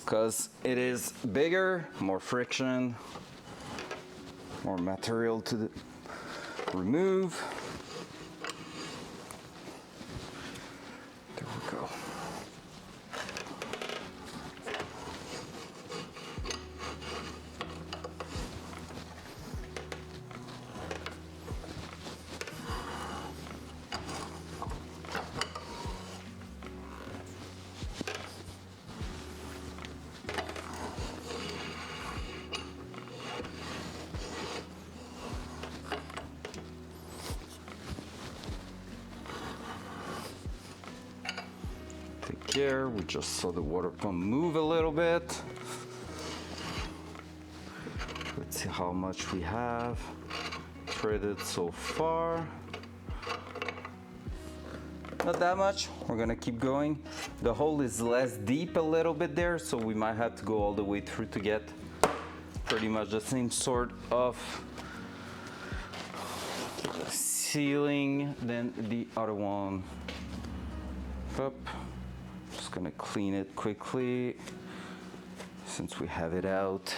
because it is bigger, more friction, more material to remove. There we go. Here, we just saw the water pump move a little bit. Let's see how much we have threaded so far. Not that much. We're gonna keep going. The hole is less deep a little bit there, so we might have to go all the way through to get pretty much the same sort of sealing than the other one. Up. Gonna clean it quickly since we have it out.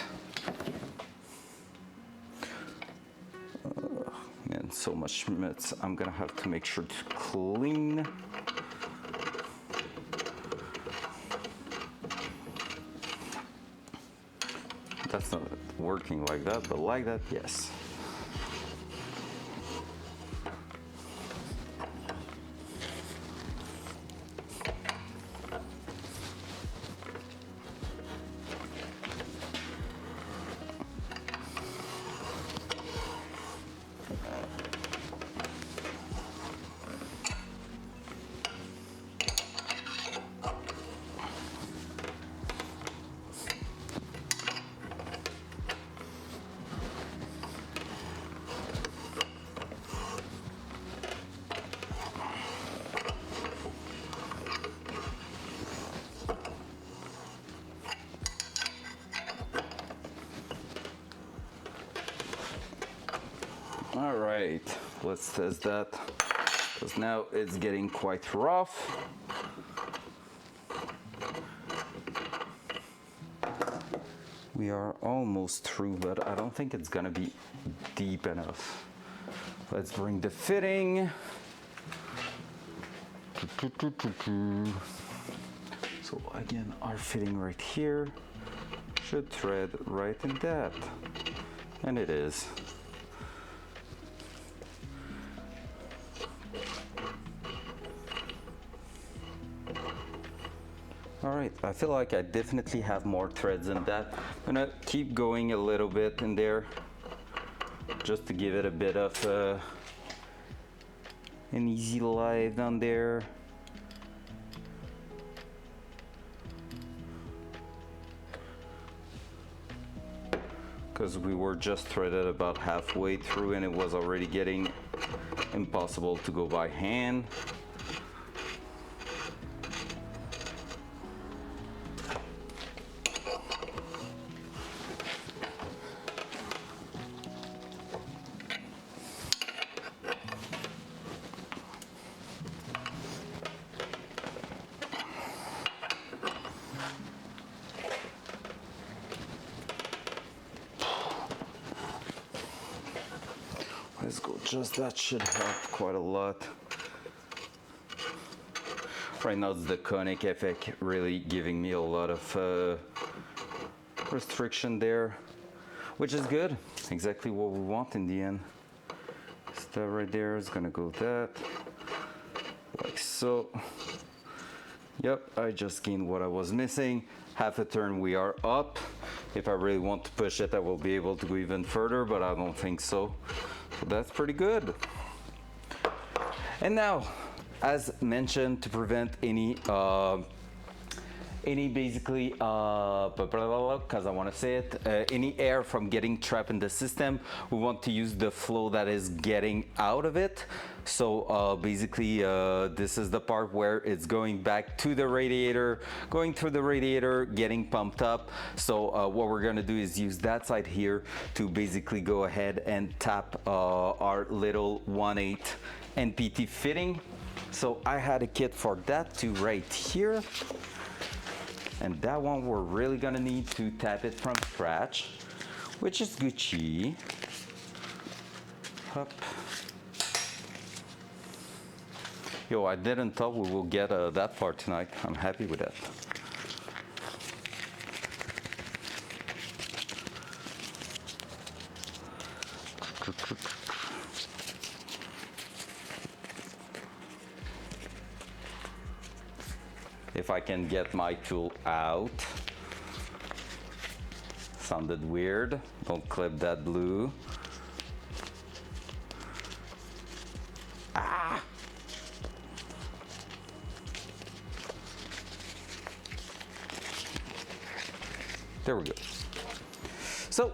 And so much schmutz. I'm gonna have to make sure to clean. That's not working like that, but like that, yes. All right, let's test that, because now it's getting quite rough. We are almost through, but I don't think it's gonna be deep enough. Let's bring the fitting. So again, our fitting right here should thread right in that, and it is. All right, I feel like I definitely have more threads in that. I'm gonna keep going a little bit in there just to give it a bit of an easy life down there. Because we were just threaded about halfway through and it was already getting impossible to go by hand. Let's go, just that should help quite a lot. Right now it's the conic effect really giving me a lot of restriction there, which is good, exactly what we want in the end. That right there is gonna go that. like so. Yep, I just gained what I was missing. Half a turn we are up. If I really want to push it, I will be able to go even further, but I don't think so. So that's pretty good. And now, as mentioned, to prevent any basically, because I want to say it, any air from getting trapped in the system, we want to use the flow that is getting out of it. So basically, this is the part where it's going back to the radiator, going through the radiator, getting pumped up. So what we're gonna do is use that side here to basically go ahead and tap our little 1/8 NPT fitting. So I had a kit for that too right here. And that one we're really gonna need to tap it from scratch, which is Gucci. Up. Yo, I didn't thought we will get that far tonight. I'm happy with that. If I can get my tool out. Sounded weird. Don't clip that blue. Ah! There we go. So,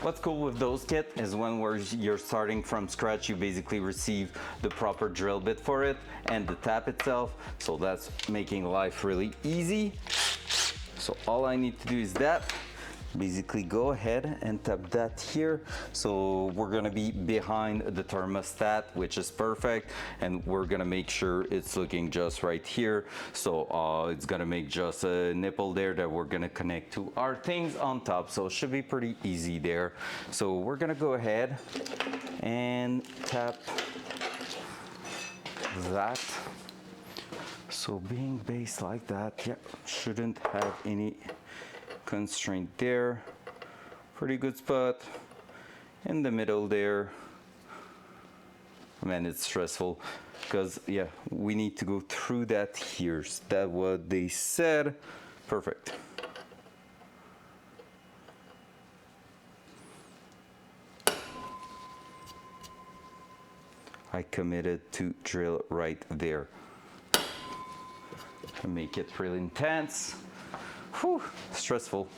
what's cool with those kits is when you're starting from scratch, you basically receive the proper drill bit for it and the tap itself. So that's making life really easy. So all I need to do is that. Basically go ahead and tap that here. So we're gonna be behind the thermostat, which is perfect. And we're gonna make sure it's looking just right here. So it's gonna make just a nipple there that we're gonna connect to our things on top. So it should be pretty easy there. So we're gonna go ahead and tap that. So being based like that, yeah, shouldn't have any constraint there. Pretty good spot in the middle there. Man, it's stressful because yeah, we need to go through that here. Is that what they said? Perfect. I committed to drill right there. Make it really intense. Whew, stressful.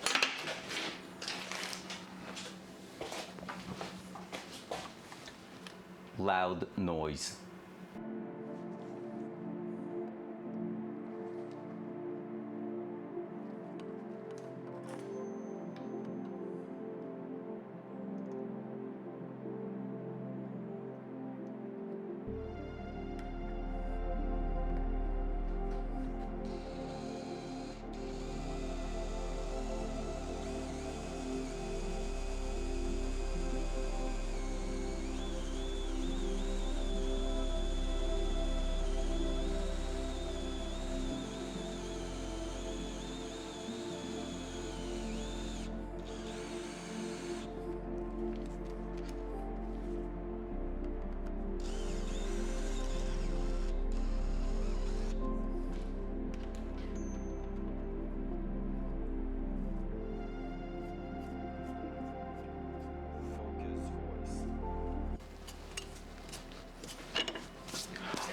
Loud noise.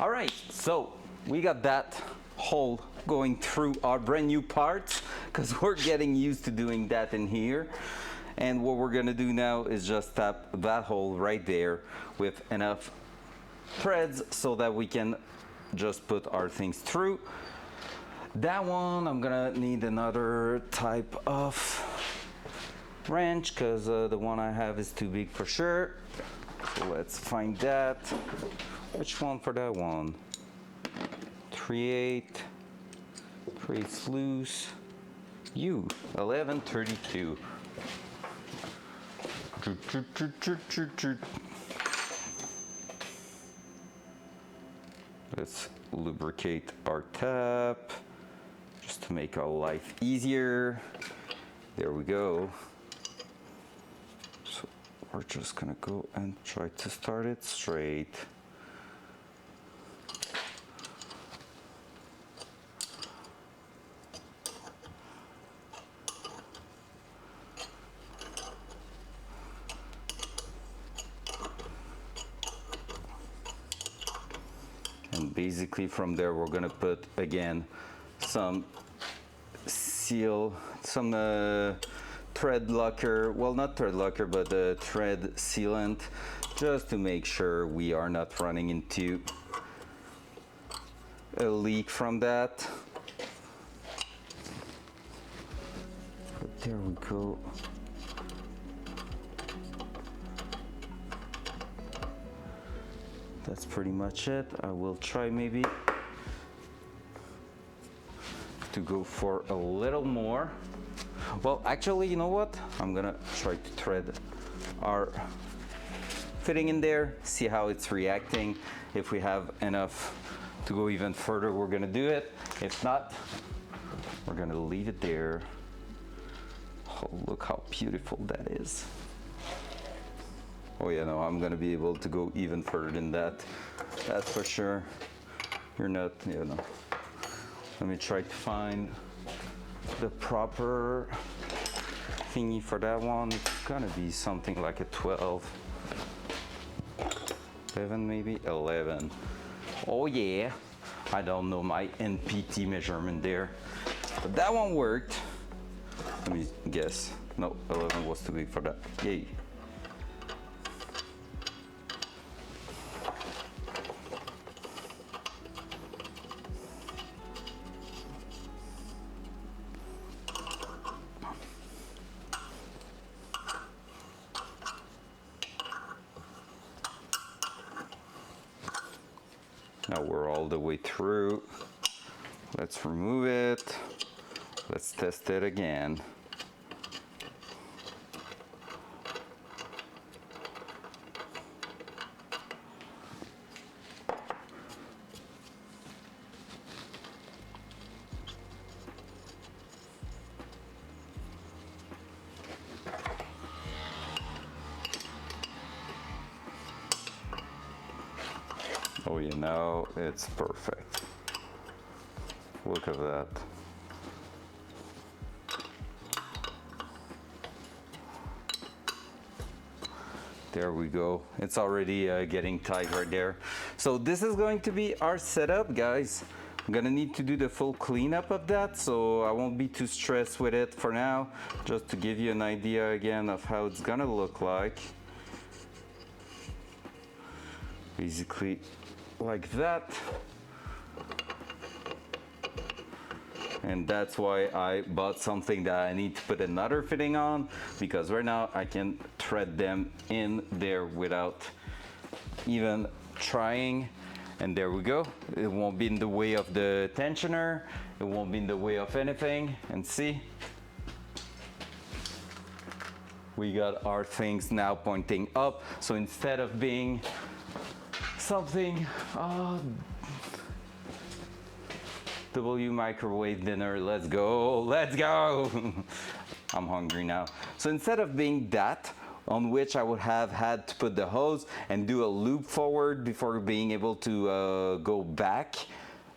All right, so we got that hole going through our brand new parts because we're getting used to doing that in here. And what we're gonna do now is just tap that hole right there with enough threads so that we can just put our things through. That one, I'm gonna need another type of wrench because the one I have is too big for sure. So let's find that. Which one for that one? 3/8, creates loose. 1132. Let's lubricate our tap just to make our life easier. There we go. So we're just gonna go and try to start it straight. basically from there we're gonna put again some seal, some thread locker, well not thread locker but thread sealant, just to make sure we are not running into a leak from that. But there we go. That's pretty much it. I will try maybe to go for a little more. Well, actually, you know what? I'm gonna try to thread our fitting in there, see how it's reacting. If we have enough to go even further, we're gonna do it. If not, we're gonna leave it there. Oh, look how beautiful that is. Oh yeah, no, I'm gonna be able to go even further than that. That's for sure. You're not, you know. Let me try to find the proper thingy for that one. It's gonna be something like a 12. 11 maybe? 11. Oh yeah. I don't know my NPT measurement there. But that one worked. Let me guess. No, 11 was too big for that. Yay. Now we're all the way through. Let's remove it. Let's test it again. Oh, you know, it's perfect. Look at that. There we go. It's already getting tight right there. So this is going to be our setup, guys. I'm gonna need to do the full cleanup of that, so I won't be too stressed with it for now. Just to give you an idea again of how it's gonna look like. Basically like that. And that's why I bought something that I need to put another fitting on, because right now I can thread them in there without even trying. And there we go. It won't be in the way of the tensioner. It won't be in the way of anything. And see, we got our things now pointing up. So instead of being something, W microwave dinner, let's go, let's go. I'm hungry now. So instead of being that, on which I would have had to put the hose and do a loop forward before being able to go back,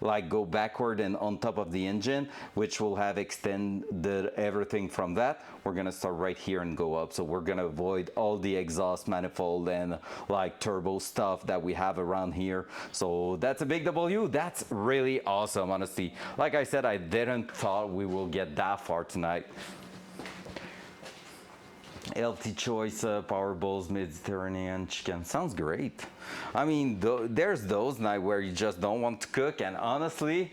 like go backward and on top of the engine, which will have extended everything from that. We're gonna start right here and go up. So we're gonna avoid all the exhaust manifold and like turbo stuff that we have around here. So that's a big W. That's really awesome, honestly. Like I said, I didn't thought we will get that far tonight. Healthy choice, power bowls, Mediterranean chicken. Sounds great. I mean, there's those nights where you just don't want to cook, and honestly,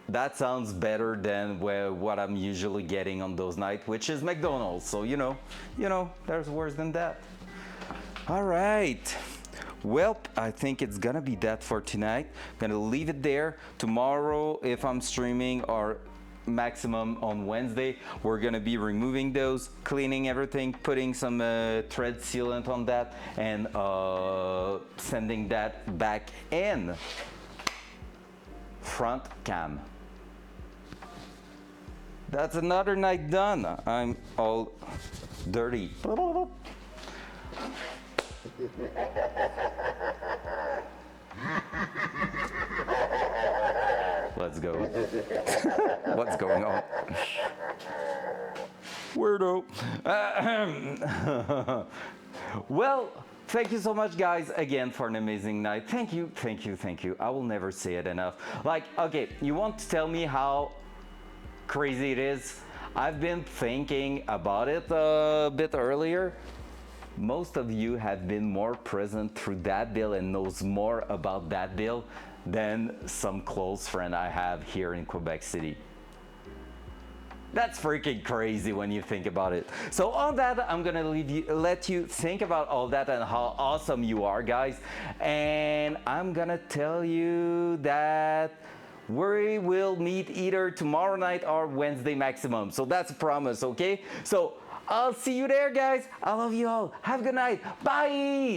that sounds better than what I'm usually getting on those nights, which is McDonald's. So you know, there's worse than that. All right. Well, I think it's gonna be that for tonight. I'm gonna leave it there. Tomorrow, if I'm streaming, or maximum on Wednesday, we're gonna be removing those, cleaning everything, putting some thread sealant on that, and sending that back in front cam. That's another night done. I'm all dirty. Let's go. What's going on? Weirdo. Well, thank you so much, guys, again for an amazing night. Thank you, thank you, thank you. I will never say it enough. Like, okay, you want to tell me how crazy it is? I've been thinking about it a bit earlier. Most of you have been more present through that bill and knows more about that bill than some close friend I have here in Quebec City. That's freaking crazy when you think about it. So on that, I'm gonna let you think about all that and how awesome you are, guys. And I'm gonna tell you that we will meet either tomorrow night or Wednesday maximum. So that's a promise, okay? So I'll see you there, guys. I love you all. Have a good night. Bye.